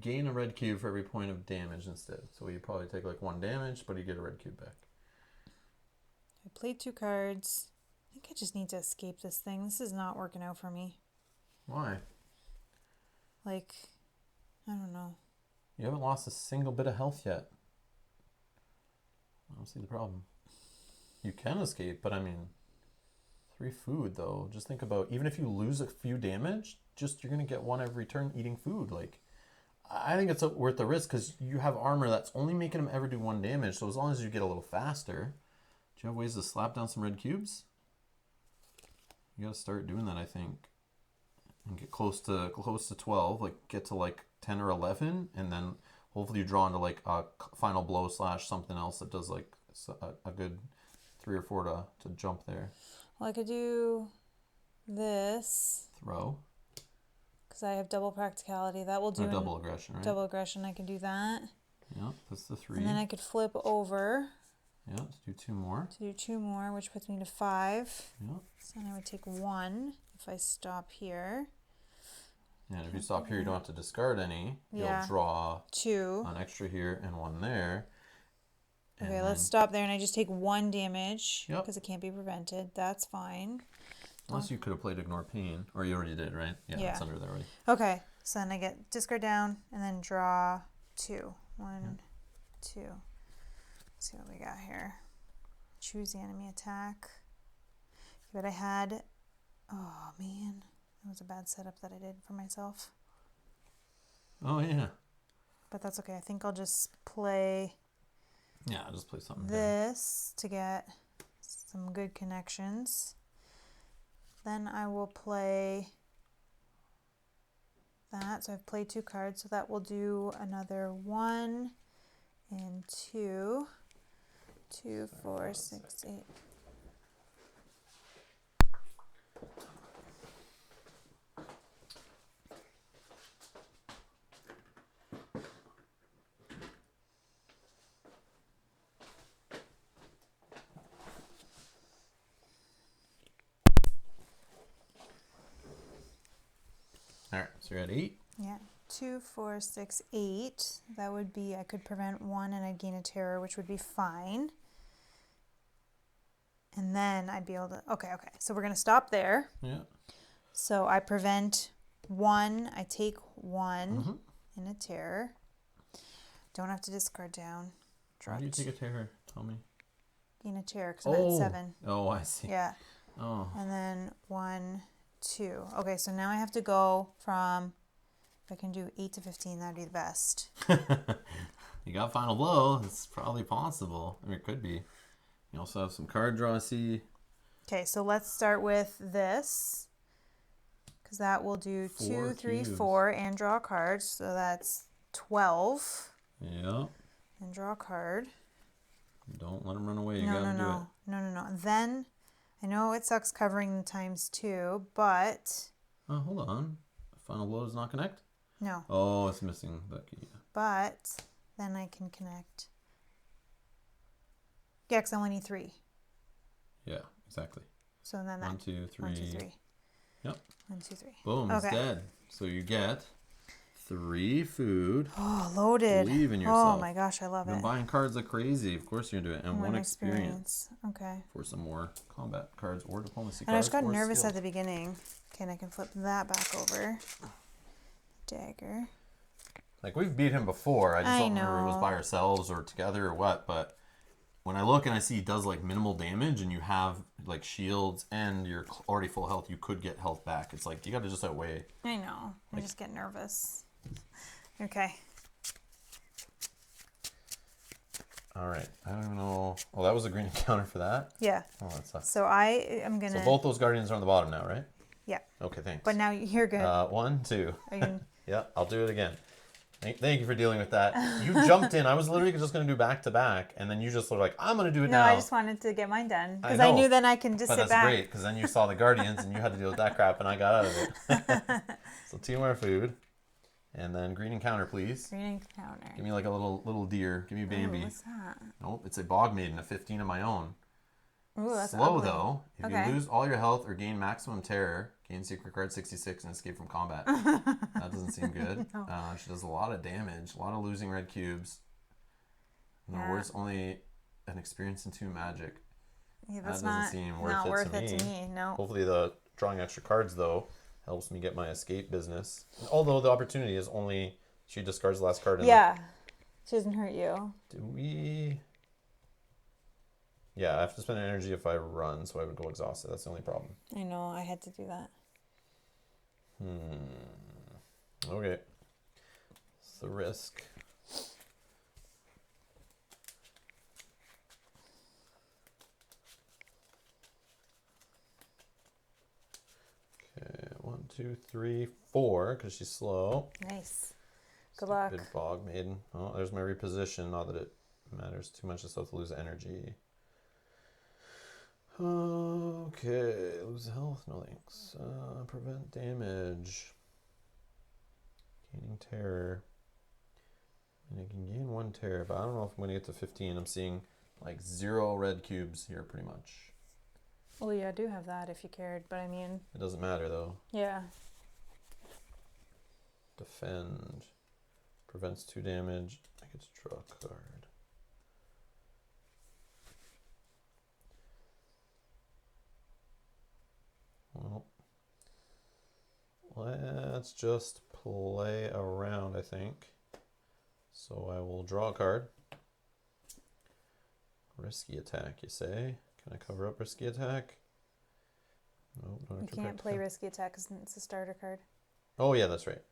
S1: gain a red cube for every point of damage instead. So you probably take like 1 damage, but you get a red cube back.
S2: I played 2 cards. I think I just need to escape this thing. This is not working out for me.
S1: Why?
S2: Like, I don't know.
S1: You haven't lost a single bit of health yet. I don't see the problem. You can escape, but I mean, 3 food though. Just think about, even if you lose a few damage, you're gonna get 1 every turn eating food. Like, I think it's worth the risk because you have armor that's only making him ever do 1 damage. So as long as you get a little faster, do you have ways to slap down some red cubes? You gotta start doing that, I think, and get close to 12. Like get to like 10 or 11, and then hopefully you draw into like a final blow / something else that does like a good 3 or 4 to jump there.
S2: Well, I could do this.
S1: Throw.
S2: Because I have double practicality. That will do.
S1: Double aggression, right?
S2: Double aggression. I can do that.
S1: Yeah, that's the 3.
S2: And then I could flip over.
S1: Yeah, let's do 2 more.
S2: To do 2 more, which puts me to 5.
S1: Yeah.
S2: So then I would take 1 if I stop here.
S1: Yeah, and if you stop here, you don't have to discard any.
S2: Yeah.
S1: You'll draw
S2: 2.
S1: an extra here and 1 there.
S2: Okay, let's stop there, and I just take 1 damage because
S1: Yep.
S2: it can't be prevented. That's fine.
S1: Unless you could have played Ignore Pain, or you already did, right? Yeah, it's under there already.
S2: Okay, so then I get discard down and then draw 2. 1, 2. Let's see what we got here. Choose the enemy attack. But I had, oh man, that was a bad setup that I did for myself.
S1: Oh, yeah.
S2: But that's okay. I think I'll just play
S1: Yeah, I'll just play something there.
S2: this to get some good connections. Then I will play that. So I've played 2 cards, so that will do another 1 and 2. 2, 4, 6, 8.
S1: All right, so you're at 8.
S2: Yeah, 2, 4, 6, 8. That would be, I could prevent 1 and I'd gain a terror, which would be fine. And then I'd be able to, okay. So we're going to stop there.
S1: Yeah.
S2: So I prevent 1, I take 1 in a terror. Don't have to discard down.
S1: How do you take a terror? Tell me.
S2: Gain a terror because I'm at 7.
S1: Oh, I see.
S2: Yeah.
S1: Oh.
S2: And then 1, 2. Okay, so now I have to go from, if I can do 8 to 15, that'd be the best.
S1: You got final blow. It's probably possible. I mean, it could be. You also have some card draw, I see.
S2: Okay, so let's start with this. Because that will do 2, 3,
S1: cubes.
S2: 4, and draw a card. So that's 12.
S1: Yeah.
S2: And draw a card.
S1: Don't let them run away. You
S2: No.
S1: gotta do it.
S2: No. Then, I know it sucks covering the ×2, but...
S1: Oh, hold on. Final blow does not connect?
S2: No.
S1: Oh, it's missing that key.
S2: But then I can connect. Yeah, because I only need 3.
S1: Yeah, exactly.
S2: So then that...
S1: 1, 2, 3.
S2: 1, 2, 3.
S1: Yep.
S2: 1, 2, 3.
S1: Boom, it's dead. So you get 3 food.
S2: Oh, loaded.
S1: Believe in yourself.
S2: Oh my gosh, I love
S1: You've
S2: it.
S1: been buying cards like crazy. Of course you're going to do it. And 1 experience.
S2: Okay.
S1: For some more combat cards or diplomacy
S2: And I
S1: cards.
S2: just got
S1: or
S2: nervous
S1: skill.
S2: at the beginning. Okay, and I can flip that back over. Dagger.
S1: Like, we've beat him before. I just don't remember if it was
S2: know.
S1: by ourselves or together or what. But when I look and I see he does, like, minimal damage and you have, like, shields and you're already full health, you could get health back. It's like, you got to just outweigh.
S2: I know. I just get nervous. Okay.
S1: All right. I don't even know. Oh, that was a green encounter for that?
S2: Yeah.
S1: Oh, that sucks.
S2: So I am going to...
S1: So both those guardians are on the bottom now, right?
S2: Yeah.
S1: Okay, thanks.
S2: But now you're good.
S1: 1, 2.
S2: Are you...
S1: Yeah, I'll do it again. Thank you for dealing with that. You jumped in. I was literally just going to do back to back, and then you just were like, I'm going to do it now.
S2: No, I just wanted to get mine done. Because
S1: I
S2: I
S1: know,
S2: knew then I can just
S1: But
S2: sit
S1: that's
S2: back.
S1: great, because then you saw the guardians, and you had to deal with that crap, and I got out of it. So 2 more food. And then green encounter, please.
S2: Green encounter.
S1: Give me like a little deer. Give me a Bambi.
S2: Ooh, what's that?
S1: Nope, it's a bog maiden, a 15 of my own.
S2: Ooh, that's
S1: Slow
S2: ugly.
S1: though. If
S2: Okay.
S1: you lose all your health or gain maximum terror, gain secret card 66 and escape from combat. That doesn't seem good.
S2: No.
S1: She does a lot of damage, a lot of losing red cubes. And the worst, only an experience in 2 magic.
S2: Yeah,
S1: That
S2: that's
S1: doesn't seem worth
S2: not
S1: it
S2: worth
S1: to
S2: it
S1: me.
S2: to me. No.
S1: Hopefully the drawing extra cards though helps me get my escape business. Although the opportunity is only she discards the last card.
S2: Yeah. She doesn't hurt you.
S1: Do we? Yeah, I have to spend energy if I run, so I would go exhausted. That's the only problem.
S2: I know. I had to do that.
S1: Okay. It's the risk. Okay, 1, 2, 3, 4, because she's slow.
S2: Nice. Good luck.
S1: Stupid bog maiden. Oh, there's my reposition. Not that it matters too much. I still have to lose energy. Okay, lose health. No thanks. Prevent damage. Gaining terror. And I can gain 1 terror, but I don't know if I'm going to get to 15. I'm seeing like 0 red cubes here pretty much.
S2: Well, yeah, I do have that if you cared, but I mean...
S1: It doesn't matter though.
S2: Yeah.
S1: Defend. Prevents 2 damage. I get to draw a card. Well, let's just play around, I think. So I will draw a card. Risky attack, you say? Can I cover up risky attack? Nope, don't have
S2: You
S1: to
S2: can't
S1: practice
S2: play
S1: that.
S2: risky attack because it's a starter card.
S1: Oh yeah, that's right.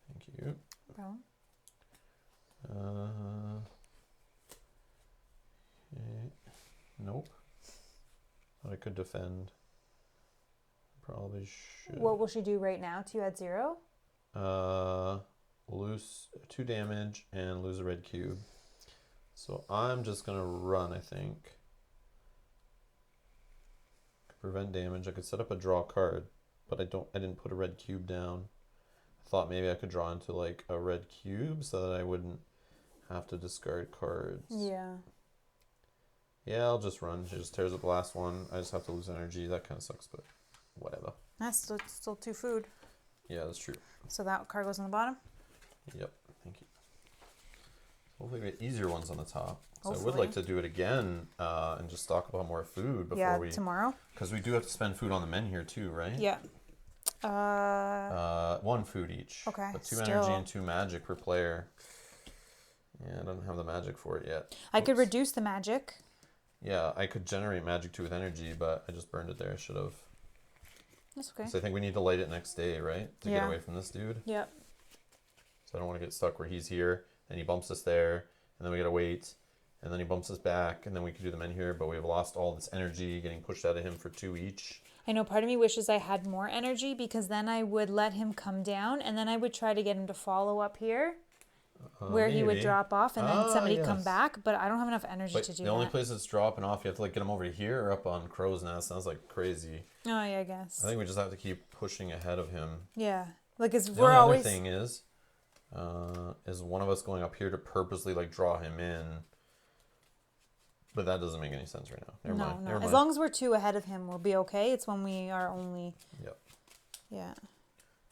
S1: Thank you.
S2: No problem.
S1: Okay. Nope. Thought I could defend. Probably should.
S2: What will she do right now to you at 0?
S1: Lose 2 damage and lose a red cube. So I'm just gonna run, I think. Could prevent damage. I could set up a draw card, but I didn't put a red cube down. I thought maybe I could draw into like a red cube so that I wouldn't have to discard cards.
S2: Yeah.
S1: Yeah, I'll just run. She just tears up the last one. I just have to lose energy. That kind of sucks, but whatever.
S2: That's still 2 food.
S1: Yeah, that's true.
S2: So that card goes on the bottom?
S1: Yep, thank you. Hopefully we get easier ones on the top. So I would
S2: Hopefully.
S1: like to do it again and just talk about more food before we...
S2: tomorrow.
S1: Because we do have to spend food on the men here too, right?
S2: Yeah.
S1: 1 food each.
S2: Okay,
S1: But 2
S2: still.
S1: energy and 2 magic per player. Yeah, I don't have the magic for it yet.
S2: I could
S1: Oops.
S2: reduce the magic.
S1: Yeah, I could generate magic too with energy, but I just burned it there. I should have.
S2: That's okay.
S1: So I think we need to light it next day, right? To get
S2: Yeah.
S1: away from this dude.
S2: Yep.
S1: So I don't want to get stuck where he's here and he bumps us there and then we gotta wait and then he bumps us back and then we could do the men here, but we've lost all this energy getting pushed out of him for 2 each.
S2: I know part of me wishes I had more energy because then I would let him come down and then I would try to get him to follow up here where he would
S1: Maybe.
S2: drop off and then somebody come
S1: Yes.
S2: back, but I don't have enough energy
S1: But
S2: to do
S1: the only
S2: that.
S1: place it's dropping off, you have to like get him over here or up on Crow's Nest. Sounds like crazy.
S2: Oh yeah, I guess.
S1: I think we just have to keep pushing ahead of him.
S2: Yeah. Like it's
S1: The
S2: we're
S1: only
S2: always
S1: other thing is one of us going up here to purposely like draw him in. But that doesn't make any sense right now. Never mind. Never
S2: As
S1: mind.
S2: long as we're 2 ahead of him, we'll be okay. It's when we are only
S1: Yep.
S2: yeah.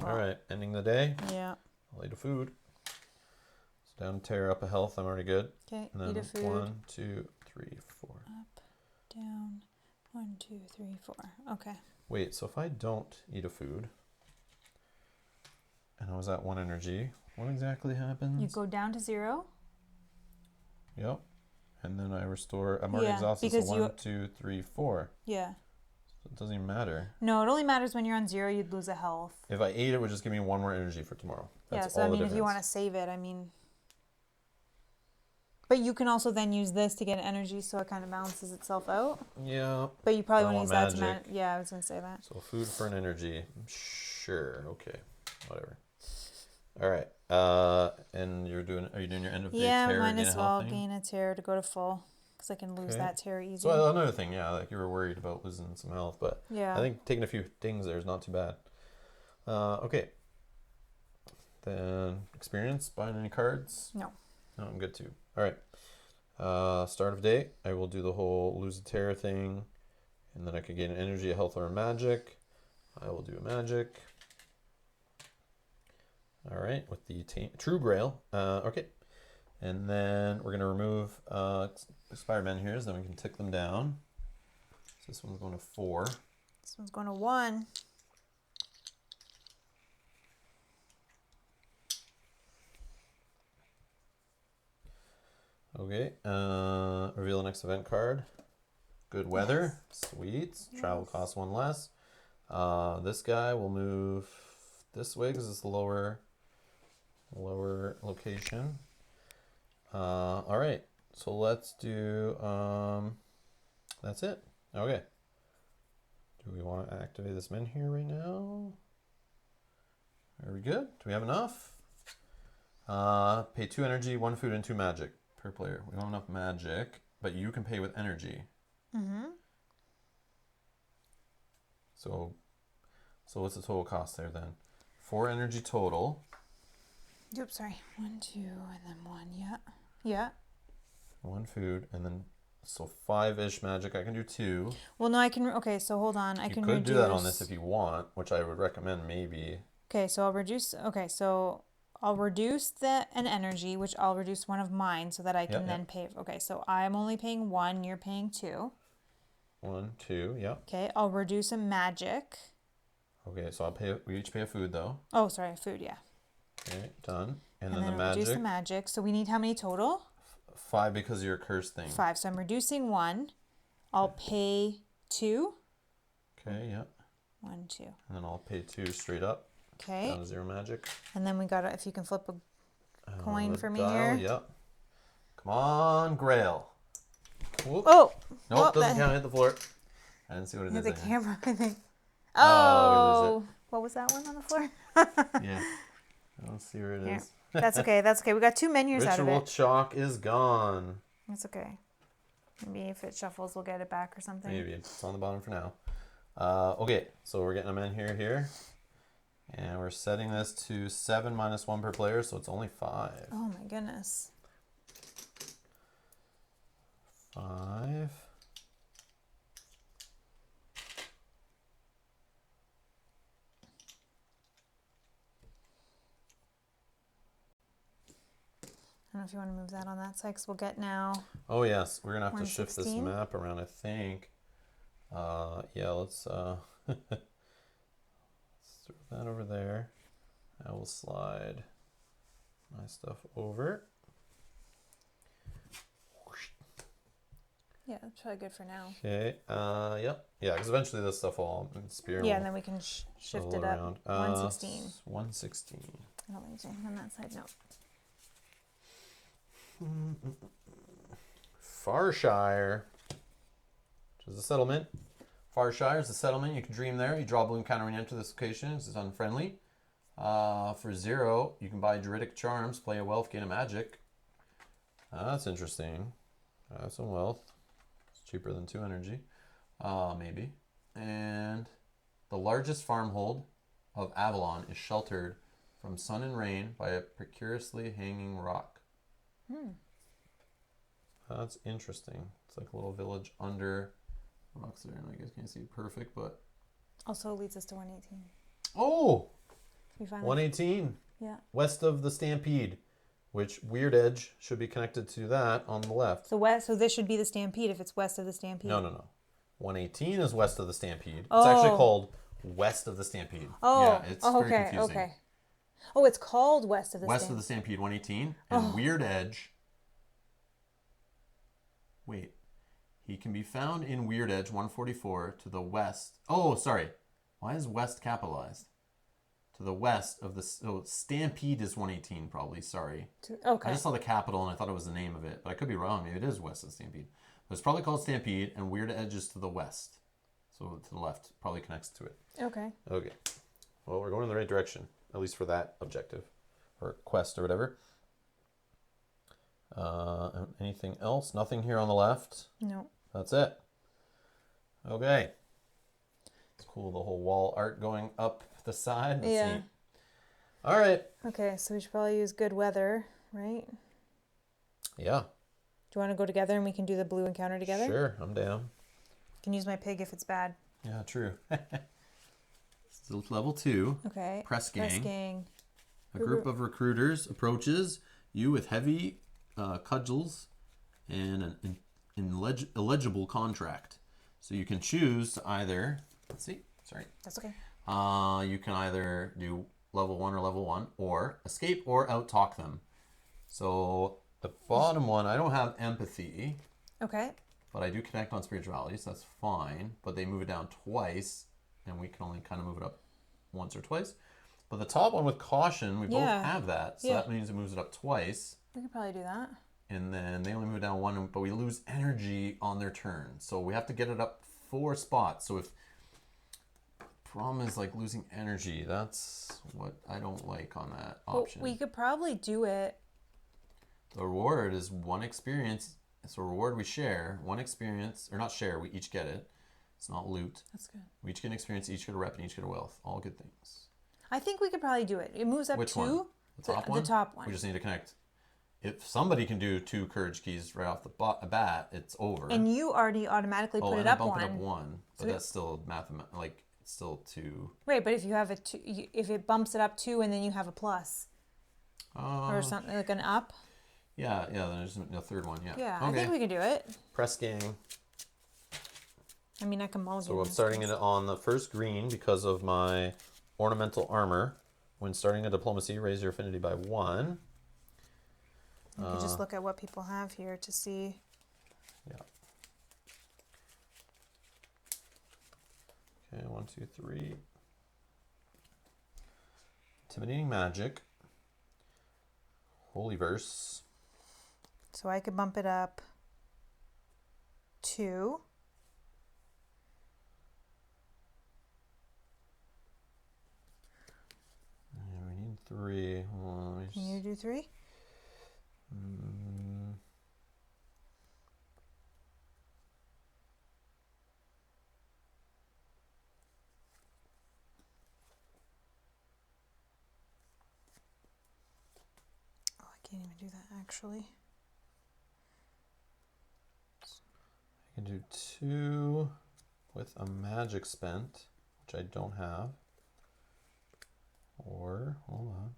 S1: All right. Ending the day.
S2: Yeah.
S1: I'll eat a food. So down tear up a health. I'm already good.
S2: Okay.
S1: And then
S2: Eat a food.
S1: 1, 2, 3, 4.
S2: Up, down. 1, 2, 3, 4. Okay.
S1: Wait. So if I don't eat a food, and I was at 1 energy, what exactly happens?
S2: You go down to 0.
S1: Yep. And then I restore. I'm already
S2: Yeah,
S1: exhausted.
S2: because
S1: So
S2: you-
S1: 1, 2, 3, 4.
S2: Yeah.
S1: So it doesn't even matter.
S2: No, it only matters when you're on 0. You'd lose a health.
S1: If I ate it, would just give me 1 more energy for tomorrow. That's
S2: Yeah. So
S1: all
S2: I
S1: the
S2: mean, if you
S1: difference.
S2: want to save it, I mean. But you can also then use this to get energy, so it kind of balances itself out.
S1: Yeah.
S2: But you probably
S1: I
S2: want to use
S1: want
S2: that
S1: magic.
S2: to yeah, I was gonna say that.
S1: So food for an energy. Sure. Okay. Whatever. All right. And are you doing your end of day terror
S2: might
S1: gain a
S2: as
S1: health
S2: well
S1: thing?
S2: gain a terror to go to full, because I can lose
S1: Okay.
S2: that terror easy.
S1: So another thing, yeah, like you were worried about losing some health, but
S2: Yeah.
S1: I think taking a few things there is not too bad. Okay. Then experience, buying any cards?
S2: No.
S1: No, I'm good too. All right. Start of day, I will do the whole lose a terror thing, and then I could gain an energy, a health, or a magic. I will do a magic. All right, with the True Grail. Okay. And then we're going to remove expired men here, so then we can tick them down. So this one's going to 4.
S2: This one's going to 1.
S1: Okay. Reveal the next event card. Good weather. Sweet. Travel costs 1 less. This guy will move this way because it's the lower location. All right. So let's do that's it. Okay. Do we want to activate this men here right now? Are we good? Do we have enough? Pay 2 energy, 1 food, and 2 magic per player. We don't have enough magic, but you can pay with energy.
S2: Mm-hmm.
S1: So what's the total cost there then? 4 energy total.
S2: Oops, sorry. 1, 2, and then 1. Yeah. Yeah.
S1: 1 food, and then so 5-ish magic. I can do 2.
S2: Well, no, I can. Okay, so hold on. I
S1: You
S2: can
S1: could
S2: reduce.
S1: do that on this if you want, which I would recommend maybe.
S2: Okay, so I'll reduce. Okay, so I'll reduce an energy, which I'll reduce 1 of mine, so that I can then pay. Okay, so I'm only paying 1. You're paying 2.
S1: 1, 2, yeah.
S2: Okay, I'll reduce a magic.
S1: Okay, so we each pay a food though.
S2: Oh, sorry, food. Yeah.
S1: Okay, done. And
S2: And
S1: then the
S2: I'll reduce the
S1: magic.
S2: magic. So we need how many total?
S1: 5 because of your curse thing.
S2: 5. So I'm reducing 1. I'll pay 2.
S1: Okay, yeah.
S2: 1, 2.
S1: And then I'll pay 2 straight up.
S2: Okay.
S1: Down to 0 magic.
S2: And then we gotta, if you can flip a coin
S1: The
S2: for me
S1: dial,
S2: here.
S1: Yep. Come on, Grail. Whoop.
S2: Oh!
S1: Nope,
S2: oh,
S1: doesn't count. Hit the floor. I didn't see what it
S2: Hit
S1: is.
S2: the
S1: there.
S2: camera, I think.
S1: Oh, we
S2: What was that one on the floor?
S1: Yeah. I don't see where it is.
S2: That's okay. That's okay. We got 2 menus out of
S1: Ritual
S2: it.
S1: chalk is gone.
S2: That's okay. Maybe if it shuffles, we'll get it back or something.
S1: Maybe. It's on the bottom for now. Okay, so we're getting them in here. And we're setting this to 7 minus 1 per player, so it's only 5.
S2: Oh my goodness.
S1: 5.
S2: I don't know if you want to move that on that side, because we'll get now.
S1: Oh yes, we're gonna have to shift this
S2: 116?
S1: map around, I think. Yeah, let's let's throw that over there. I will slide my stuff over.
S2: Yeah, that's probably good for now.
S1: Okay. Yep. Yeah, because eventually this stuff will all spear.
S2: Yeah, and then we can shift it up.
S1: Around.
S2: 116.
S1: 116.
S2: I don't think there's anything on that side. No.
S1: Farshire, which is a settlement. Farshire is a settlement. You can dream there. You draw a blue encounter when you enter this location. This is unfriendly. For 0, you can buy Druidic Charms, play a wealth, gain a magic. That's interesting. Have some wealth. It's cheaper than 2 energy. Maybe. And the largest farmhold of Avalon is sheltered from sun and rain by a precariously hanging rock. That's interesting. It's like a little village under rocks there, and I guess can't see it perfect, but
S2: Also leads us to 118.
S1: oh,
S2: We find
S1: 118
S2: Yeah.
S1: west of the Stampede, which Weird Edge should be connected to that on the left.
S2: So this should be the Stampede if it's west of the Stampede.
S1: No. 118 is west of the Stampede. It's actually called west of the Stampede.
S2: Oh,
S1: yeah, it's very
S2: okay,
S1: confusing.
S2: okay. Oh, it's called west of the
S1: West of
S2: Stampede.
S1: the Stampede, 118, and Weird Edge. Wait. He can be found in Weird Edge 144 to the west. Oh, sorry. Why is west capitalized? to the west of the... So Stampede is 118 probably, sorry.
S2: Okay.
S1: I just saw the capital and I thought it was the name of it, but I could be wrong. Maybe it is west of Stampede. But it's probably called Stampede, and Weird Edge is to the west. So to the left, probably connects to it.
S2: Okay.
S1: Okay. Well, we're going in the right direction, at least for that objective or quest or whatever. Anything else? Nothing here on the left?
S2: No.
S1: That's it. Okay. It's cool, the whole wall art going up the side. That's
S2: Yeah.
S1: neat. All right.
S2: Okay, so we should probably use good weather, right?
S1: Yeah.
S2: Do you want to go together and we can do the blue encounter together?
S1: Sure, I'm down.
S2: You can use my pig if it's bad.
S1: Yeah, true. Still level 2.
S2: Okay.
S1: Press gang.
S2: Press gang.
S1: A group of recruiters approaches you with heavy cudgels and an illegible contract. So you can choose to either... Let's see. Sorry.
S2: That's okay.
S1: You can either do level 1 or level 1, or escape or out-talk them. So the bottom one, I don't have empathy,
S2: Okay.
S1: but I do connect on spirituality, so that's fine. But they move it down twice, and we can only kind of move it up once or twice. But the top one with caution, we both have that, so that means it moves it up twice.
S2: We could probably do that.
S1: And then they only move it down 1, but we lose energy on their turn. So we have to get it up 4 spots. So if problem is like losing energy, that's what I don't like on that option.
S2: But we could probably do it.
S1: The reward is 1 experience. It's a reward we share. 1 experience, or not share, we each get it. It's not loot.
S2: That's good.
S1: We each get an experience, each get a rep, and each get a wealth. All good things.
S2: I think we could probably do it. It moves up
S1: Which
S2: 2.
S1: one? The top one?
S2: The top one.
S1: We just need to connect. If somebody can do 2 courage keys right off the bat, it's over.
S2: And you already automatically put it
S1: and
S2: up
S1: I bump
S2: 1.
S1: it up 1. But that's still like it's still 2.
S2: Right, but if you have a 2, if it bumps it up 2 and then you have a plus or something like an up.
S1: Yeah, then there's a third one, yeah.
S2: Yeah,
S1: okay.
S2: I think we can do it.
S1: Press gang.
S2: I mean, I can mulligan.
S1: So I'm starting it on the first green because of my ornamental armor. When starting a diplomacy, raise your affinity by 1.
S2: You can just look at what people have here to see.
S1: Yeah. Okay, 1, 2, 3. Intimidating magic. Holy verse.
S2: So I could bump it up 2.
S1: Yeah, we need 3. Hold on, let me
S2: Can you do 3? Oh, I can't even do that actually.
S1: I can do 2 with a magic spent, which I don't have. Or, hold on.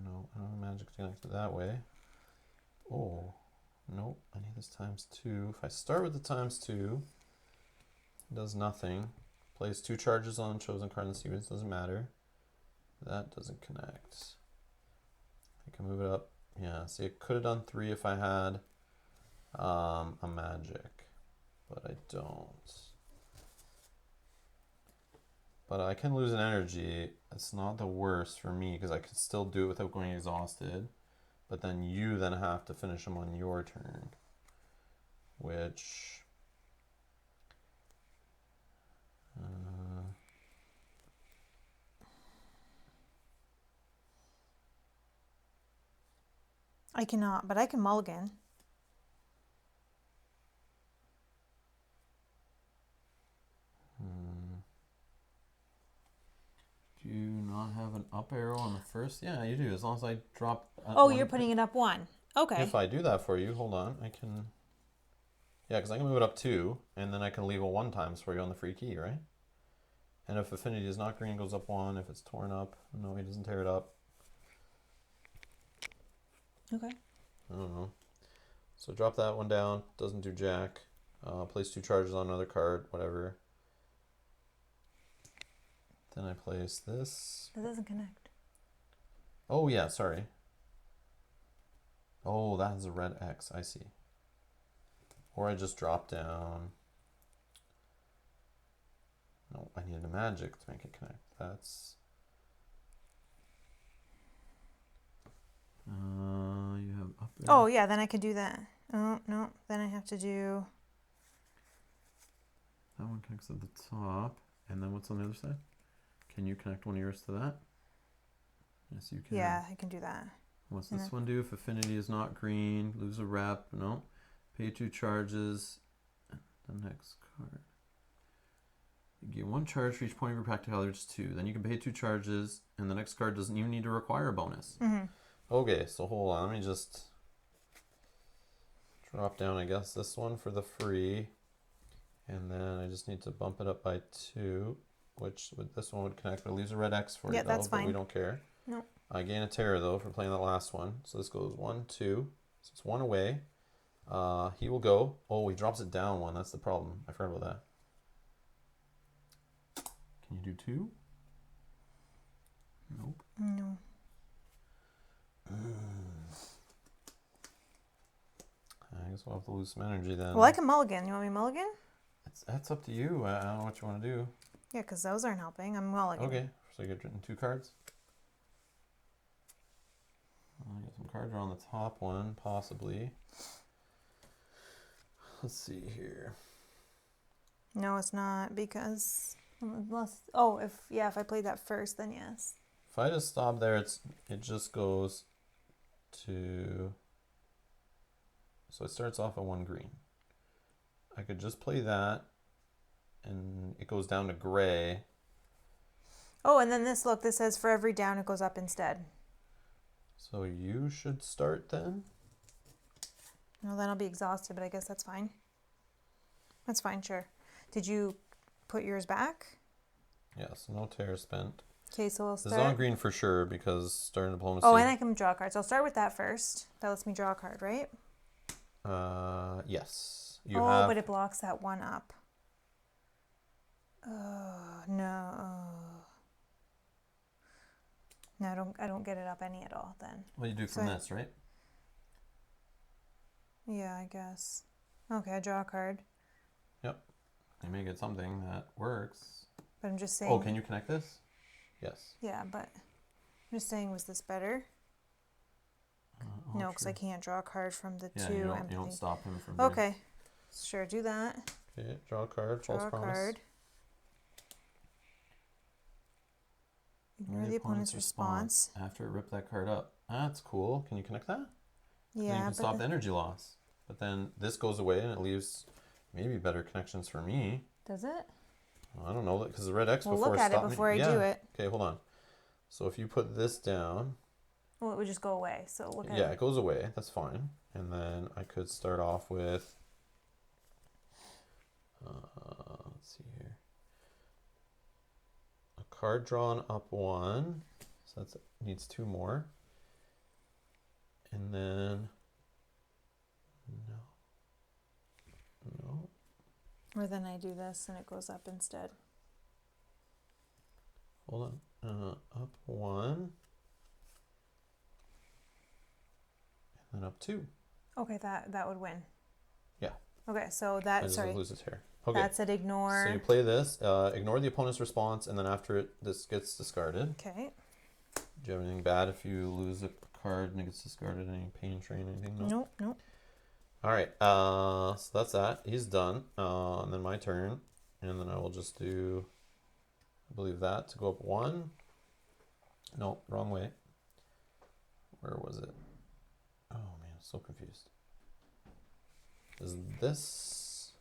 S1: No, I don't have magic connected that way. Oh, nope, I need this times 2. If I start with the times 2, it does nothing. Place 2 charges on chosen card in the sequence, doesn't matter. That doesn't connect. I can move it up. Yeah, see, I could have done 3 if I had a magic, but I don't. But I can lose an energy. It's not the worst for me because I can still do it without going exhausted. But then you then have to finish them on your turn, which
S2: I cannot, but I can mulligan.
S1: Do you not have an up arrow on the first? Yeah, you do. As long as I drop.
S2: Oh, you're putting it up 1. Okay.
S1: If I do that for you, hold on. I can. Yeah, because I can move it up 2, and then I can leave a 1 times for you on the free key, right? And if affinity is not green, it goes up 1. If it's torn up, no, he doesn't tear it up.
S2: Okay.
S1: I don't know. So drop that one down. Doesn't do jack. Place 2 charges on another card, whatever. Then I place this.
S2: That doesn't connect.
S1: Oh, yeah, sorry. Oh, that has a red X. I see. Or I just drop down. No, I needed a magic to make it connect. That's... you have up there.
S2: Oh, yeah, then I could do that. Oh, no, then I have to do...
S1: That one connects at the top. And then what's on the other side? Can you connect one of yours to that? Yes, you can.
S2: Yeah, I can do that.
S1: What's this one do? If affinity is not green, lose a rep. No. Pay 2 charges. The next card. You get 1 charge for each point of your practicality, which is 2. Then you can pay 2 charges, and the next card doesn't even need to require a bonus. Okay, so hold on. Let me just drop down, I guess, this one for the free. And then I just need to bump it up by 2, which with this one would connect, but it leaves a red X for you, though,
S2: that's fine.
S1: but we don't care.
S2: No.
S1: I gain a terror, though, for playing that last one. So this goes 1, 2. So it's 1 away. He will go. Oh, he drops it down 1. That's the problem. I forgot about that. Can you do 2? Nope.
S2: No.
S1: I guess we'll have to lose some energy then.
S2: Well, I can mulligan. You want me to mulligan?
S1: That's up to you. I don't know what you want to do.
S2: Yeah, because those aren't helping. I'm mulligan.
S1: Okay, so you get 2 cards. I get some cards on the top one, possibly. Let's see here.
S2: No, it's not, because... Unless, oh, if I played that first, then yes.
S1: If I just stop there, it just goes to... So it starts off at 1 green. I could just play that, and it goes down to gray.
S2: Oh, and then this says for every down, it goes up instead.
S1: So you should start then?
S2: No, then I'll be exhausted, but I guess that's fine. That's fine, sure. Did you put yours back?
S1: Yes, no terror spent.
S2: Okay, so we'll start.
S1: This is on green for sure, because starting diplomacy...
S2: Oh, and I can draw a card. So I'll start with that first. That lets me draw a card, right?
S1: Yes.
S2: But it blocks that one up. No. No, I don't get it up any at all then.
S1: Well, you do from this, right?
S2: Yeah, I guess. Okay, I draw a card.
S1: Yep. You may get something that works.
S2: But I'm just saying...
S1: Oh, can you connect this? Yes.
S2: Yeah, but I'm just saying, was this better? No, because I can't draw a card from the 2.
S1: You don't stop him from...
S2: Okay. Sure, do that.
S1: Okay, draw a card.
S2: Draw a card. Ignore the opponent's response.
S1: After it ripped that card up. That's cool. Can you connect that?
S2: Yeah,
S1: then you can stop the energy loss. But then this goes away and it leaves maybe better connections for me.
S2: Does it?
S1: I don't know, because the red X before
S2: look at it before I do it.
S1: Okay, hold on. So if you put this down...
S2: Well, it would just go away. So look at it.
S1: Yeah, it goes away. That's fine. And then I could start off with... let's see here. A card drawn up 1. So that needs 2 more. And then... No.
S2: Or then I do this and it goes up instead.
S1: Hold on. Up 1. And then up 2.
S2: Okay, that would win.
S1: Yeah.
S2: Okay, so that...
S1: I just lose its hair. Okay.
S2: That's it, ignore...
S1: So you play this, ignore the opponent's response, and then after it, this gets discarded.
S2: Okay.
S1: Do you have anything bad if you lose a card and it gets discarded? Any pain, strain, anything? No?
S2: Nope.
S1: All right, so that's that. He's done. And then my turn. And then I will just do, I believe that, to go up 1. No, wrong way. Where was it? Oh, man, I'm so confused. Is this...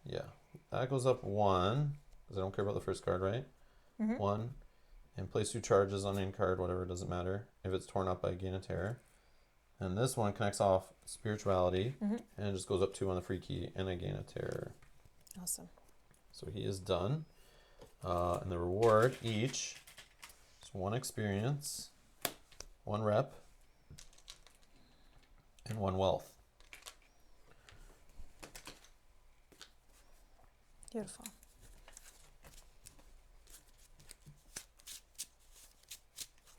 S1: Yeah, that goes up 1, because I don't care about the first card, right? 1. And place 2 charges on any card, whatever, it doesn't matter. If it's torn up, I gain a terror. And this one connects off spirituality, and it just goes up 2 on the free key, and I gain a terror.
S2: Awesome.
S1: So he is done. And the reward each is 1 experience, 1 rep, and 1 wealth.
S2: Beautiful.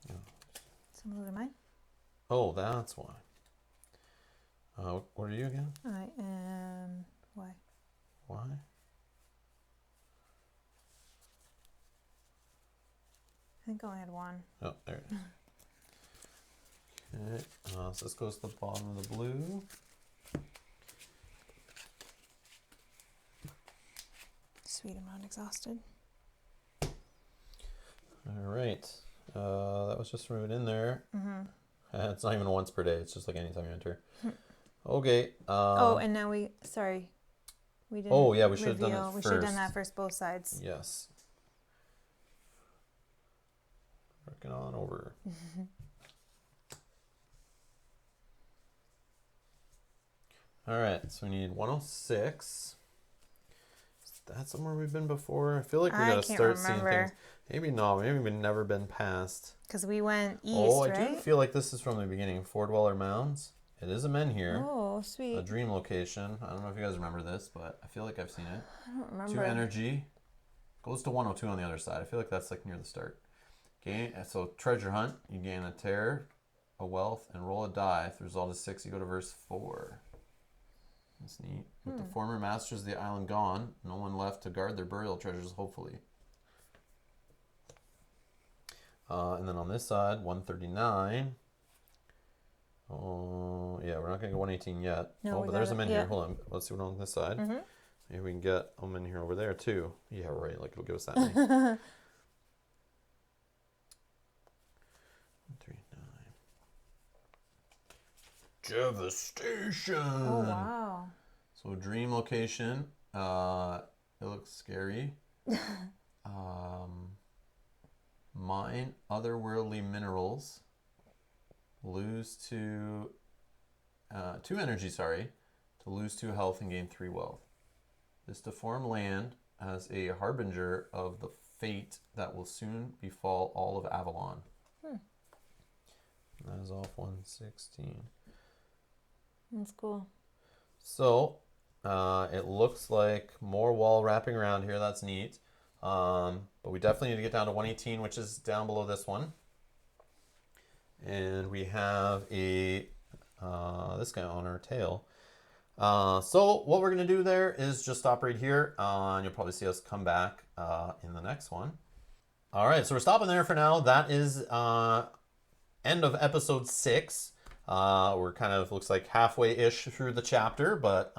S1: Yeah.
S2: Similar to mine?
S1: Oh, that's why. What are you again?
S2: I am... Why?
S1: Why?
S2: think I only had one.
S1: Oh, there it is. Okay, so this goes to the bottom of the blue.
S2: Sweet, I'm not exhausted.
S1: All right. That was just from it in there. It's not even once per day. It's just like anytime you enter. Okay.
S2: And now we didn't.
S1: Oh, yeah, we should have done it
S2: We should have done
S1: first.
S2: that first, both sides.
S1: Yes. Working on over. All right, so we need 106. Is that somewhere we've been before? I feel like we gotta start seeing things. Maybe not. Maybe we've never been past.
S2: Because we went east,
S1: I
S2: right?
S1: do feel like this is from the beginning. Four Dweller Mounds. It is a menhir.
S2: Oh, sweet.
S1: A dream location. I don't know if you guys remember this, but I feel like I've seen it.
S2: I don't remember.
S1: 2 energy. Goes to 102 on the other side. I feel like that's like near the start. So treasure hunt. You gain a terror, a wealth, and roll a die. If the result is 6, you go to verse 4. That's neat. With the former masters of the island gone, no one left to guard their burial treasures, hopefully. And then on this side, 139. Oh, yeah, we're not going to go 118 yet.
S2: No,
S1: but there's a men here.
S2: Yeah.
S1: Hold on. Let's see what on this side. Maybe we can get a men here over there, too. Yeah, right. Like, it'll give us that many. 139. Devastation.
S2: Oh, wow.
S1: So dream location. It looks scary. Mine otherworldly minerals. Lose 2 energy, to lose 2 health and gain 3 wealth. This deformed land as a harbinger of the fate that will soon befall all of Avalon. That is off 116.
S2: That's cool.
S1: So, it looks like more wall wrapping around here. That's neat. But we definitely need to get down to 118, which is down below this one. And we have a this guy on our tail. So what we're going to do there is just stop right here. And you'll probably see us come back in the next one. All right, so we're stopping there for now. That is end of episode 6. We're kind of, looks like halfway-ish through the chapter, but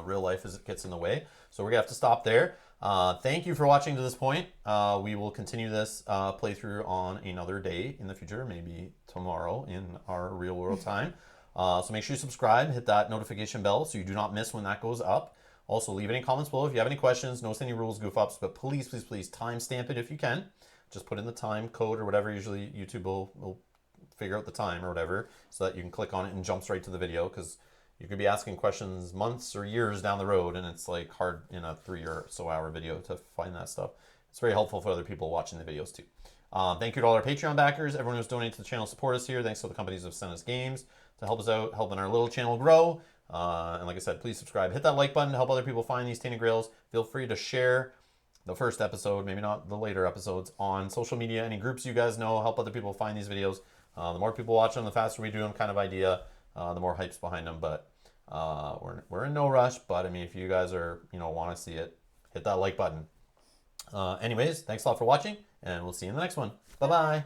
S1: real life gets in the way. So we're going to have to stop there. Thank you for watching to this point. We will continue this playthrough on another day in the future, maybe tomorrow in our real world time. So make sure you subscribe, hit that notification bell so you do not miss when that goes up. Also, leave any comments below if you have any questions, notice any rules, goof ups, but please, please, please timestamp it if you can. Just put in the time code or whatever. Usually YouTube will figure out the time or whatever so that you can click on it and jumps right to the video, because you could be asking questions months or years down the road and it's like hard in a 3 or so hour video to find that stuff. It's very helpful for other people watching the videos too. Thank you to all our Patreon backers, everyone who's donated to the channel, support us here. Thanks to the companies who have sent us games to help us out, helping our little channel grow. And like I said, please subscribe, hit that like button to help other people find these Tainted Grails. Feel free to share the first episode, maybe not the later episodes, on social media, any groups you guys know, help other people find these videos. The more people watch them, the faster we do them, kind of idea. The more hype's behind them, but we're in no rush. But I mean, if you guys are, want to see it, hit that like button. Anyways, thanks a lot for watching, and we'll see you in the next one. Bye bye.